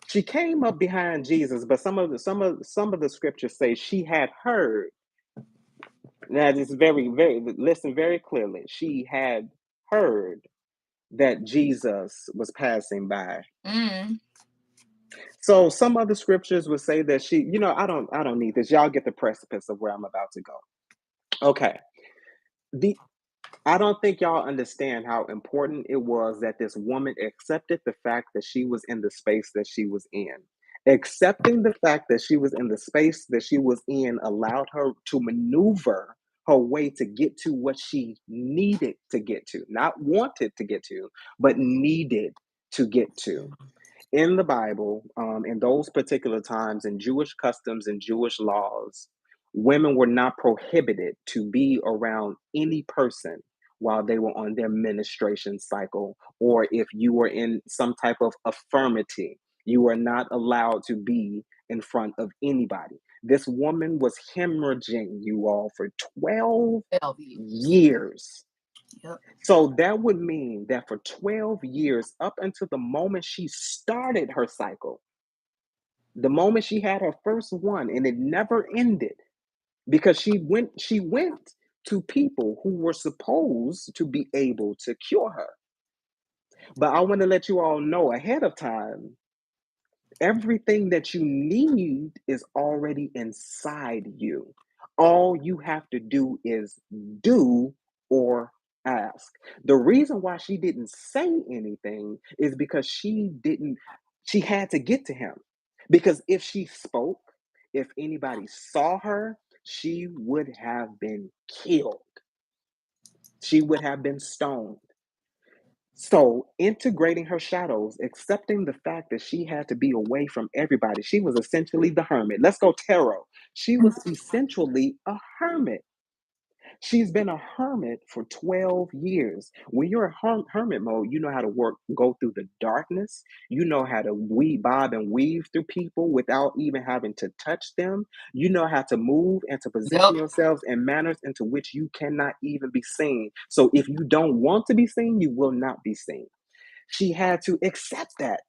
B: She came up behind Jesus, but some of the scriptures say she had heard. Now this very listen very clearly. She had heard that Jesus was passing by.
A: Mm.
B: So some other scriptures would say that she, I don't need this. Y'all get the precipice of where I'm about to go. Okay. I don't think y'all understand how important it was that this woman accepted the fact that she was in the space that she was in. Accepting the fact that she was in the space that she was in allowed her to maneuver her way to get to what she needed to get to, not wanted to get to, but needed to get to. In the Bible, in those particular times, in Jewish customs and Jewish laws, women were not prohibited to be around any person while they were on their menstruation cycle, or if you were in some type of affirmity, you were not allowed to be in front of anybody. This woman was hemorrhaging, you all, for 12 years.
A: Yep.
B: So that would mean that for 12 years, up until the moment she started her cycle, the moment she had her first one, and it never ended because she went to people who were supposed to be able to cure her. But I want to let you all know ahead of time, everything that you need is already inside you. All you have to do is do or ask. The reason why she didn't say anything is because she had to get to him. Because if she spoke, if anybody saw her, she would have been killed. She would have been stoned. So, integrating her shadows, accepting the fact that she had to be away from everybody, she was essentially the hermit. Let's go tarot. She was essentially a hermit. She's been a hermit for 12 years. When you're a hermit mode, you know how to go through the darkness. You know how to bob and weave through people without even having to touch them. You know how to move and to position
A: Yep.
B: yourselves in manners into which you cannot even be seen. So if you don't want to be seen, you will not be seen. She had to accept that.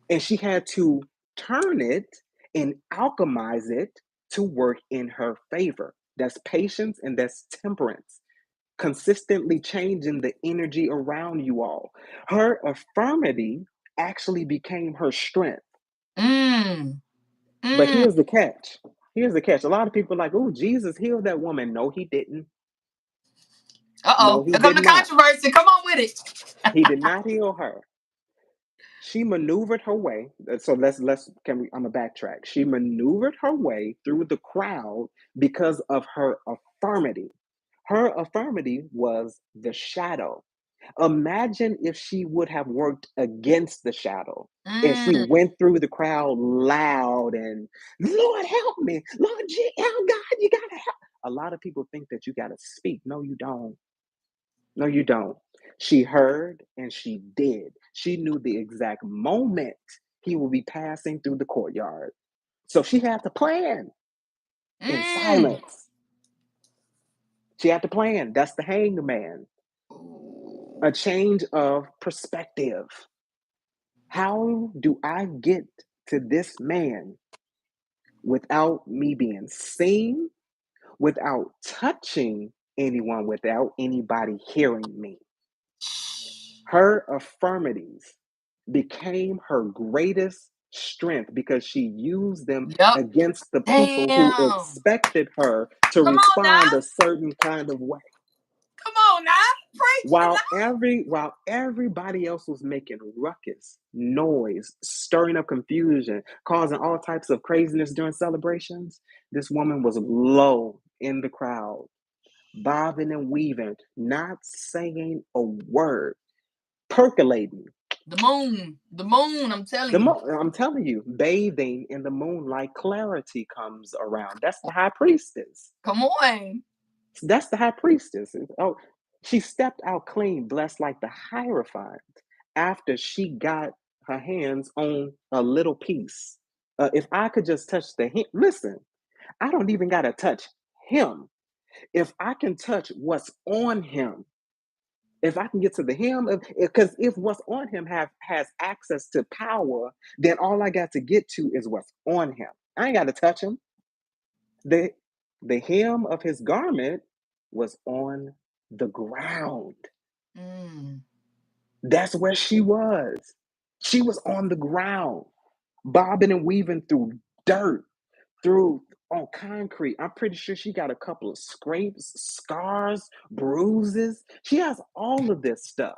B: And she had to turn it and alchemize it to work in her favor. That's patience and that's temperance. Consistently changing the energy around you all. Her affirmity actually became her strength.
A: Mm.
B: But
A: Mm.
B: here's the catch. Here's the catch. A lot of people are like, oh, Jesus healed that woman. No, he didn't. No,
A: Uh-oh.
B: he
A: Here come
B: did
A: the
B: not.
A: controversy. Come on with it.
B: He did not heal her. She maneuvered her way. So I'm gonna backtrack. She maneuvered her way through the crowd because of her affirmity. Her affirmity was the shadow. Imagine if she would have worked against the shadow. If she
A: Mm.
B: went through the crowd loud and Lord help me, Lord oh God, you gotta help. A lot of people think that you gotta speak. No, you don't. No, you don't. She heard and she did. She knew the exact moment he will be passing through the courtyard. So she had to plan in
A: Mm.
B: silence. She had to plan. That's the hangman. A change of perspective. How do I get to this man without me being seen, without touching anyone, without anybody hearing me? Her affirmities became her greatest strength because she used them
A: Yep.
B: against the people who
A: Damn.
B: expected her to
A: Come on now.
B: respond a certain kind of way.
A: Come on now. Preach the
B: While everybody else was making ruckus, noise, stirring up confusion, causing all types of craziness during celebrations, this woman was low in the crowd, bobbing and weaving, not saying a word, percolating.
A: The moon. The moon, I'm telling you.
B: I'm telling you, bathing in the moonlight, clarity comes around. That's the high priestess.
A: Come on.
B: That's the high priestess. Oh, she stepped out clean, blessed like the Hierophant after she got her hands on a little piece. If I could just touch the hem, listen, I don't even got to touch him. If I can touch what's on him, if I can get to the hem, because if what's on him has access to power, then all I got to get to is what's on him. I ain't got to touch him. The the hem of his garment was on the ground.
A: Mm.
B: That's where she was. She was on the ground, bobbing and weaving through dirt, through on concrete. I'm pretty sure she got a couple of scrapes, scars, bruises. She has all of this stuff.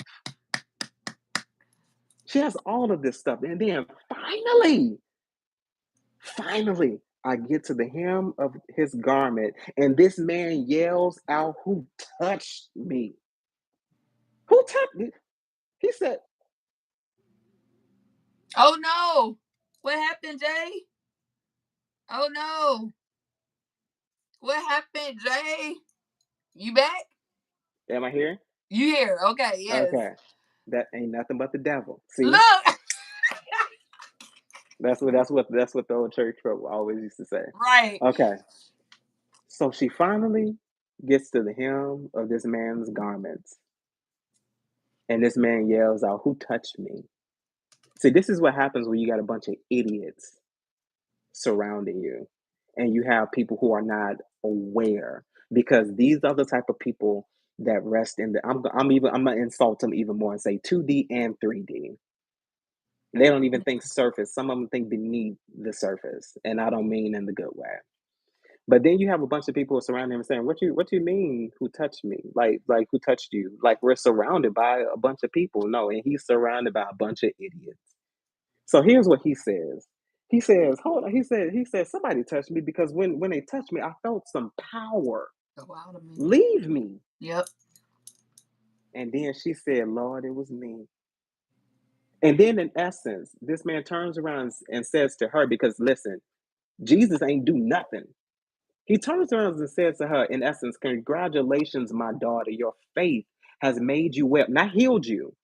B: She has all of this stuff. And then finally, I get to the hem of his garment, and this man yells out, who touched me? Who touched me? He said,
A: Oh no. What happened, Jay? Oh no. What happened, Jay? You back?
B: am I here?
A: You here? Okay, yes.
B: Okay. That ain't nothing but the devil. See?
A: Look.
B: That's what the old church folk always used to say.
A: Right.
B: Okay. So she finally gets to the hem of this man's garments, and this man yells out, who touched me? See, this is what happens when you got a bunch of idiots surrounding you and you have people who are not aware, because these are the type of people that rest in the I'm gonna insult them even more and say 2D and 3D. They don't even think surface. Some of them think beneath the surface, and I don't mean in the good way. But then you have a bunch of people surrounding him saying, what you mean who touched me? Like who touched you? Like we're surrounded by a bunch of people. No, and he's surrounded by a bunch of idiots. So here's what he says. He says, hold on, he said, somebody touched me because when they touched me, I felt some power.
A: Go out of me.
B: Leave me.
A: Yep.
B: And then she said, Lord, it was me. And then in essence, this man turns around and says to her, because listen, Jesus ain't do nothing. He turns around and says to her, in essence, congratulations, my daughter. Your faith has made you well, not healed you,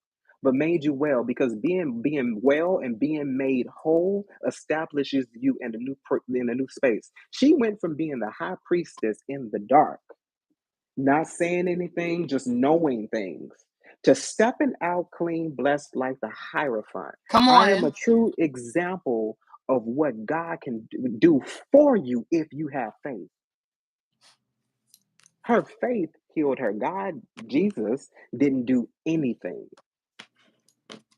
B: but made you well, because being well and being made whole establishes you in a new space. She went from being the high priestess in the dark, not saying anything, just knowing things, to stepping out clean, blessed like the Hierophant.
A: Come
B: I am
A: on.
B: a true example of what God can do for you if you have faith. Her faith healed her. God, Jesus, didn't do anything.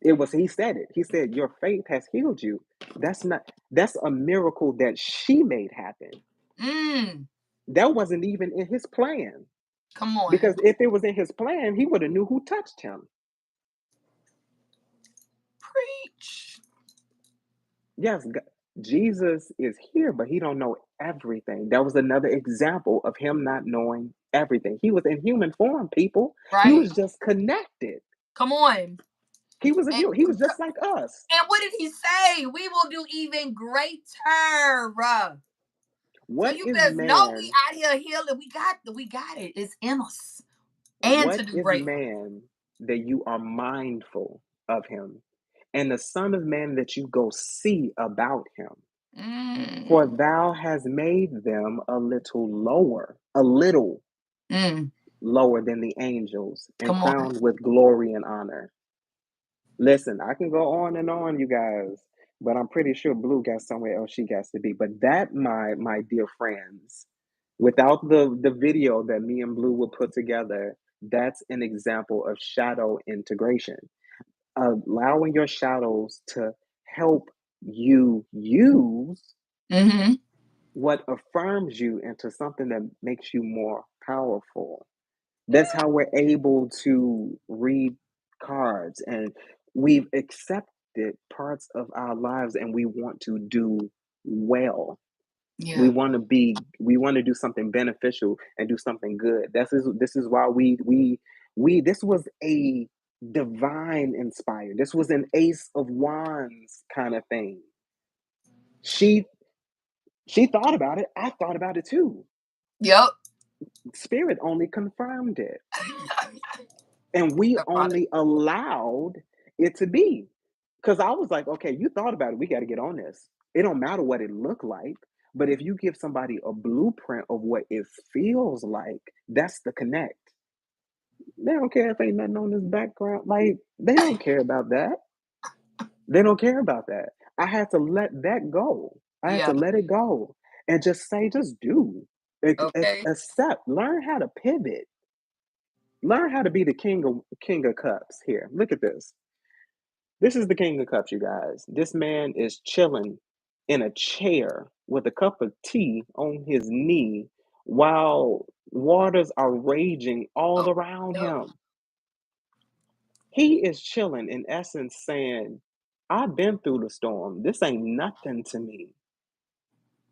B: He said it. He said, your faith has healed you. That's a miracle that she made happen.
A: Mm.
B: That wasn't even in his plan.
A: Come on.
B: Because if it was in his plan, he would have knew who touched him.
A: Preach.
B: Yes, Jesus is here, but he don't know everything. That was another example of him not knowing everything. He was in human form, people.
A: Right.
B: He was just connected.
A: Come on.
B: He was he was just like us.
A: And what did he say? We will do even greater.
B: What
A: so you
B: is
A: best know we
B: man?
A: out here healing. We got it. It's in us. And
B: What
A: to do
B: is
A: great.
B: man that you are mindful of him, and the Son of Man that you go see about him? For thou hast made them a little lower than the angels, and
A: Come on.
B: crowned with glory and honor. Listen, I can go on and on, you guys, but I'm pretty sure Blue got somewhere else she got to be. But that, my dear friends, without the video that me and Blue would put together, that's an example of shadow integration. Allowing your shadows to help you use what affirms you into something that makes you more powerful. That's how we're able to read cards, and we've accepted parts of our lives and we want to do well.
A: Yeah.
B: We want to do something beneficial and do something good. This is why this was a divine inspired. This was an Ace of Wands kind of thing. She thought about it. I thought about it too.
A: Yep.
B: Spirit only confirmed it. And we only allowed it to be. Because I was like, okay, you thought about it. We got to get on this. It don't matter what it looked like. But if you give somebody a blueprint of what it feels like, that's the connect. They don't care if ain't nothing on this background. Like, they don't care about that. They don't care about that. I had to let that go. I had to let it go and just say, just do. Accept. Learn how to pivot. Learn how to be the king of cups here. Look at this. This is the king of cups, you guys. This man is chilling in a chair with a cup of tea on his knee while waters are raging all around him. He is chilling, in essence, saying, I've been through the storm. This ain't nothing to me.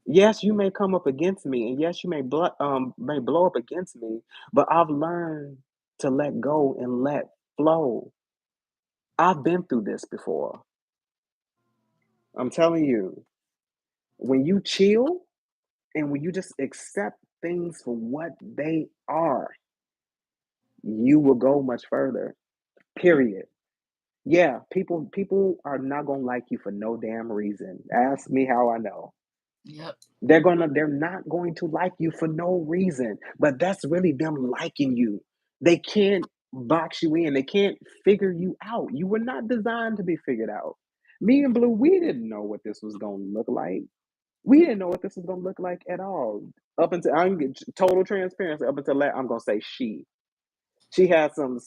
B: Yes, you may come up against me, and yes, you may blow up against me, but I've learned to let go and let flow. I've been through this before. I'm telling you, when you chill and when you just accept things for what they are, you will go much further. Period. Yeah, people are not gonna like you for no damn reason. Ask me how I know.
A: Yep.
B: They're not going to like you for no reason, but that's really them liking you. They can't box you in. They can't figure you out. You were not designed to be figured out. Me and Blue, we didn't know what this was going to look like. We didn't know what this was going to look like at all. Up until I'm total transparency. Up until that, I'm going to say she had some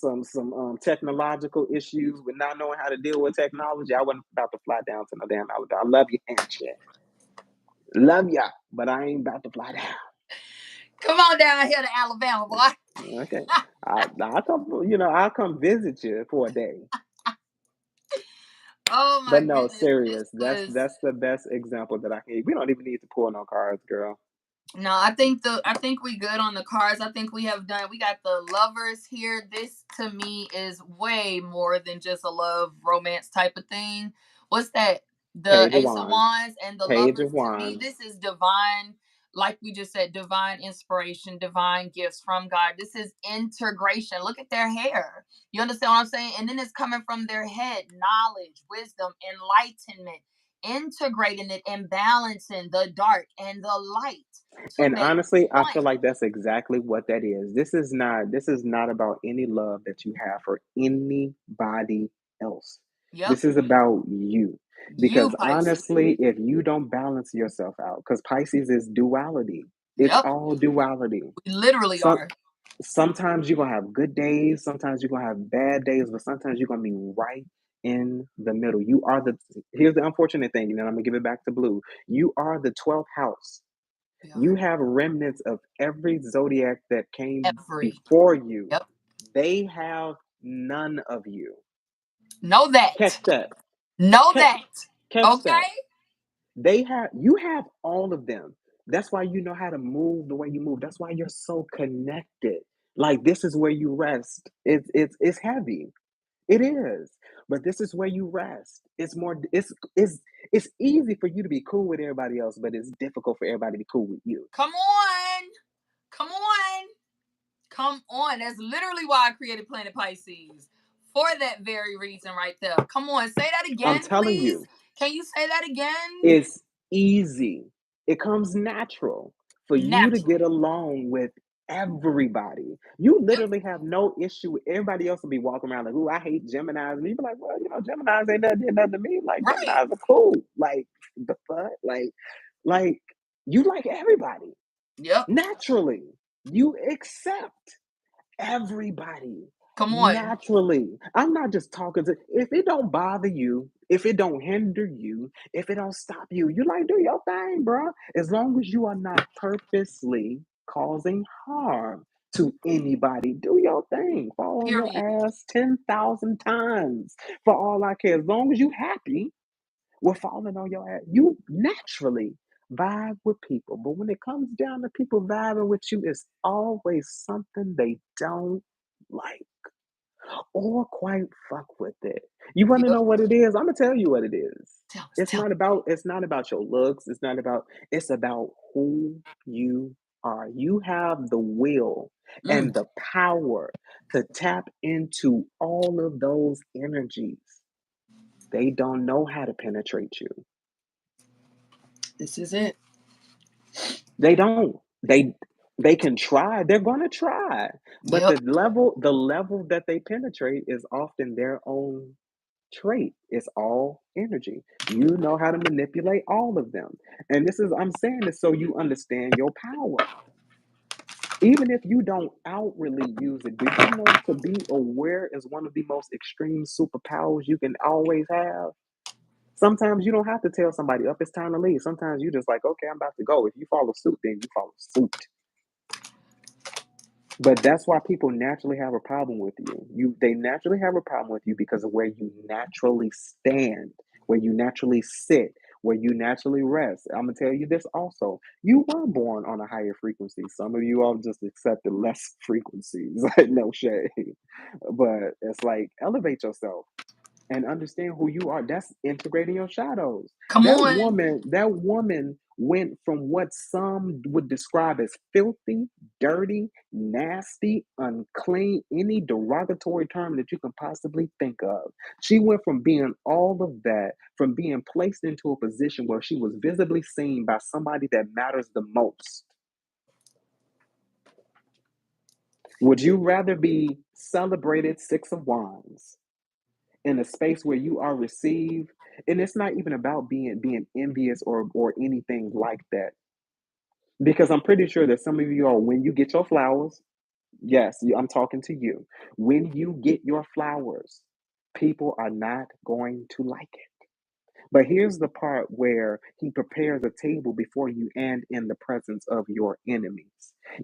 B: technological issues with not knowing how to deal with technology. I wasn't about to fly down to no damn Alabama. I love you, handshake. Love ya, but I ain't about to fly down.
A: Come on down here to Alabama, boy.
B: Okay. I'll come, I'll come visit you for a day.
A: Oh my
B: But no,
A: goodness, this
B: serious. That's
A: was.
B: that's the best example that I can. We don't even need to pull no cards, girl.
A: No, I think we good on the cards. I think we have done. We got the lovers here. This to me is way more than just a love romance type of thing. What's that? The
B: Page of
A: Ace of
B: Wands.
A: Wands and the
B: Page
A: lovers.
B: of
A: To me,
B: Wands.
A: this is divine. Like we just said, divine inspiration, divine gifts from God. This is integration. Look at their hair. You understand what I'm saying? And then it's coming from their head, knowledge, wisdom, enlightenment, integrating it and balancing the dark and the light to
B: And
A: make
B: honestly, I
A: one.
B: feel like that's exactly what that is. This is not about any love that you have for anybody else.
A: Yep.
B: This is about you.
A: You,
B: Because
A: Pisces.
B: honestly, if you don't balance yourself out, because Pisces is duality. It's
A: Yep.
B: all duality.
A: We literally
B: Some
A: are.
B: sometimes you're gonna have good days, sometimes you're gonna have bad days, but sometimes you're gonna be right in the middle. Here's the unfortunate thing, and then I'm gonna give it back to Blue. You are the 12th house.
A: We
B: You
A: are.
B: have remnants of every zodiac that came
A: Every.
B: before you.
A: Yep.
B: They have none of you.
A: Know
B: Catch
A: that.
B: that.
A: Know
B: Catch,
A: that.
B: catch
A: Okay?
B: that. You have all of them. That's why you know how to move the way you move. That's why you're so connected. Like this is where you rest. It's heavy. It is. But this is where you rest. It's easy for you to be cool with everybody else, but it's difficult for everybody to be cool with you.
A: Come on. Come on. Come on. That's literally why I created Planet Pisces. For that very reason right there. Come on. Say that
B: I'm
A: again,
B: telling
A: please.
B: you,
A: Can you say that again?
B: it's easy. It comes natural for you to
A: Natural.
B: get along with everybody. You
A: Yep.
B: literally have no issue with everybody else will be walking around like, "Ooh, I hate Geminis," and you be like, "Well, Geminis ain't nothing, did nothing to me. Like
A: Right.
B: Geminis are cool. Like the fuck, like you like everybody
A: Yep.
B: naturally. You accept everybody
A: Come on.
B: naturally. I'm not just talking to if it don't bother you, if it don't hinder you, if it don't stop you, you like do your thing, bro. As long as you are not purposely causing harm to anybody, do your thing. Fall on your
A: Period.
B: ass 10,000 times for all I care. As long as you happy with falling on your ass, you naturally vibe with people. But when it comes down to people vibing with you, it's always something they don't like or quite fuck with it. You want to
A: Yep.
B: know what it is? I'm gonna tell you what it is.
A: Tell us.
B: It's
A: Tell
B: not about it's not about your looks. It's about who you are. You have the will
A: me.
B: and the power to tap into all of those energies. They don't know how to penetrate you.
A: This is it.
B: They don't. They can try. They're going to try. But
A: Yep.
B: the level that they penetrate is often their own trait. It's all energy. You know how to manipulate all of them. And I'm saying this so you understand your power. Even if you don't outwardly use it, do you know to be aware is one of the most extreme superpowers you can always have? Sometimes you don't have to tell somebody up, it's time to leave. Sometimes you just like, okay, I'm about to go. If you follow suit, then you follow suit. But that's why people naturally have a problem with you. They naturally have a problem with you because of where you naturally stand, where you naturally sit, where you naturally rest. I'm gonna tell you this also. You were born on a higher frequency. Some of you all just accepted less frequencies. Like no shade. But it's like elevate yourself and understand who you are. That's integrating your shadows.
A: Come on.
B: That woman went from what some would describe as filthy, dirty, nasty, unclean, any derogatory term that you can possibly think of. She went from being all of that, from being placed into a position where she was visibly seen by somebody that matters the most. Would you rather be celebrated Six of Wands in a space where you are received, and it's not even about being envious or anything like that, because I'm pretty sure that some of you are, when you get your flowers, yes, I'm talking to you, when you get your flowers, people are not going to like it. But here's the part where he prepares a table before you and in the presence of your enemies.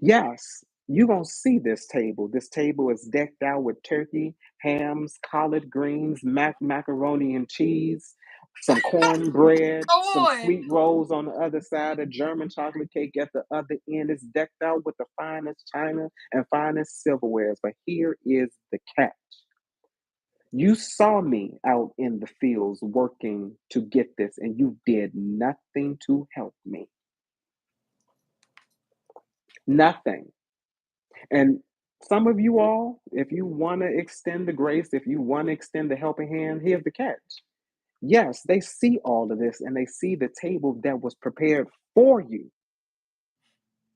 B: Yes, you're going to see this table. This table is decked out with turkey, hams, collard greens, macaroni and cheese, some cornbread,
A: Come
B: some
A: on.
B: sweet rolls on the other side, a German chocolate cake at the other end. It's decked out with the finest china and finest silverwares. But here is the catch. You saw me out in the fields working to get this, and you did nothing to help me. Nothing. And some of you all, if you want to extend the grace, if you want to extend the helping hand, here's the catch. Yes, they see all of this and they see the table that was prepared for you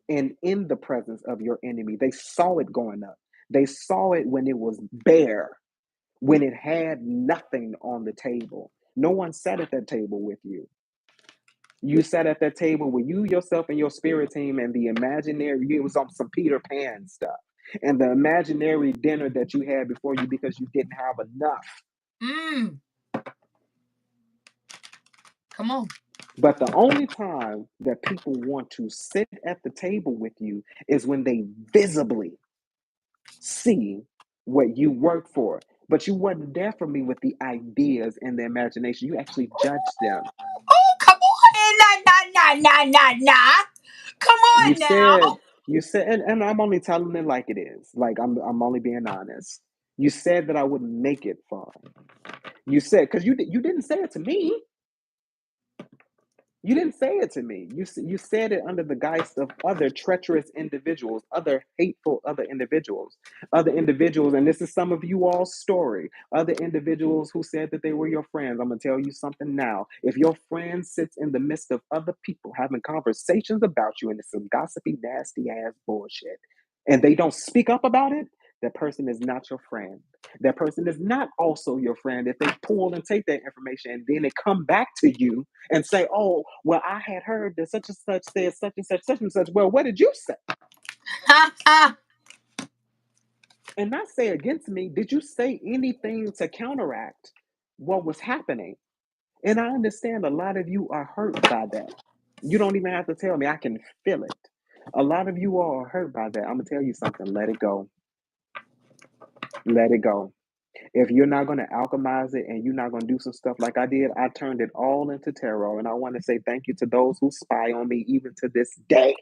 B: and in the presence of your enemy. They saw it going up. They saw it when it was bare, when it had nothing on the table. No one sat at that table with you. You sat at that table with you, yourself, and your spirit team, and the imaginary, it was on some Peter Pan stuff. And the imaginary dinner that you had before you because you didn't have enough.
A: Mm. Come on.
B: But the only time that people want to sit at the table with you is when they visibly see what you work for. But you wasn't there for me with the ideas and the imagination. You actually judged them.
A: Oh, come on. Nah. Come
B: You
A: on now.
B: said, and I'm only telling it like it is. Like I'm only being honest. You said that I wouldn't make it far. You said, because you didn't say it to me. You didn't say it to me. You said it under the guise of other treacherous individuals, other hateful other individuals, and this is some of you all's story. Other individuals who said that they were your friends. I'm gonna tell you something now. If your friend sits in the midst of other people having conversations about you and it's some gossipy, nasty ass bullshit, and they don't speak up about it, that person is not your friend. That person is not also your friend if they pull and take that information and then they come back to you and say, "Oh, well, I had heard that such and such said such and such, such and such." Well, what did you say? And not say against me. Did you say anything to counteract what was happening? And I understand a lot of you are hurt by that. You don't even have to tell me. I can feel it. A lot of you all are hurt by that. I'm going to tell you something. Let it go. Let it go. If you're not going to alchemize it and you're not going to do some stuff like I did, I turned it all into tarot. And I want to say thank you to those who spy on me even to this day.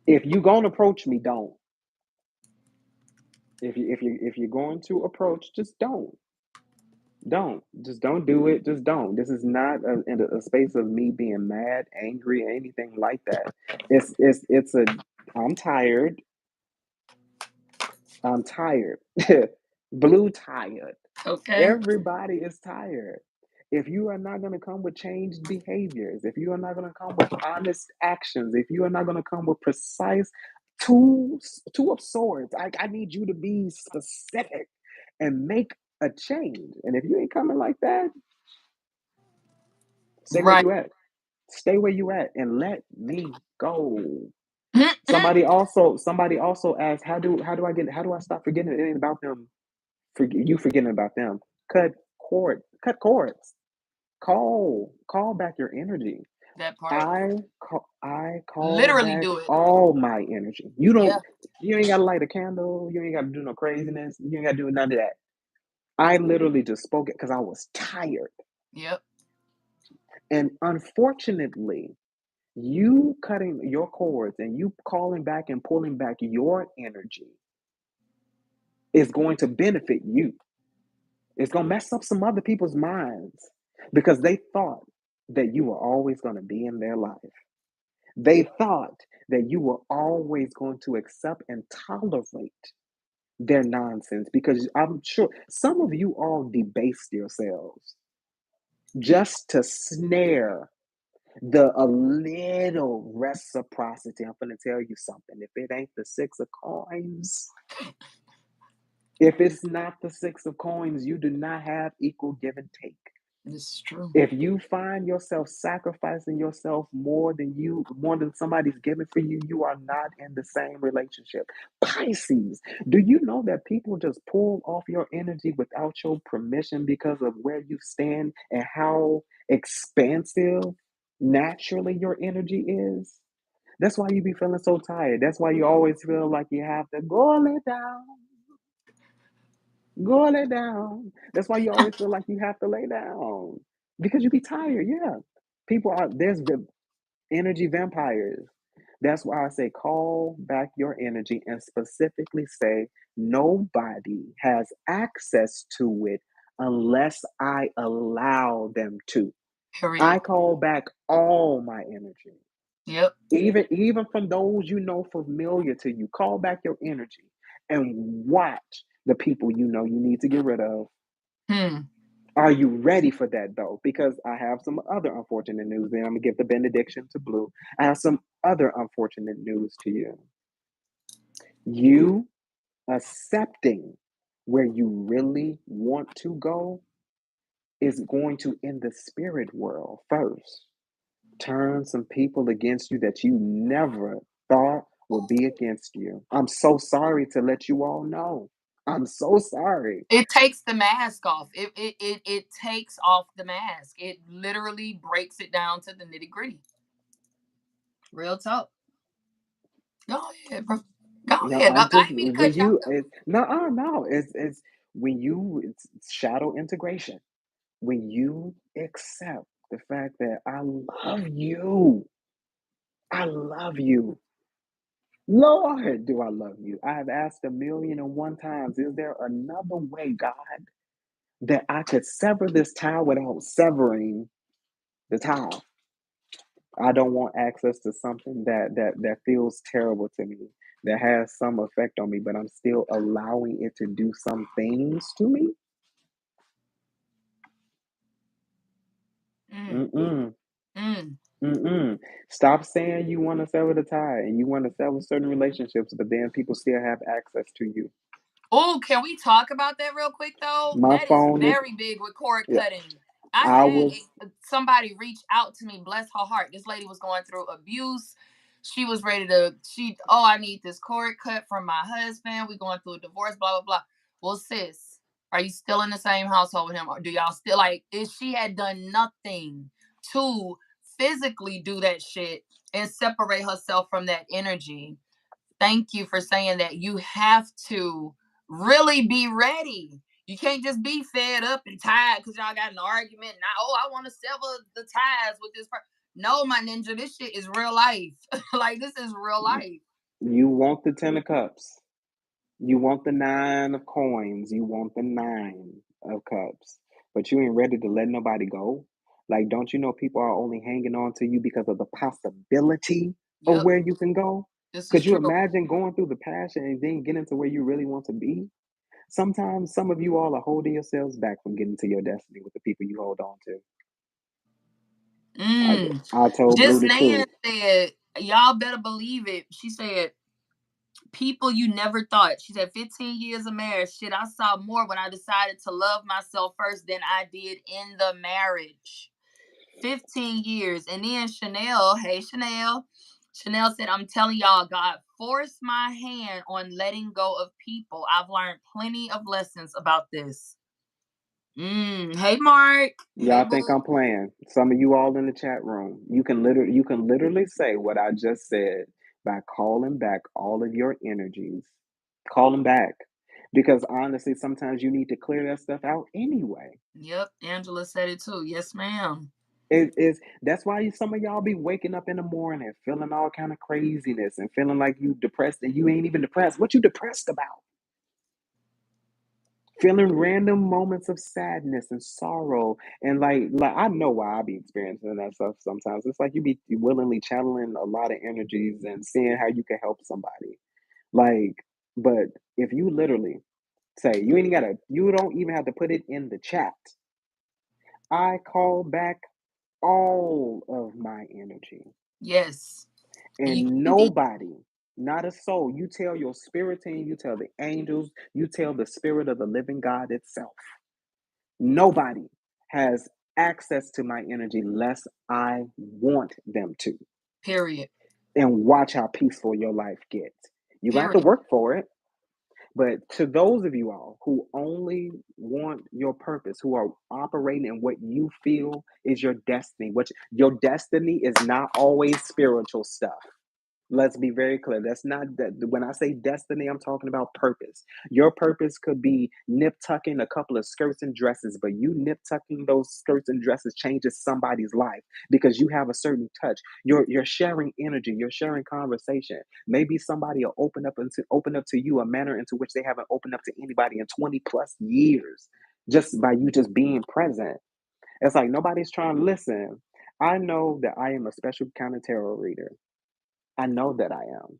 B: If you're going to approach me, don't. If you're going to approach, just don't. Just don't do it. Just don't. This is not in a space of me being mad, angry, or anything like that. It's a. I'm tired. I'm tired. Blue tired.
A: Okay.
B: Everybody is tired. If you are not going to come with changed behaviors, if you are not going to come with honest actions, if you are not going to come with precise two of swords, I need you to be specific and make a change. And if you ain't coming like that, stay where
A: Right.
B: you at. Stay where you at and let me go.
A: Mm-mm.
B: Somebody also asked, how do I stop forgetting it ain't about them? You forgetting about them. Cut cords. Call back your energy.
A: That part.
B: I call
A: Literally
B: back
A: do it.
B: all my energy.
A: Yeah.
B: You ain't gotta light a candle, you ain't gotta do no craziness, you ain't gotta do none of that. I literally just spoke it because I was tired.
A: Yep.
B: And unfortunately, you cutting your cords and you calling back and pulling back your energy is going to benefit you. It's going to mess up some other people's minds because they thought that you were always going to be in their life. They thought that you were always going to accept and tolerate their nonsense because I'm sure some of you all debased yourselves just to snare a little reciprocity. I'm going to tell you something. If it ain't the six of coins, if it's not the six of coins, you do not have equal give and take.
A: This is true.
B: If you find yourself sacrificing yourself more than somebody's giving for you, you are not in the same relationship. Pisces, do you know that people just pull off your energy without your permission because of where you stand and how expansive naturally your energy is? That's why you be feeling so tired. That's why you always feel like you have to go lay down, go lay down. That's why you always feel like you have to lay down because you be tired. Yeah, people are energy vampires. That's why I say call back your energy and specifically say nobody has access to it unless I allow them to. I
A: Period.
B: call back all my energy.
A: Yep.
B: Even from those you know familiar to you, call back your energy and watch the people you know you need to get rid of.
A: Hmm.
B: Are you ready for that though? Because I have some other unfortunate news. Then I'm gonna give the benediction to Blue. I have some other unfortunate news to you. You accepting where you really want to go is going to, in the spirit world, first turn some people against you that you never thought would be against you. I'm so sorry to let you all know. I'm so sorry.
A: It takes the mask off. It takes off the mask. It literally breaks it down to the nitty gritty. Real talk. Go ahead, bro. Go
B: No,
A: ahead. I
B: I'm just
A: didn't mean to
B: when
A: cut you
B: you
A: off.
B: it's no, no, it's when you it's shadow integration. When you accept the fact that I love you. Lord, do I love you? I have asked 1,000,001 times, is there another way, God, that I could sever this tie without severing the tie? I don't want access to something that feels terrible to me, that has some effect on me, but I'm still allowing it to do some things to me.
A: Mm,
B: Mm-mm.
A: mm.
B: Mm-mm. Stop saying you want to sever the tie and you want to sever certain relationships, but then people still have access to you.
A: Oh, can we talk about that real quick though?
B: My
A: That is
B: phone is,
A: very big with cord
B: yeah,
A: cutting. I
B: I
A: had
B: was,
A: somebody reach out to me, bless her heart. This lady was going through abuse. She was ready to, oh, I need this cord cut from my husband. We going through a divorce, blah, blah, blah. Well, sis, are you still in the same household with him? Or do y'all still like, if she had done nothing to physically do that shit and separate herself from that energy? Thank you for saying that. You have to really be ready. You can't just be fed up and tired because y'all got an argument. Now, oh, I want to sever the ties with this person. No, my ninja, this shit is real life. Like, this is real life.
B: you want the 10 of cups. You want the 9 of coins. You want the 9 of cups. But you ain't ready to let nobody go. Like, don't you know people are only hanging on to you because of the possibility of
A: Yep,
B: where you can go?
A: this is
B: Could you
A: true.
B: imagine going through the passion and then getting to where you really want to be? Sometimes some of you all are holding yourselves back from getting to your destiny with the people you hold on to. I,
A: Mm.
B: I told Blue
A: Just
B: the
A: Nan
B: truth.
A: said, y'all better believe it. She said, people you never thought. She said, 15 years of marriage. Shit, I saw more when I decided to love myself first than I did in the marriage. 15 years. And then Chanel, hey, Chanel. Chanel said, I'm telling y'all, God forced my hand on letting go of people. I've learned plenty of lessons about this. Hey, Mark. Hey,
B: Y'all think
A: Boo.
B: I'm playing? Some of you all in the chat room, you can literally say what I just said by calling back all of your energies. Call them back. Because honestly, sometimes you need to clear that stuff out anyway.
A: Yep, Angela said it too. Yes, ma'am.
B: It is that's why some of y'all be waking up in the morning feeling all kind of craziness and feeling like you depressed and you ain't even depressed. What you depressed about? Feeling random moments of sadness and sorrow and like I know why I be experiencing that stuff sometimes. It's like you be willingly channeling a lot of energies and seeing how you can help somebody. Like, but if you literally say you don't even have to put it in the chat. I call back all of my energy.
A: Yes. And you
B: And
A: can't be.
B: nobody, not a soul, you tell your spirit team, you tell the angels, you tell the spirit of the living God itself. Nobody has access to my energy lest I want them to.
A: Period.
B: And watch how peaceful your life gets. You're going to have
A: Period.
B: to work for it. But to those of you all who only want your purpose, who are operating in what you feel is your destiny, which your destiny is not always spiritual stuff. Let's be very clear. That's not that when I say destiny, I'm talking about purpose. Your purpose could be nip tucking a couple of skirts and dresses, but you nip tucking those skirts and dresses changes somebody's life because you have a certain touch. You're sharing energy, you're sharing conversation. Maybe somebody will open up to you a manner into which they haven't opened up to anybody in 20 plus years just by you just being present. It's like nobody's trying to listen. I know that I am a special kind of tarot reader. I know that I am.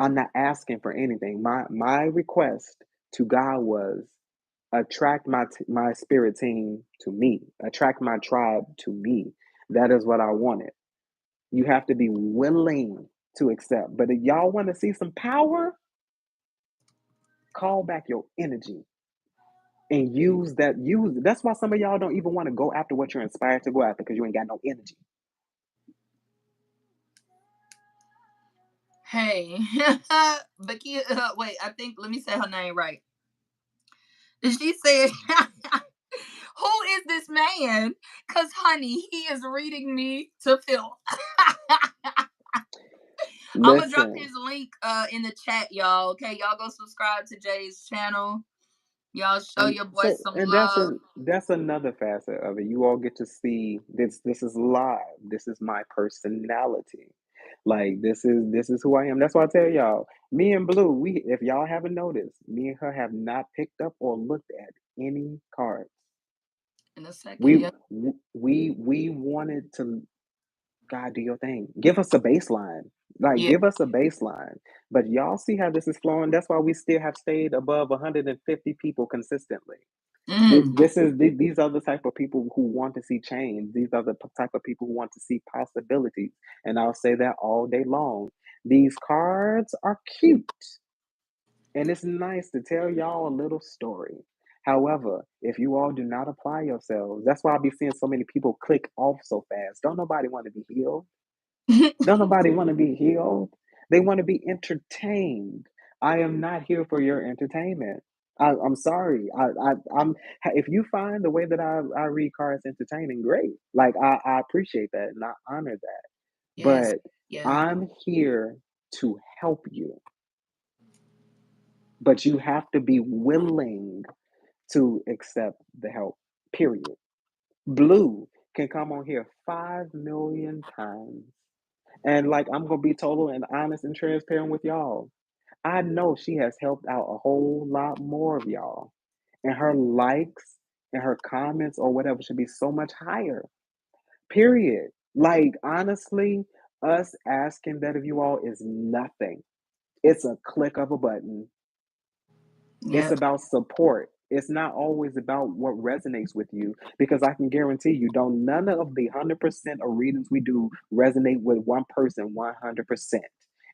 B: I'm not asking for anything. My request to God was attract my spirit team to me, attract my tribe to me. That is what I wanted. You have to be willing to accept. But if y'all want to see some power, call back your energy and use that. Use that's why some of y'all don't even want to go after what you're inspired to go after because you ain't got no energy.
A: Hey, Becky, wait, I think, let me say her name right. She said, who is this man? Because, honey, he is reading me to Phil. I'm going to drop
B: Listen,
A: his link in the chat, y'all. Okay, y'all go subscribe to Jay's channel. Y'all show
B: and
A: your boy
B: so
A: some
B: and
A: love.
B: that's another facet of it. You all get to see this is live. This is my personality. Like this is who I am. That's why I tell y'all, me and Blue, we if y'all haven't noticed, me and her have not picked up or looked at any cards.
A: In a second,
B: We
A: yeah.
B: we wanted to God do your thing. Give us a baseline. Like
A: Yeah.
B: give us a baseline. But y'all see how this is flowing. That's why we still have stayed above 150 people consistently.
A: Mm.
B: These are the type of people who want to see change. These are the type of people who want to see possibilities. And I'll say that all day long. These cards are cute. And it's nice to tell y'all a little story. However, if you all do not apply yourselves, that's why I be seeing so many people click off so fast. Don't nobody want to be healed. Don't nobody want to be healed. They want to be entertained. I am not here for your entertainment. I'm sorry. I'm. If you find the way that I read cards entertaining, great. Like I appreciate that and I honor that.
A: Yes.
B: But
A: Yeah.
B: I'm here to help you. But you have to be willing to accept the help. Period. Blue can come on here 5 million times. And like I'm gonna be total and honest and transparent with y'all. I know she has helped out a whole lot more of y'all. And her likes and her comments or whatever should be so much higher. Period. Like honestly, us asking that of you all is nothing. It's a click of a button. It's
A: Yep.
B: about support. It's not always about what resonates with you because I can guarantee you, don't none of the 100% of readings we do resonate with one person 100%.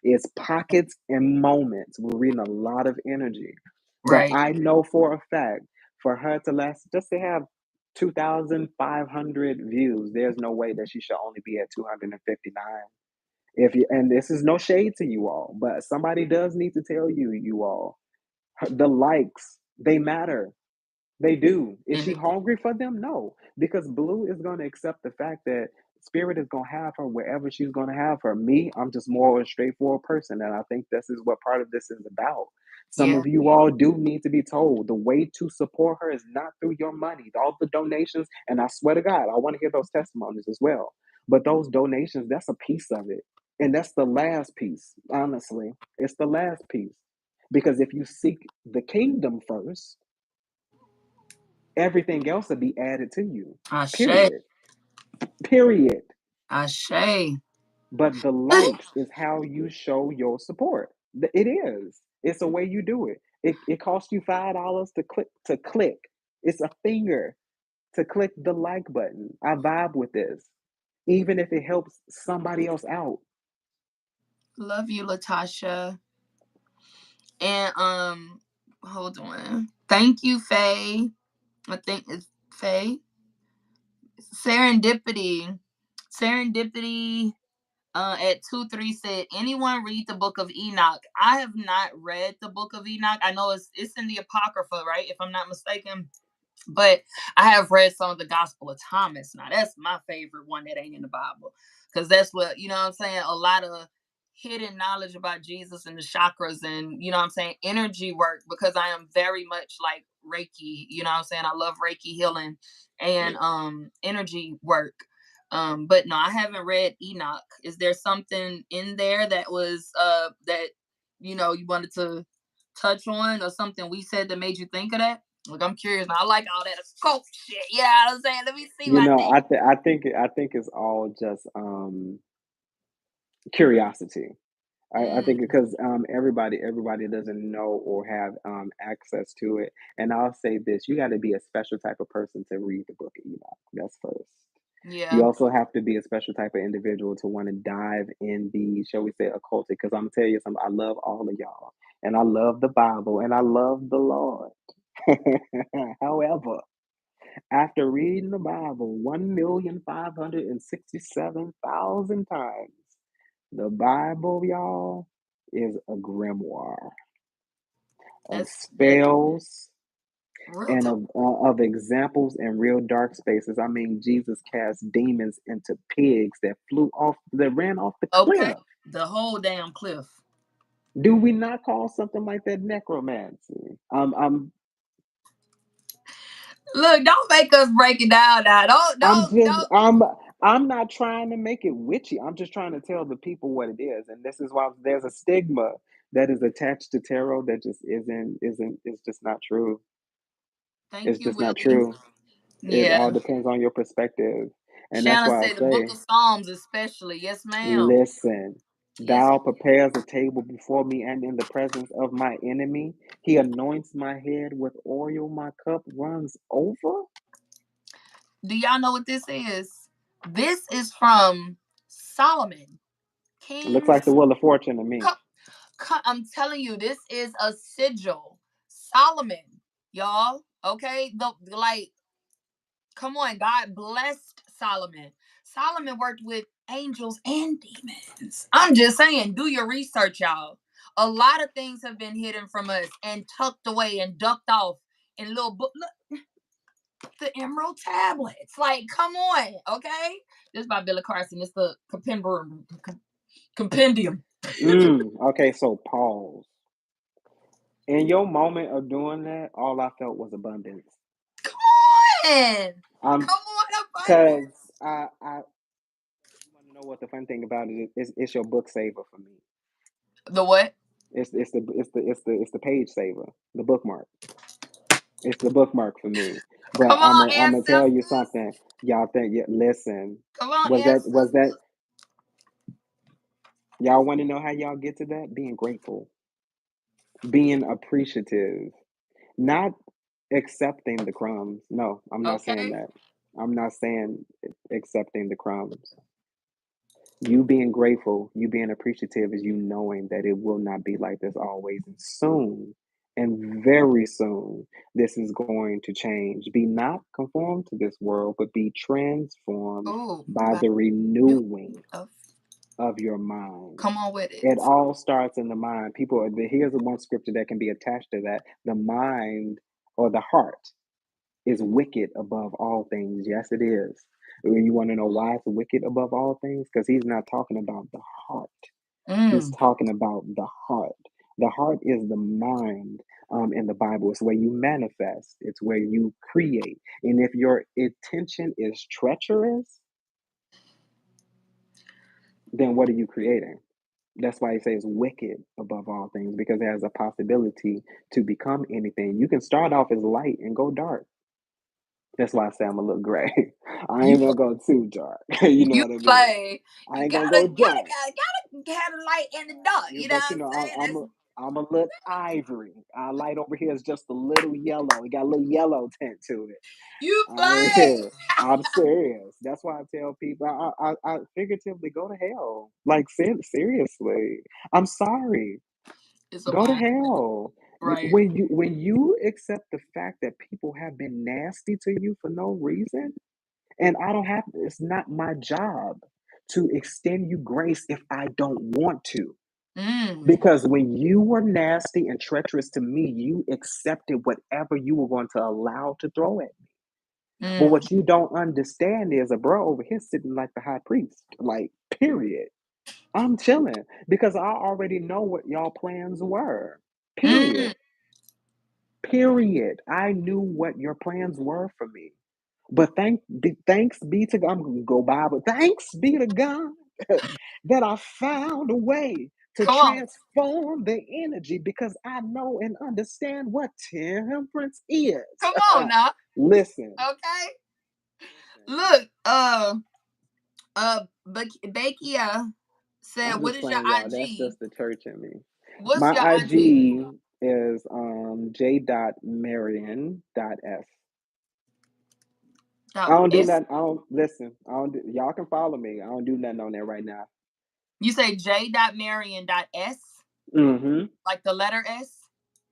B: It's pockets and moments. We're reading a lot of energy. But
A: Right.
B: I know for a fact for her to last, just to have 2,500 views, there's no way that she should only be at 259. If you, and this is no shade to you all, but somebody does need to tell you, you all, the likes, they matter. They do. Is she
A: And
B: hungry for them? No, because Blue is going to accept the fact that Spirit is going to have her wherever she's going to have her. Me, I'm just more a straightforward person, and I think this is what part of this is about. Some
A: yeah.
B: of you all do need to be told the way to support her is not through your money, all the donations, and I swear to God, I want to hear those testimonies as well. But those donations, that's a piece of it. And that's the last piece, honestly. It's the last piece. Because if you seek the kingdom first, everything else will be added to you.
A: Ashe.
B: Period. Period.
A: Ashe.
B: But the likes is how you show your support. It is. It's a way you do it. It costs you $5 to click. It's a finger to click the like button. I vibe with this. Even if it helps somebody else out.
A: Love you, Latasha. And hold on. Thank you, Faye. I think it's Faye. Serendipity at 2-3 said, anyone read the book of Enoch? I have not read the book of Enoch. I know it's in the Apocrypha, right? If I'm not mistaken. But I have read some of the Gospel of Thomas. Now that's my favorite one that ain't in the Bible. Because that's what, you know what I'm saying, a lot of hidden knowledge about Jesus and the chakras and, you know what I'm saying, energy work, because I am very much like Reiki, you know what I'm saying? I love Reiki healing and energy work. But no, I haven't read Enoch. Is there something in there that was that you wanted to touch on, or something we said that made you think of that? Like, I'm curious. I like all that scope shit. You know what I'm saying? Let me see
B: You
A: what I
B: know,
A: think.
B: I think it's all just curiosity. I think
A: Mm,
B: because everybody doesn't know or have access to it. And I'll say this: you got to be a special type of person to read the Book of Enoch. That's first. You
A: yeah.
B: also have to be a special type of individual to want to dive in the, shall we say, occultic. Because I'm gonna tell you something. I love all of y'all, and I love the Bible, and I love the Lord. However, after reading the Bible 1,567,000 times, the Bible, y'all, is a grimoire of
A: That's
B: spells
A: real
B: and
A: talk.
B: of examples in real dark spaces. I mean, Jesus cast demons into pigs that ran off the
A: Okay.
B: cliff.
A: The whole damn cliff.
B: Do we not call something like that necromancy?
A: Look, don't make us break it down now. Don't
B: I'm
A: don't
B: just
A: don't
B: I'm not trying to make it witchy. I'm just trying to tell the people what it is. And this is why there's a stigma that is attached to tarot that just isn't it's just not true.
A: Thank
B: It's
A: you,
B: just not
A: Willie.
B: true. It all
A: Yeah.
B: depends on your perspective. And that's
A: Shanna
B: why I
A: said the book
B: say,
A: of Psalms, especially. Yes, ma'am.
B: listen,
A: Yes.
B: thou prepares a table before me and in the presence of my enemy. He anoints my head with oil, my cup runs over.
A: Do y'all know what this is? This is from Solomon.
B: It looks like the
A: Kings.
B: Wheel of Fortune to me.
A: I'm telling you, this is a sigil. Solomon, y'all. Okay, the like, come on, God blessed Solomon. Solomon worked with angels and demons. I'm just saying, do your research, y'all. A lot of things have been hidden from us and tucked away and ducked off in little book. Look, the Emerald Tablets. Like, come on, okay? This is by Billy Carson. It's the compendium.
B: Okay, so pause. In your moment of doing that, all I felt was abundance.
A: Man,
B: Um,
A: come on, abundance.
B: cause you want to know what the fun thing about it is? It's your book saver for me.
A: The what?
B: It's the page saver, the bookmark. It's the bookmark for me. But
A: Come on,
B: I'm gonna tell you
A: ancestors.
B: something. Y'all think? Yeah, listen.
A: Come on,
B: Was that?
A: ancestors.
B: Y'all want to know how y'all get to that? Being grateful, being appreciative, not accepting the crumbs. No, I'm not saying
A: Okay.
B: that. I'm not saying accepting the crumbs. You being grateful, you being appreciative is you knowing that it will not be like this always. And soon, and very soon, this is going to change. Be not conformed to this world, but be transformed
A: Oh,
B: by
A: by
B: the
A: you
B: renewing
A: of.
B: of your mind.
A: Come on with it.
B: It all starts in the mind. People, here's one scripture that can be attached to that. The mind or the heart is wicked above all things. Yes, it is. You want to know why it's wicked above all things? Because he's not talking about the heart. He's
A: Mm.
B: talking about the heart. The heart is the mind in the Bible. It's where you manifest, it's where you create. And if your intention is treacherous, then what are you creating? That's why he says wicked above all things, because it has a possibility to become anything. You can start off as light and go dark. That's why I say I'm a little gray. I
A: You
B: ain't gonna go too dark. You know
A: you
B: what I mean?
A: play.
B: I
A: You
B: ain't gonna
A: gotta
B: go dark.
A: have a light in the dark.
B: Yeah,
A: You know
B: but
A: what I'm saying?
B: I'm
A: That's
B: a little ivory. Our light over here is just a little yellow. It got a little yellow tint to it.
A: you
B: I ain't
A: play.
B: here. I'm serious. That's why I tell people I figuratively go to hell. Like seriously. I'm sorry.
A: It's a
B: Go to
A: moment,
B: hell.
A: right?
B: When you accept the fact that people have been nasty to you for no reason, And I don't have, it's not my job to extend you grace if I don't want to.
A: Mm,
B: Because when you were nasty and treacherous to me, you accepted whatever you were going to allow to throw at me. But
A: mm,
B: what you don't understand is a bro over here sitting like the high priest, like, period. I'm chilling because I already know what y'all plans were.
A: mm.
B: Period. Period. I knew what your plans were for me. But thanks be to God. I'm gonna go Bible. Thanks be to God that I found a way to
A: Come on.
B: transform the energy because I know and understand what temperance is.
A: Come on now.
B: Listen,
A: Okay.
B: listen.
A: Look, Bakia said,
B: I'm
A: what
B: just
A: is your
B: playing, y'all. That's
A: IG?
B: just the church in me.
A: What's
B: My
A: your IG?
B: IG is j.marion.s. I
A: Dot
B: don't do
A: S.
B: nothing. I don't listen. I don't do, y'all can follow me. I don't do nothing on there right now.
A: You say j.marion.s,
B: Mm-hmm.
A: like the letter S?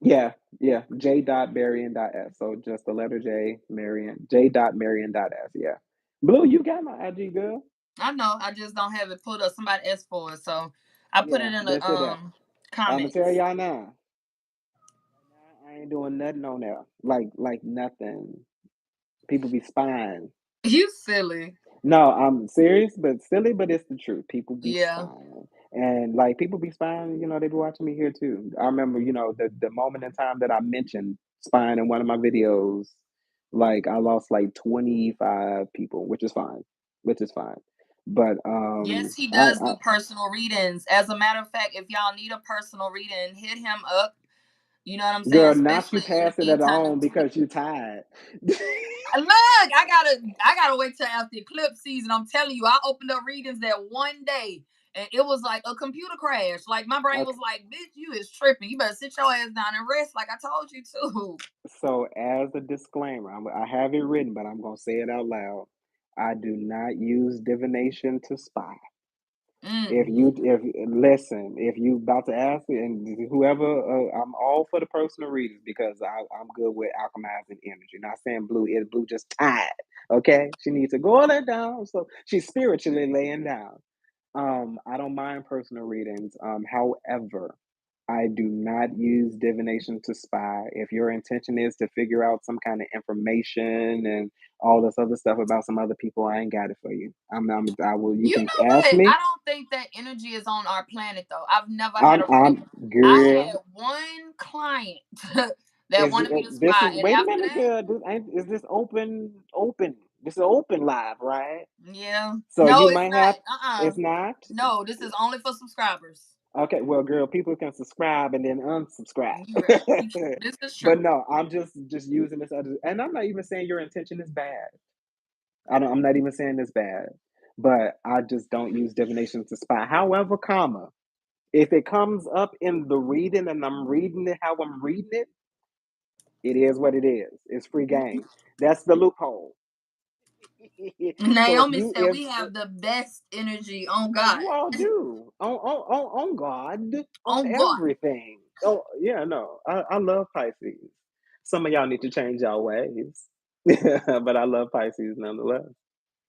B: Yeah, yeah. j.marion.s. So just the letter J, Marion. j.marion.s. Yeah. Blue, you got my IG, girl.
A: I know. I just don't have it pulled up. Somebody asked for it. So I put
B: Yeah,
A: it in the
B: that's it. I'm gonna tell
A: comments.
B: y'all now. I ain't doing nothing on there. Like nothing. People be spying.
A: You silly.
B: No, I'm serious, but silly, but it's the truth. People be
A: Yeah.
B: spying. And like people be spying, they be watching me here too. I remember, the moment in time that I mentioned spying in one of my videos, like I lost like 25 people, which is fine. Which is fine. But
A: Yes, he
B: I,
A: does do personal readings. As a matter of fact, if y'all need a personal reading, hit him up. You know what I'm saying?
B: girl, not you
A: Especially in the
B: pass it
A: meantime
B: on
A: until
B: because you tired.
A: look, I gotta wait till after eclipse season. I'm telling you, I opened up readings that one day and it was like a computer crash. Like my brain was
B: Okay.
A: like, bitch, you is tripping. You better sit your ass down and rest like I told you to.
B: So, as a disclaimer, I have it written, but I'm going to say it out loud. I do not use divination to spy.
A: Mm.
B: If listen, if you about to ask it, and whoever, I'm all for the personal readings because I'm good with alchemizing energy. Not saying blue just tired. Okay, she needs to go lay down, so she's spiritually laying down. I don't mind personal readings. However, I do not use divination to spy. If your intention is to figure out some kind of information and all this other stuff about some other people, I ain't got it for you. I will. You
A: You
B: can
A: know
B: ask
A: what?
B: me.
A: I don't think that energy is on our planet though. I've never had a reading.
B: I'm
A: I
B: girl.
A: had one client that
B: Is
A: wanted me to
B: this is
A: spy, and
B: wait a
A: after
B: minute,
A: that,
B: girl? Is this open? This is open live, right?
A: yeah.
B: So
A: No,
B: you
A: it's
B: might
A: not.
B: have. It's not.
A: No, this is only for subscribers.
B: Okay, well, girl, people can subscribe and then unsubscribe.
A: You're absolutely true. This is
B: But
A: true.
B: no, I'm just using this other, and I'm not even saying your intention is bad. I'm not even saying it's bad, but I just don't use divination to spy. However, comma, if it comes up in the reading and I'm reading it how I'm reading it, it is what it is. It's free game. That's the loophole. So if
A: Naomi
B: you
A: said
B: if
A: we have the best energy on
B: oh,
A: God.
B: you all do on God, on
A: On God.
B: everything. Oh yeah, no, I love Pisces. Some of y'all need to change y'all ways, but I love Pisces nonetheless.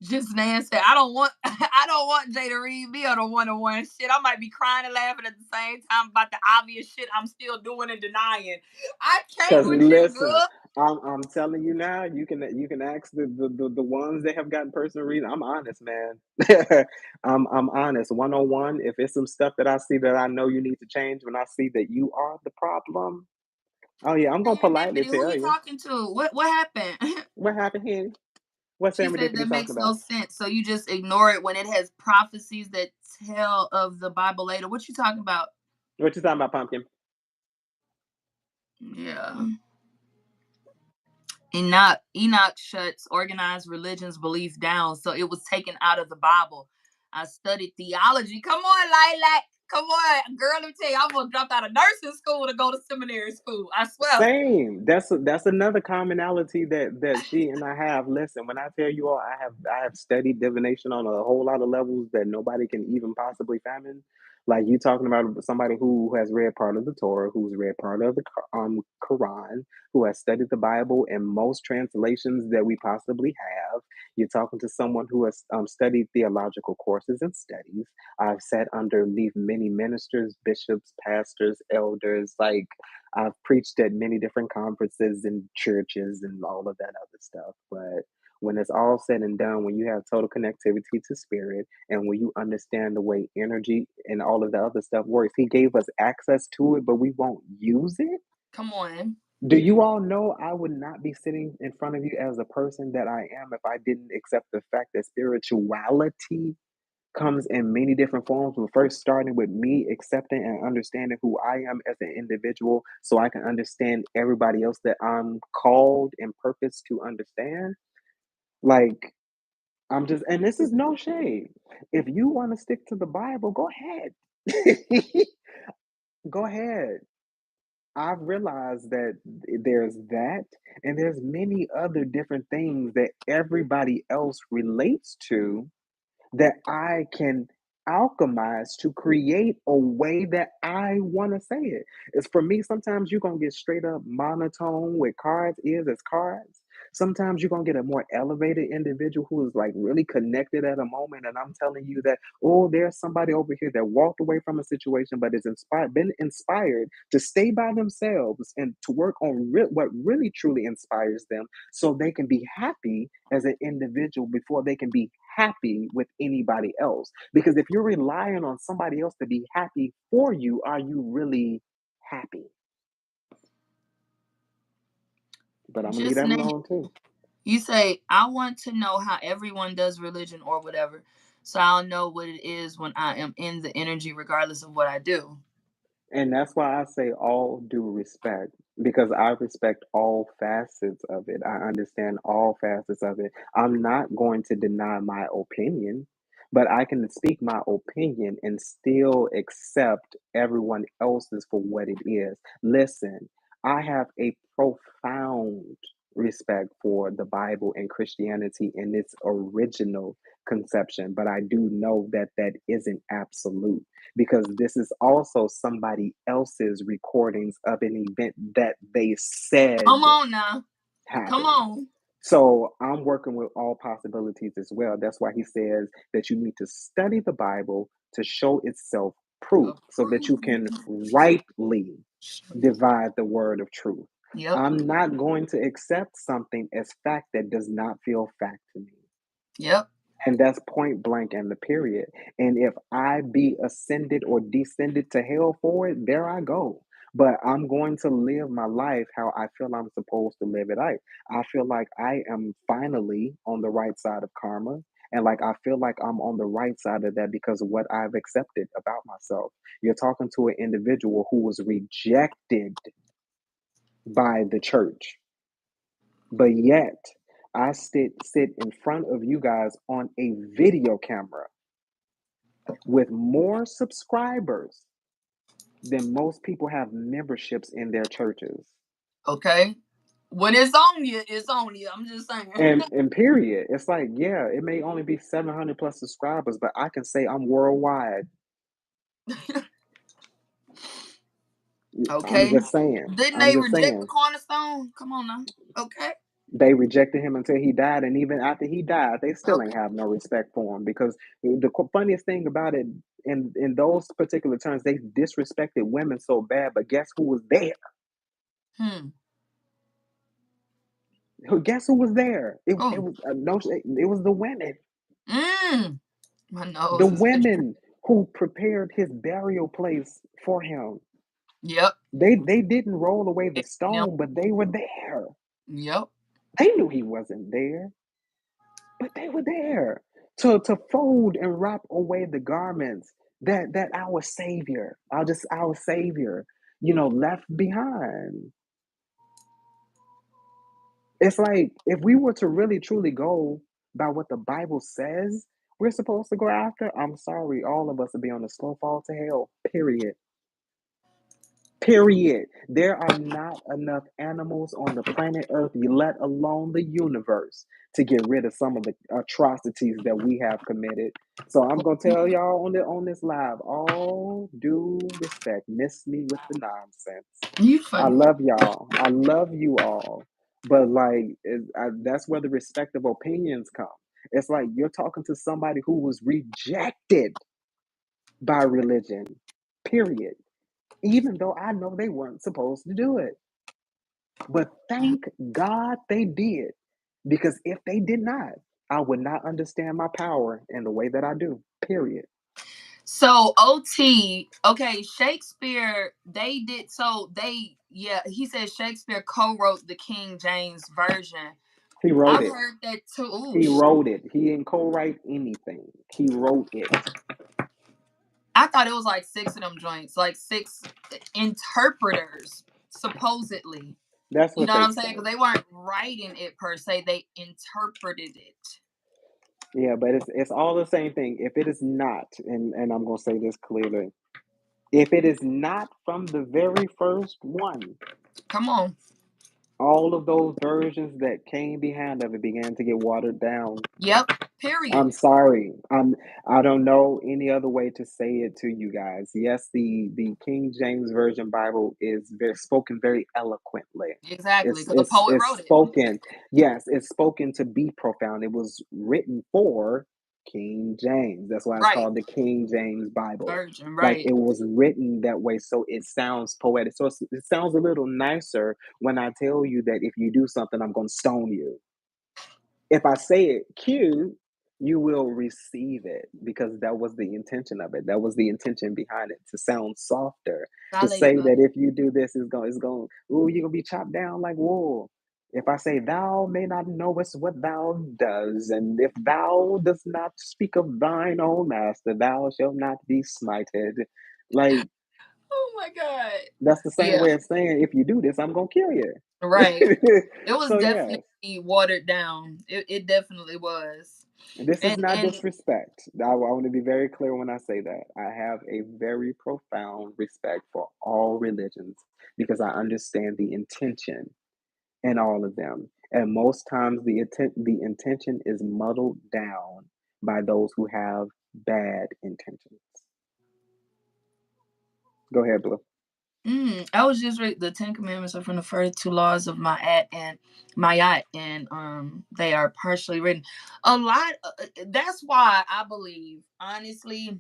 A: Just Nan said, I don't want I don't want Jay to read me on the one-on-one shit. I might be crying and laughing at the same time about the obvious shit I'm still doing and denying. I can't
B: Because
A: with you,
B: listen,
A: girl.
B: I'm telling you now, you can ask the ones that have gotten personal reading. I'm honest, man. I'm honest. 101. If it's some stuff that I see that I know you need to change, when I see that you are the problem, oh yeah, I'm gonna politely
A: Serendipity, who
B: tell
A: he
B: you
A: talking to? What happened?
B: what happened here. What
A: She said
B: serendipity
A: that
B: talking
A: makes no
B: about?
A: sense. So you just ignore it when it has prophecies that tell of the Bible later. What you talking about?
B: What you talking about, pumpkin?
A: Yeah. Enoch shuts organized religions belief down, so it was taken out of the Bible. I studied theology. Come on, Lilac. Come on, girl. Let me tell you, I almost dropped out of nursing school to go to seminary school. I swear.
B: Same. That's another commonality that she and I have. Listen, when I tell you all, I have studied divination on a whole lot of levels that nobody can even possibly fathom. Like you talking about somebody who has read part of the Torah, who's read part of the Quran, who has studied the Bible in most translations that we possibly have. You're talking to someone who has studied theological courses and studies. I've sat underneath many ministers, bishops, pastors, elders. Like I've preached at many different conferences and churches and all of that other stuff. But when it's all said and done, when you have total connectivity to spirit and when you understand the way energy and all of the other stuff works, he gave us access to it, but we won't use it.
A: Come on.
B: Do you all know I would not be sitting in front of you as a person that I am if I didn't accept the fact that spirituality comes in many different forms, but first starting with me accepting and understanding who I am as an individual so I can understand everybody else that I'm called and purposed to understand. Like, I'm just, and this is no shade. If you want to stick to the Bible, go ahead. Go ahead. I've realized that there's that, and there's many other different things that everybody else relates to that I can alchemize to create a way that I want to say it. It's for me, sometimes you're going to get straight up monotone with cards, is as cards. Sometimes you're going to get a more elevated individual who is like really connected at a moment. And I'm telling you that, oh, there's somebody over here that walked away from a situation, but is inspired, been inspired to stay by themselves and to work on what really truly inspires them so they can be happy as an individual before they can be happy with anybody else. Because if you're relying on somebody else to be happy for you, are you really happy? But I'm gonna leave
A: Just
B: that
A: name.
B: alone too.
A: You say, I want to know how everyone does religion or whatever, so I'll know what it is when I am in the energy, regardless of what I do.
B: And that's why I say all due respect, because I respect all facets of it. I understand all facets of it. I'm not going to deny my opinion, but I can speak my opinion and still accept everyone else's for what it is. Listen, I have a profound respect for the Bible and Christianity in its original conception, but I do know that that isn't absolute because this is also somebody else's recordings of an event that they said
A: Come on now. Come
B: happened.
A: on.
B: So I'm working with all possibilities as well. That's why he says that you need to study the Bible to show itself proof so that you can
A: Approve.
B: rightly divide the word of truth.
A: Yep.
B: I'm not going to accept something as fact that does not feel fact to me.
A: Yep.
B: And that's point blank and the period. And if I be ascended or descended to hell for it, there I go. But I'm going to live my life how I feel I'm supposed to live it. I feel like I am finally on the right side of karma. And like I feel like I'm on the right side of that because of what I've accepted about myself. You're talking to an individual who was rejected by the church. But yet, I sit in front of you guys on a video camera with more subscribers than most people have memberships in their churches.
A: Okay. When it's on you, it's on you. I'm just saying.
B: And period. It's like, yeah, it may only be 700 plus subscribers, but I can say I'm worldwide. I'm
A: Okay.
B: just saying.
A: Didn't
B: I'm
A: they
B: just
A: reject the
B: saying.
A: cornerstone? Come on now. Okay.
B: They rejected him until he died, and even after he died, they still ain't
A: Okay.
B: have no respect for him because the funniest thing about it, in those particular terms, they disrespected women so bad. But guess who was there?
A: Hmm.
B: Guess who was there? It
A: Oh.
B: was no, it was the women.
A: My
B: The
A: nose is itching.
B: women who prepared his burial place for him.
A: Yep.
B: They didn't roll away the
A: Yep.
B: stone, but they were there.
A: Yep.
B: They knew he wasn't there, but they were there to fold and wrap away the garments that our Savior, our Savior, left behind. It's like if we were to really truly go by what the Bible says we're supposed to go after, I'm sorry, all of us would be on a slow fall to hell. Period. Period. There are not enough animals on the planet Earth, let alone the universe, to get rid of some of the atrocities that we have committed. So I'm gonna tell y'all on this live, all due respect, miss me with the nonsense.
A: You
B: I
A: funny.
B: love y'all. I love you all. But like, that's where the respect of opinions come. It's like you're talking to somebody who was rejected by religion. Period, even though I know they weren't supposed to do it. But thank God they did. Because if they did not, I would not understand my power in the way that I do. Period.
A: So OT, okay, Shakespeare, they did so they yeah, he said Shakespeare co-wrote the King James version.
B: He wrote
A: I've
B: it.
A: heard that too. Ooh,
B: He wrote it. He didn't co-write anything. He wrote it.
A: I thought it was like six of them joints, like six interpreters, supposedly.
B: That's
A: You
B: what
A: know what
B: they
A: I'm saying?
B: say.
A: Because they weren't writing it per se, they interpreted it.
B: Yeah, but it's all the same thing. If it is not, and I'm gonna say this clearly, if it is not from the very first one,
A: Come on.
B: all of those versions that came behind of it began to get watered down.
A: Yep. Period.
B: I'm sorry. I don't know any other way to say it to you guys. Yes, the King James Version Bible is very spoken very eloquently.
A: Exactly.
B: It's
A: Because the
B: it's
A: poet
B: it's
A: wrote it.
B: spoken. Yes, it's spoken to be profound. It was written for King James. That's why it's
A: Right.
B: called the King James Bible.
A: Virgin.
B: Like
A: Right.
B: it was written that way, so it sounds poetic. So it sounds a little nicer when I tell you that if you do something, I'm going to stone you. If I say it cute, you will receive it because that was the intention of it. That was the intention behind it, to sound softer. To say
A: Hallelujah.
B: that if you do this, it's going, ooh, you're gonna be chopped down like wool. If I say thou may not knowest what thou does, and if thou does not speak of thine own master, thou shalt not be smited. Like
A: Oh my God.
B: that's the same
A: Yeah.
B: way of saying if you do this, I'm gonna kill you.
A: Right. It was
B: So yes.
A: definitely watered down. It definitely was.
B: This is not
A: And
B: disrespect. I want to be very clear when I say that. I have a very profound respect for all religions because I understand the intention in all of them. And most times the intention is muddled down by those who have bad intentions. Go ahead, Blue.
A: I was just the Ten Commandments are from the first two laws of Mayat, and they are partially written. A lot. That's why I believe, honestly,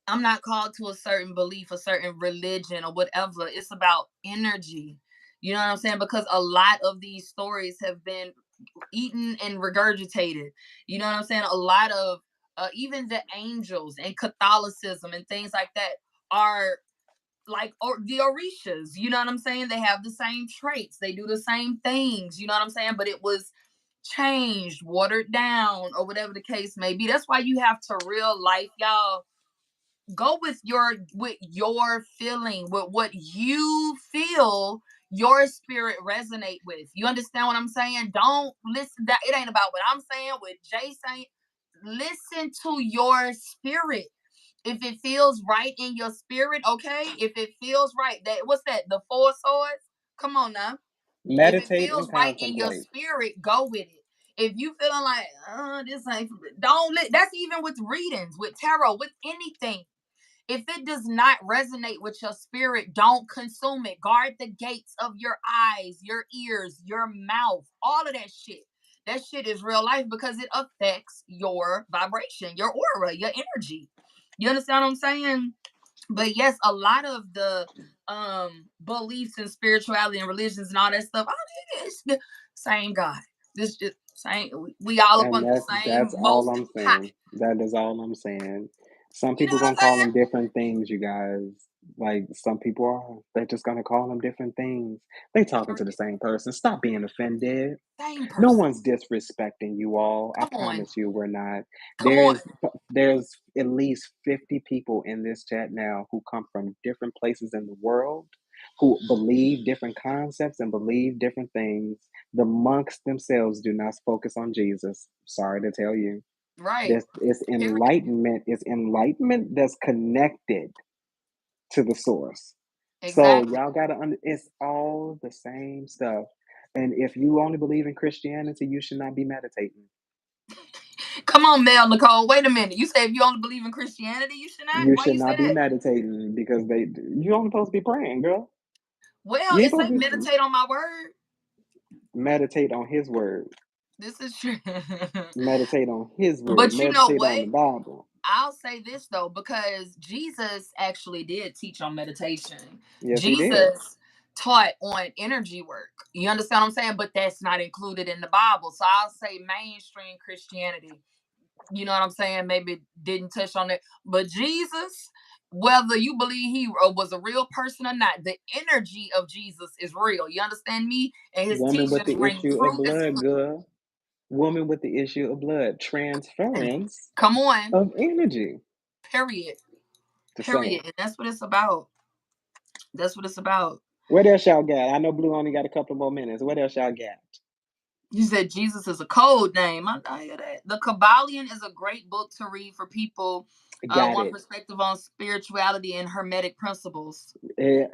A: I'm not called to a certain belief, a certain religion, or whatever. It's about energy. You know what I'm saying? Because a lot of these stories have been eaten and regurgitated. You know what I'm saying? A lot of even the angels and Catholicism and things like that are like or the Orishas. You know what I'm saying? They have the same traits. They do the same things. You know what I'm saying? But it was changed, watered down, or whatever the case may be. That's why you have to real life, y'all. Go with your feeling, with what you feel your spirit resonate with. You understand what I'm saying? Don't listen that it ain't about what I'm saying, what Jay saying. Listen to your spirit. If it feels right in your spirit, okay. If it feels right, that what's that? The four swords. Come on now. If it
B: Meditate and
A: feels right in your
B: contemplate.
A: spirit, go with it. If you feeling like, this ain't, don't. That's even with readings, with tarot, with anything. If it does not resonate with your spirit, don't consume it. Guard the gates of your eyes, your ears, your mouth, all of that shit. That shit is real life because it affects your vibration, your aura, your energy. You understand what I'm saying? But yes, a lot of the beliefs in spirituality and religions and all that stuff, it's the same God. This just same we all up
B: And
A: on the same
B: that's all
A: most
B: I'm
A: high.
B: saying. That is all I'm saying. Some
A: You know
B: people
A: what
B: gonna
A: I'm
B: call
A: saying?
B: them different things, you guys. Like some people are, they're just gonna call them different things. They talking to the
A: Period.
B: same person. Stop being offended.
A: Same
B: No
A: person.
B: one's disrespecting you all. I
A: Come on.
B: promise you, we're not.
A: Come on.
B: There's at least 50 people in this chat now who come from different places in the world, who believe different concepts and believe different things. The monks themselves do not focus on Jesus. Sorry to tell you.
A: Right.
B: This is
A: Period.
B: enlightenment. It's enlightenment that's connected to the source. So
A: Exactly.
B: y'all gotta it's all the same stuff. And if you only believe in Christianity, you should not be meditating.
A: Come on, Mel Nicole. Wait a minute. You say if you only believe in Christianity, you should not?
B: You
A: Why
B: should
A: you say
B: not be
A: that?
B: meditating because you only supposed to be praying, girl.
A: Well,
B: You ain't
A: it
B: supposed
A: say
B: to be
A: meditate on my word.
B: meditate on his word.
A: This is true.
B: Meditate on his word.
A: But you know
B: Meditate on
A: what?
B: the Bible.
A: I'll say this though, because Jesus actually did teach on meditation.
B: Yes, he did.
A: Jesus taught on energy work. You understand what I'm saying? But that's not included in the Bible. So I'll say mainstream Christianity, you know what I'm saying? Maybe didn't touch on it. But Jesus, whether you believe he was a real person or not, the energy of Jesus is real. You understand me? And his
B: Woman with
A: teachings
B: the
A: ring
B: issue of
A: true as
B: blood, girl. Woman with the issue of blood.
A: fuck.
B: Transference
A: Come on.
B: of energy.
A: Period.
B: Just
A: Period.
B: saying.
A: And that's what it's about. That's what it's about.
B: What else y'all got? I know Blue only got a couple more minutes. What else y'all got?
A: You said Jesus is a code name. I hear that. The Kabbalion is a great book to read for people.
B: Got
A: One
B: it.
A: perspective on spirituality and hermetic principles.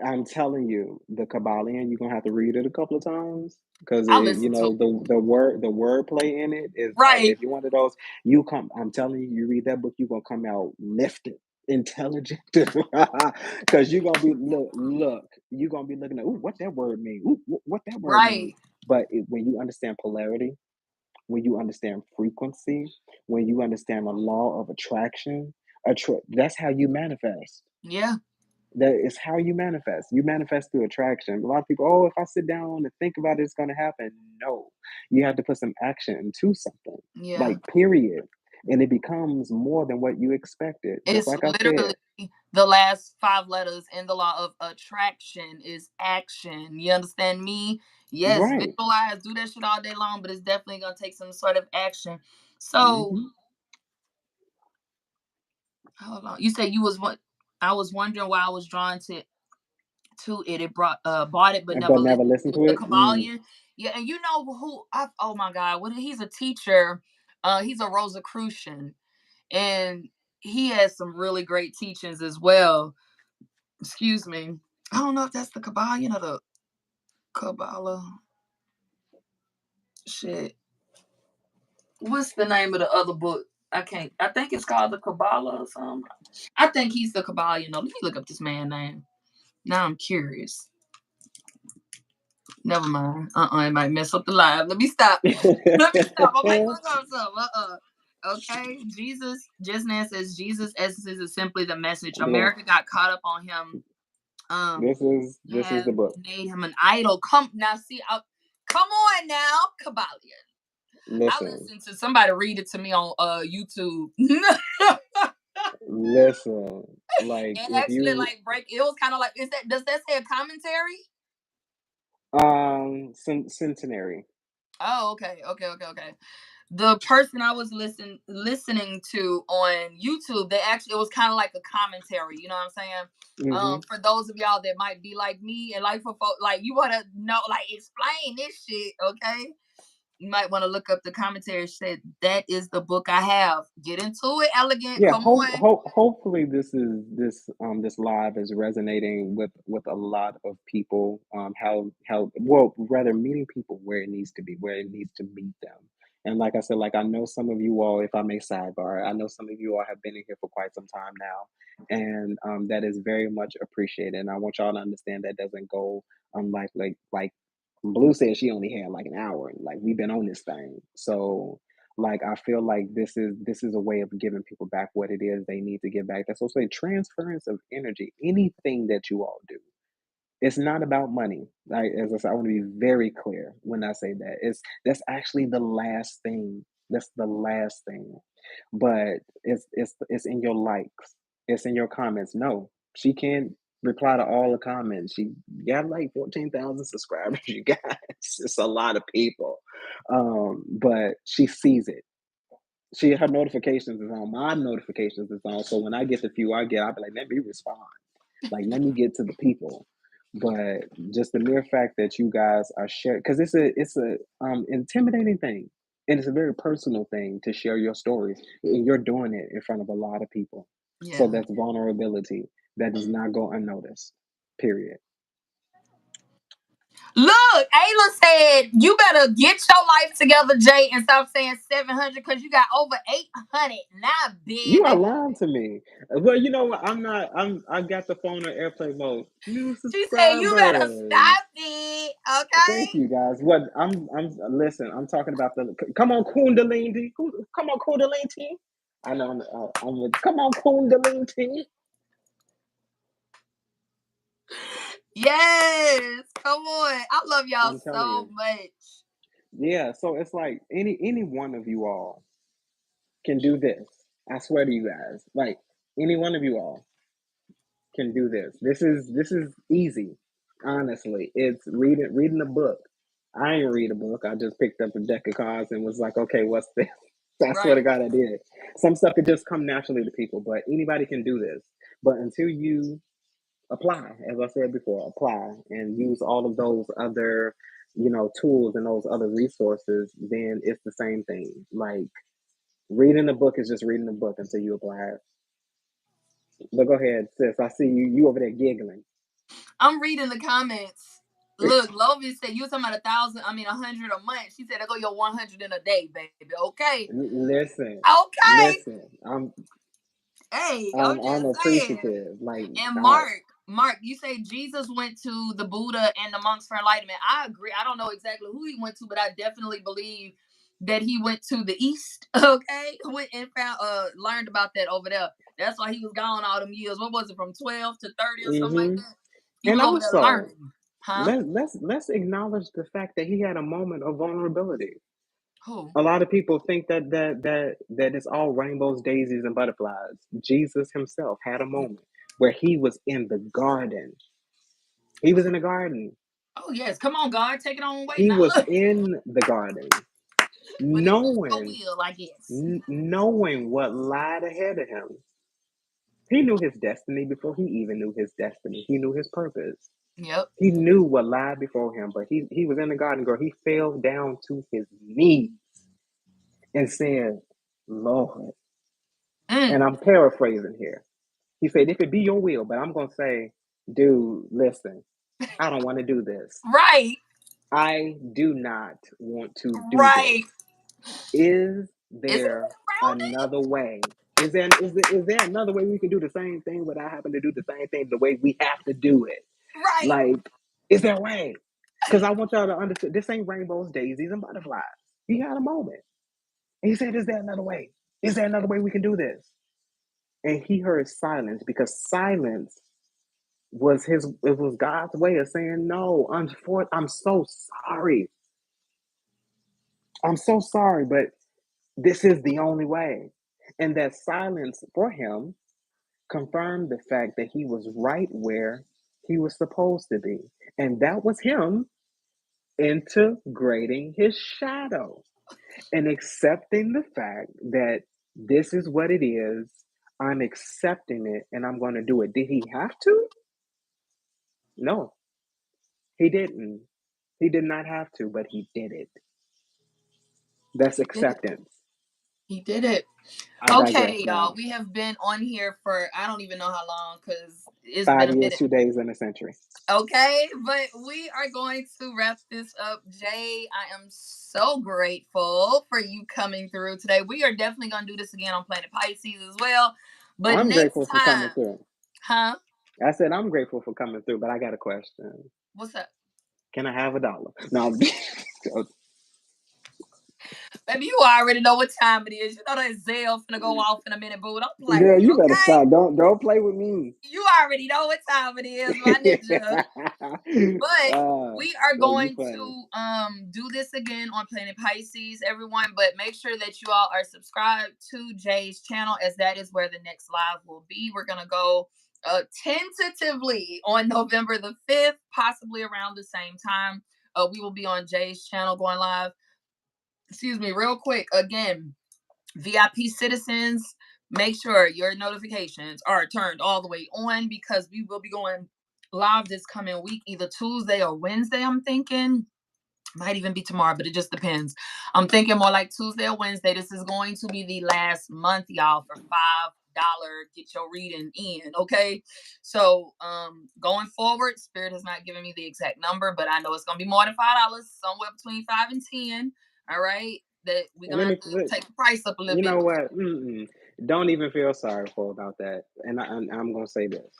B: I'm telling you, the Kabbalion, you're gonna have to read it a couple of times because
A: I
B: you
A: listen to
B: know,
A: it.
B: the wordplay in it is like
A: Right.
B: if you're one of those, you come. I'm telling you, you read that book, you're gonna come out lifted, intelligent, because you're gonna be you're gonna be looking at, ooh, what that word mean? Ooh, what that word mean?
A: Right.
B: But when you understand polarity, when you understand frequency, when you understand the law of attraction, that's how you manifest.
A: Yeah.
B: That is how you manifest. You manifest through attraction. A lot of people, oh, if I sit down and think about it, it's going to happen. No, you have to put some action into something,
A: Yeah.
B: like, period. And it becomes more than what you expected. Just
A: It's
B: like I
A: literally
B: said,
A: the last five letters in the law of attraction is action. You understand me? Yes,
B: right.
A: visualize, do that shit all day long, but it's definitely gonna take some sort of action. So
B: Hmm.
A: hold on. You said you was what I was wondering why I was drawn to it. It bought it but never
B: But never
A: listened
B: listen
A: to
B: to
A: the
B: it. Mm.
A: Kabbalion. Yeah, and you know oh my god, he's a teacher. He's a Rosicrucian, and he has some really great teachings as well. Excuse me. I don't know if that's the Kabbalion or the Kabbalah. Shit. What's the name of the other book? I can't. I think it's called the Kabbalah or something. I think he's the Kabbalion. No, let me look up this man's name. Now I'm curious. Never mind. It might mess up the live. Let me stop. Let me stop. I might look up something. Okay. Jesus, just now says Jesus' essence is simply the message.
B: Yeah,
A: America got caught up on him.
B: this is
A: Have
B: the book.
A: made him an idol. Come now, see, come on now, Kabbalion. I
B: Listen,
A: listened to somebody read it to me on YouTube.
B: listen. Like
A: And
B: if
A: actually,
B: you
A: like break. It was kind of like, is that does that say a commentary?
B: centenary.
A: Oh, okay, okay. The person I was listening to on YouTube, they actually it was kind of like a commentary. You know what I'm saying?
B: Hmm.
A: For those of y'all that might be like me and like for folk, like you want to know, like explain this shit, okay? You might want to look up the commentary. Said that is the book I have. Get into it, elegant.
B: Yeah,
A: Come on.
B: hopefully this live is resonating with a lot of people. How well, rather, meeting people where it needs to be, where it needs to meet them. And like I said, like I know some of you all, if I may sidebar, I know some of you all have been in here for quite some time now, and that is very much appreciated. And I want y'all to understand that doesn't go like Blue said she only had like an hour. Like we've been on this thing, so like I feel like this is a way of giving people back what it is they need to give back. That's also a transference of energy. Anything that you all do, it's not about money. Like as I said, I want to be very clear when I say that. That's actually the last thing. That's the last thing. But it's in your likes. It's in your comments. No, she can't reply to all the comments. She got like 14,000 subscribers. You guys, it's a lot of people. But she sees it. Her notifications is on. My notifications is on. So when I get the few I get, I'll be like, let me respond. Like, let me get to the people. But just the mere fact that you guys are sharing, because it's a intimidating thing, and it's a very personal thing to share your stories, and you're doing it in front of a lot of people. So
A: Yeah.
B: that's vulnerability that does not go unnoticed. Period.
A: Look, Ayla said you better get your life together, Jay, and stop saying 700 because you got over 800. Nah,
B: You are
A: baby.
B: lying to me. Well, you know what? I'm not. I got the phone on airplane mode. New
A: She said you better
B: subscribers.
A: stop it. Okay.
B: Thank you guys. What I'm listen. I'm talking about the. Come on, Kundalini. Come on, Kundalini. I know. I'm with. Come on, Kundalini.
A: Yes. Come on. I love y'all
B: I'm telling
A: so
B: you.
A: much.
B: Yeah. So it's like any one of you all can do this. I swear to you guys. Like any one of you all can do this. This is easy. Honestly, it's reading a book. I ain't read a book. I just picked up a deck of cards and was like, okay, what's this? I swear to
A: Right.
B: God, I did. Some stuff could just come naturally to people, but anybody can do this. But until you apply, as I said before, apply and use all of those other, tools and those other resources, then it's the same thing. Like reading a book is just reading a book until you apply it. But go ahead, sis. I see you over there giggling.
A: I'm reading the comments. Look, Lovie said you were talking about 100 a month. She said I go your 100 in a day, baby. Okay.
B: Listen,
A: Okay.
B: listen. I'm
A: Hey, I'm
B: I'm I'm
A: just saying.
B: appreciative. Like
A: And
B: I,
A: Mark, you say Jesus went to the Buddha and the monks for enlightenment. I agree. I don't know exactly who he went to, but I definitely believe that he went to the East. Okay, went and found learned about that over there. That's why he was gone all them years. What was it, from 12 to 30 or something like
B: hmm
A: that? He
B: and
A: was over there
B: also
A: learning, huh?
B: let's acknowledge the fact that he had a moment of vulnerability.
A: Who?
B: A lot of people think that it's all rainbows, daisies, and butterflies. Jesus himself had a moment where he was in the garden. He was in the garden.
A: Oh yes, come on, God, take it on away
B: He
A: now.
B: was in the garden,
A: But it was your
B: knowing
A: will, I guess.
B: knowing what lied ahead of him. He knew his destiny before he even knew his destiny. He knew his purpose.
A: Yep.
B: He knew what lied before him, but he was in the garden, girl. He fell down to his knees and said, Lord,
A: Mm,
B: and I'm paraphrasing here. He said, if it be your will, but I'm going to say, dude, listen, I don't want to do this.
A: right.
B: I do not want to do this.
A: Right.
B: Is
A: Is it
B: there
A: around it?
B: another way? Is there another way we can do the same thing without having to do the same thing the way we have to do it?
A: Right.
B: Like, is there a way? Because I want y'all to understand this ain't rainbows, daisies, and butterflies. He had a moment. And he said, is there another way? Is there another way we can do this? And he heard silence because silence was God's way of saying, no, I'm so sorry. I'm so sorry, but this is the only way. And that silence for him confirmed the fact that he was right where he was supposed to be. And that was him integrating his shadow and accepting the fact that this is what it is. I'm accepting it and I'm going to do it. Did he have to? No, he didn't. He did not have to, but he did it. That's
A: He did it.
B: acceptance.
A: He did it.
B: I digress
A: Okay, y'all.
B: now.
A: We have been on here for I don't even know how long because it's been
B: 5
A: a
B: years,
A: minute.
B: 2 days, and a century.
A: Okay, but we are going to wrap this up. Jay, I am so grateful for you coming through today. We are definitely going to do this again on Planet Pisces as well. But
B: I'm
A: next
B: grateful for coming
A: time,
B: through.
A: huh?
B: I said I'm grateful for coming through, but I got a question.
A: What's up?
B: Can I have $1? No,
A: Baby, you already know what time it is. You know that Zelle finna go off in a minute, boo. Don't play,
B: girl, you better
A: okay?
B: stop. Don't play with me.
A: You already know what time it is, my ninja. But we are
B: Girl, you
A: going
B: funny.
A: to do this again on Planet Pisces, everyone. But make sure that you all are subscribed to Jay's channel, as that is where the next live will be. We're gonna go tentatively on November the 5th, possibly around the same time. We will be on Jay's channel going live. Excuse me, real quick. Again, VIP citizens, make sure your notifications are turned all the way on because we will be going live this coming week, either Tuesday or Wednesday. I'm thinking might even be tomorrow, but it just depends. I'm thinking more like Tuesday or Wednesday. This is going to be the last month, y'all, for get your reading in. Okay. So going forward, Spirit has not given me the exact number, but I know it's gonna be more than $5, somewhere between 5 and 10. All right. That we're
B: And
A: gonna
B: let
A: have
B: me,
A: to take the price up a little
B: you
A: bit.
B: know what? Don't even feel sorry for about that. And I'm gonna say this: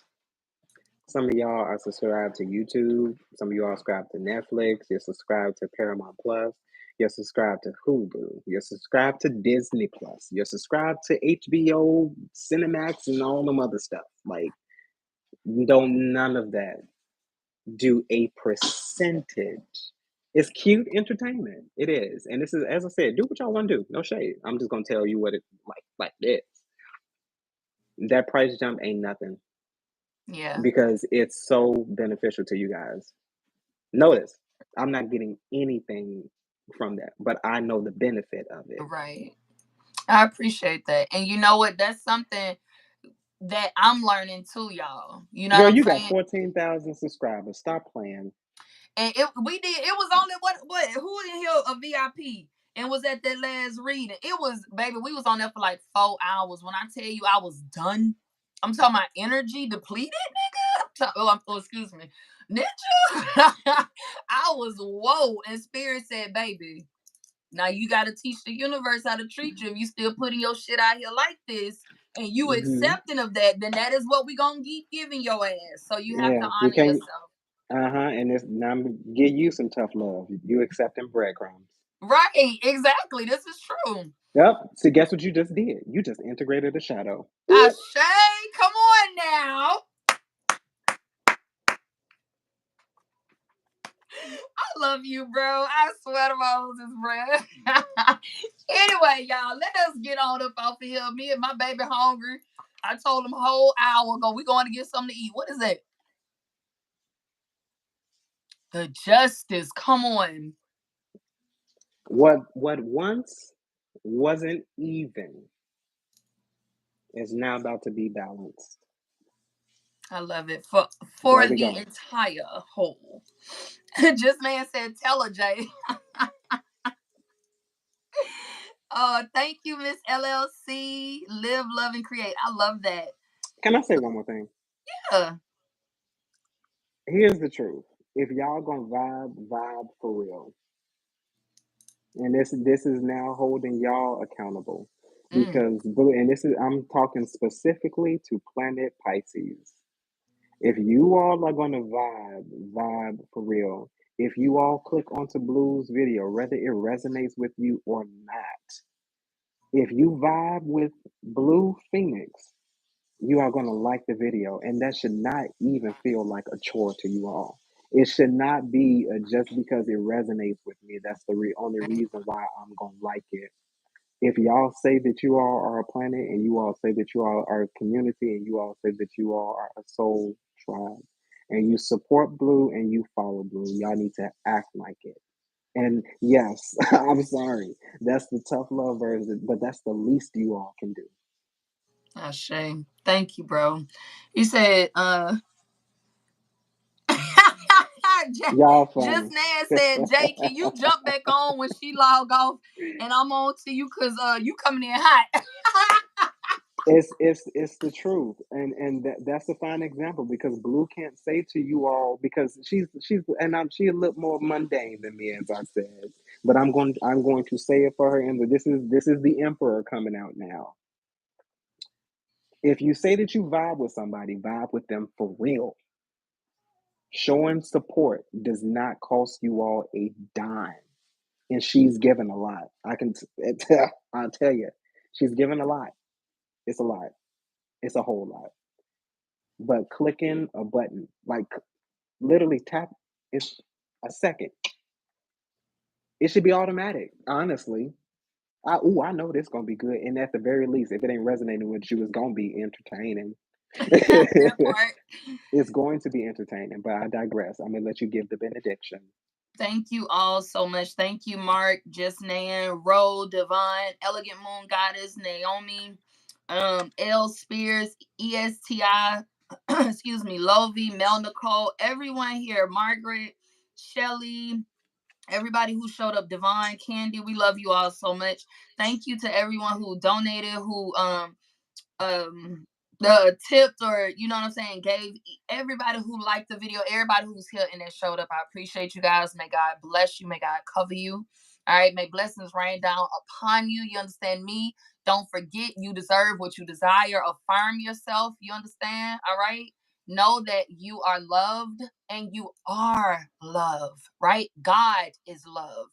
B: some of y'all are subscribed to YouTube. Some of y'all are subscribed to Netflix. You're subscribed to Paramount Plus. You're subscribed to Hulu. You're subscribed to Disney Plus. You're subscribed to HBO, Cinemax, and all them other stuff. Like, don't none of that do a percentage. It's cute entertainment. It is. And this is, as I said, do what y'all want to do. No shade. I'm just gonna tell you what it like this. That price jump ain't nothing.
A: Yeah.
B: Because it's so beneficial to you guys. Notice, I'm not getting anything from that, but I know the benefit of it.
A: Right. I appreciate that. And you know what? That's something that I'm learning too, y'all. You know what
B: Girl,
A: I'm
B: you got
A: saying?
B: 14,000 subscribers. Stop playing.
A: And it was only what who in here a VIP and was at that last reading. It was, baby, we was on there for like 4 hours. When I tell you I was done, I'm talking about energy depleted, nigga. Oh, excuse me. Ninja. I was whoa. And Spirit said, baby, now you gotta teach the universe how to treat you. If you still putting your shit out here like this and you
B: Mm-hmm.
A: accepting of that, then that is what we gonna keep giving your ass. So you have to
B: Yeah, you
A: honor
B: can't.
A: yourself.
B: And it's now I'm gonna give you some tough love. You accepting breadcrumbs.
A: Right, exactly. This is true.
B: Yep. So guess what you just did? You just integrated a shadow. Ooh.
A: Shay, come on now. I love you, bro. I swear to Moses, bro. Anyway, y'all, let us get on up off of here. Me and my baby hungry. I told him a whole hour ago we going to get something to eat. What is that? The justice. Come on.
B: What once wasn't even is now about to be balanced.
A: I love it
B: There
A: for
B: we
A: the
B: go.
A: entire whole. Just man said, tell her, Jay. Thank you, Miss LLC. Live, love, and create. I love that.
B: Can I say one more thing?
A: Yeah.
B: Here's the truth. If y'all gonna vibe for real. And this is now holding y'all accountable.
A: Mm.
B: Because and this is I'm talking specifically to Planet Pisces. If you all are gonna vibe for real. If you all click onto Blue's video, whether it resonates with you or not, if you vibe with Blue Phoenix, you are going to like the video, and that should not even feel like a chore to you all. It should not be just because it resonates with me. That's the only reason why I'm going to like it. If y'all say that you all are a planet, and you all say that you all are a community, and you all say that you all are a soul tribe, and you support Blue and you follow Blue, y'all need to act like it. And yes, I'm sorry. That's the tough love version, but that's the least you all can do.
A: Oh, shame. Thank you, bro. He said,
B: Y'all
A: just
B: funny.
A: Nan said, Jay, can you jump back on when she log off and I'm on to you because you coming in hot.
B: It's the truth, and that's a fine example because Blue can't say to you all because she's a little more mundane than me, as I said, but I'm going to say it for her, and this is the emperor coming out now. If you say that you vibe with somebody, vibe with them for real. Showing support does not cost you all a dime, and she's given a lot. I'll tell you, she's given a lot. It's a lot. It's a whole lot. But clicking a button, like literally tap, it's a second. It should be automatic, honestly. I know this gonna be good, and at the very least, if it ain't resonating with you, it's gonna be entertaining.
A: That part.
B: It's going to be entertaining, but I digress. I'm gonna let you give the benediction.
A: Thank you all so much. Thank you, Mark, Just Nan, Ro, Divine, Elegant Moon Goddess, Naomi, L Spears, ESTI, excuse me, Lovey, Mel Nicole, everyone here, Margaret, Shelly, everybody who showed up, Divine, Candy, we love you all so much. Thank you to everyone who donated, who the tips, or you know what I'm saying, gave everybody who liked the video, everybody who's here and that showed up. I appreciate you guys. May God bless you. May God cover you. All right. May blessings rain down upon you. You understand me? Don't forget you deserve what you desire. Affirm yourself. You understand? All right. Know that you are loved and you are love, right? God is love.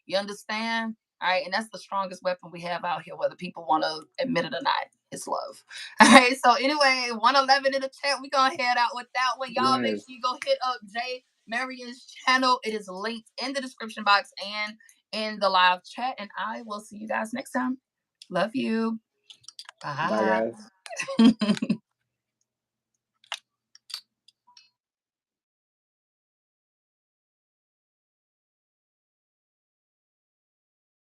A: You understand? All right. And that's the strongest weapon we have out here, whether people want to admit it or not. It's love. All right. So anyway, 111 in the chat. We're gonna head out with that one. Y'all make sure
B: Yes.
A: you go hit up Jay Marion's channel. It is linked in the description box and in the live chat. And I will see you guys next time. Love you.
B: Bye,
A: Bye.
B: guys.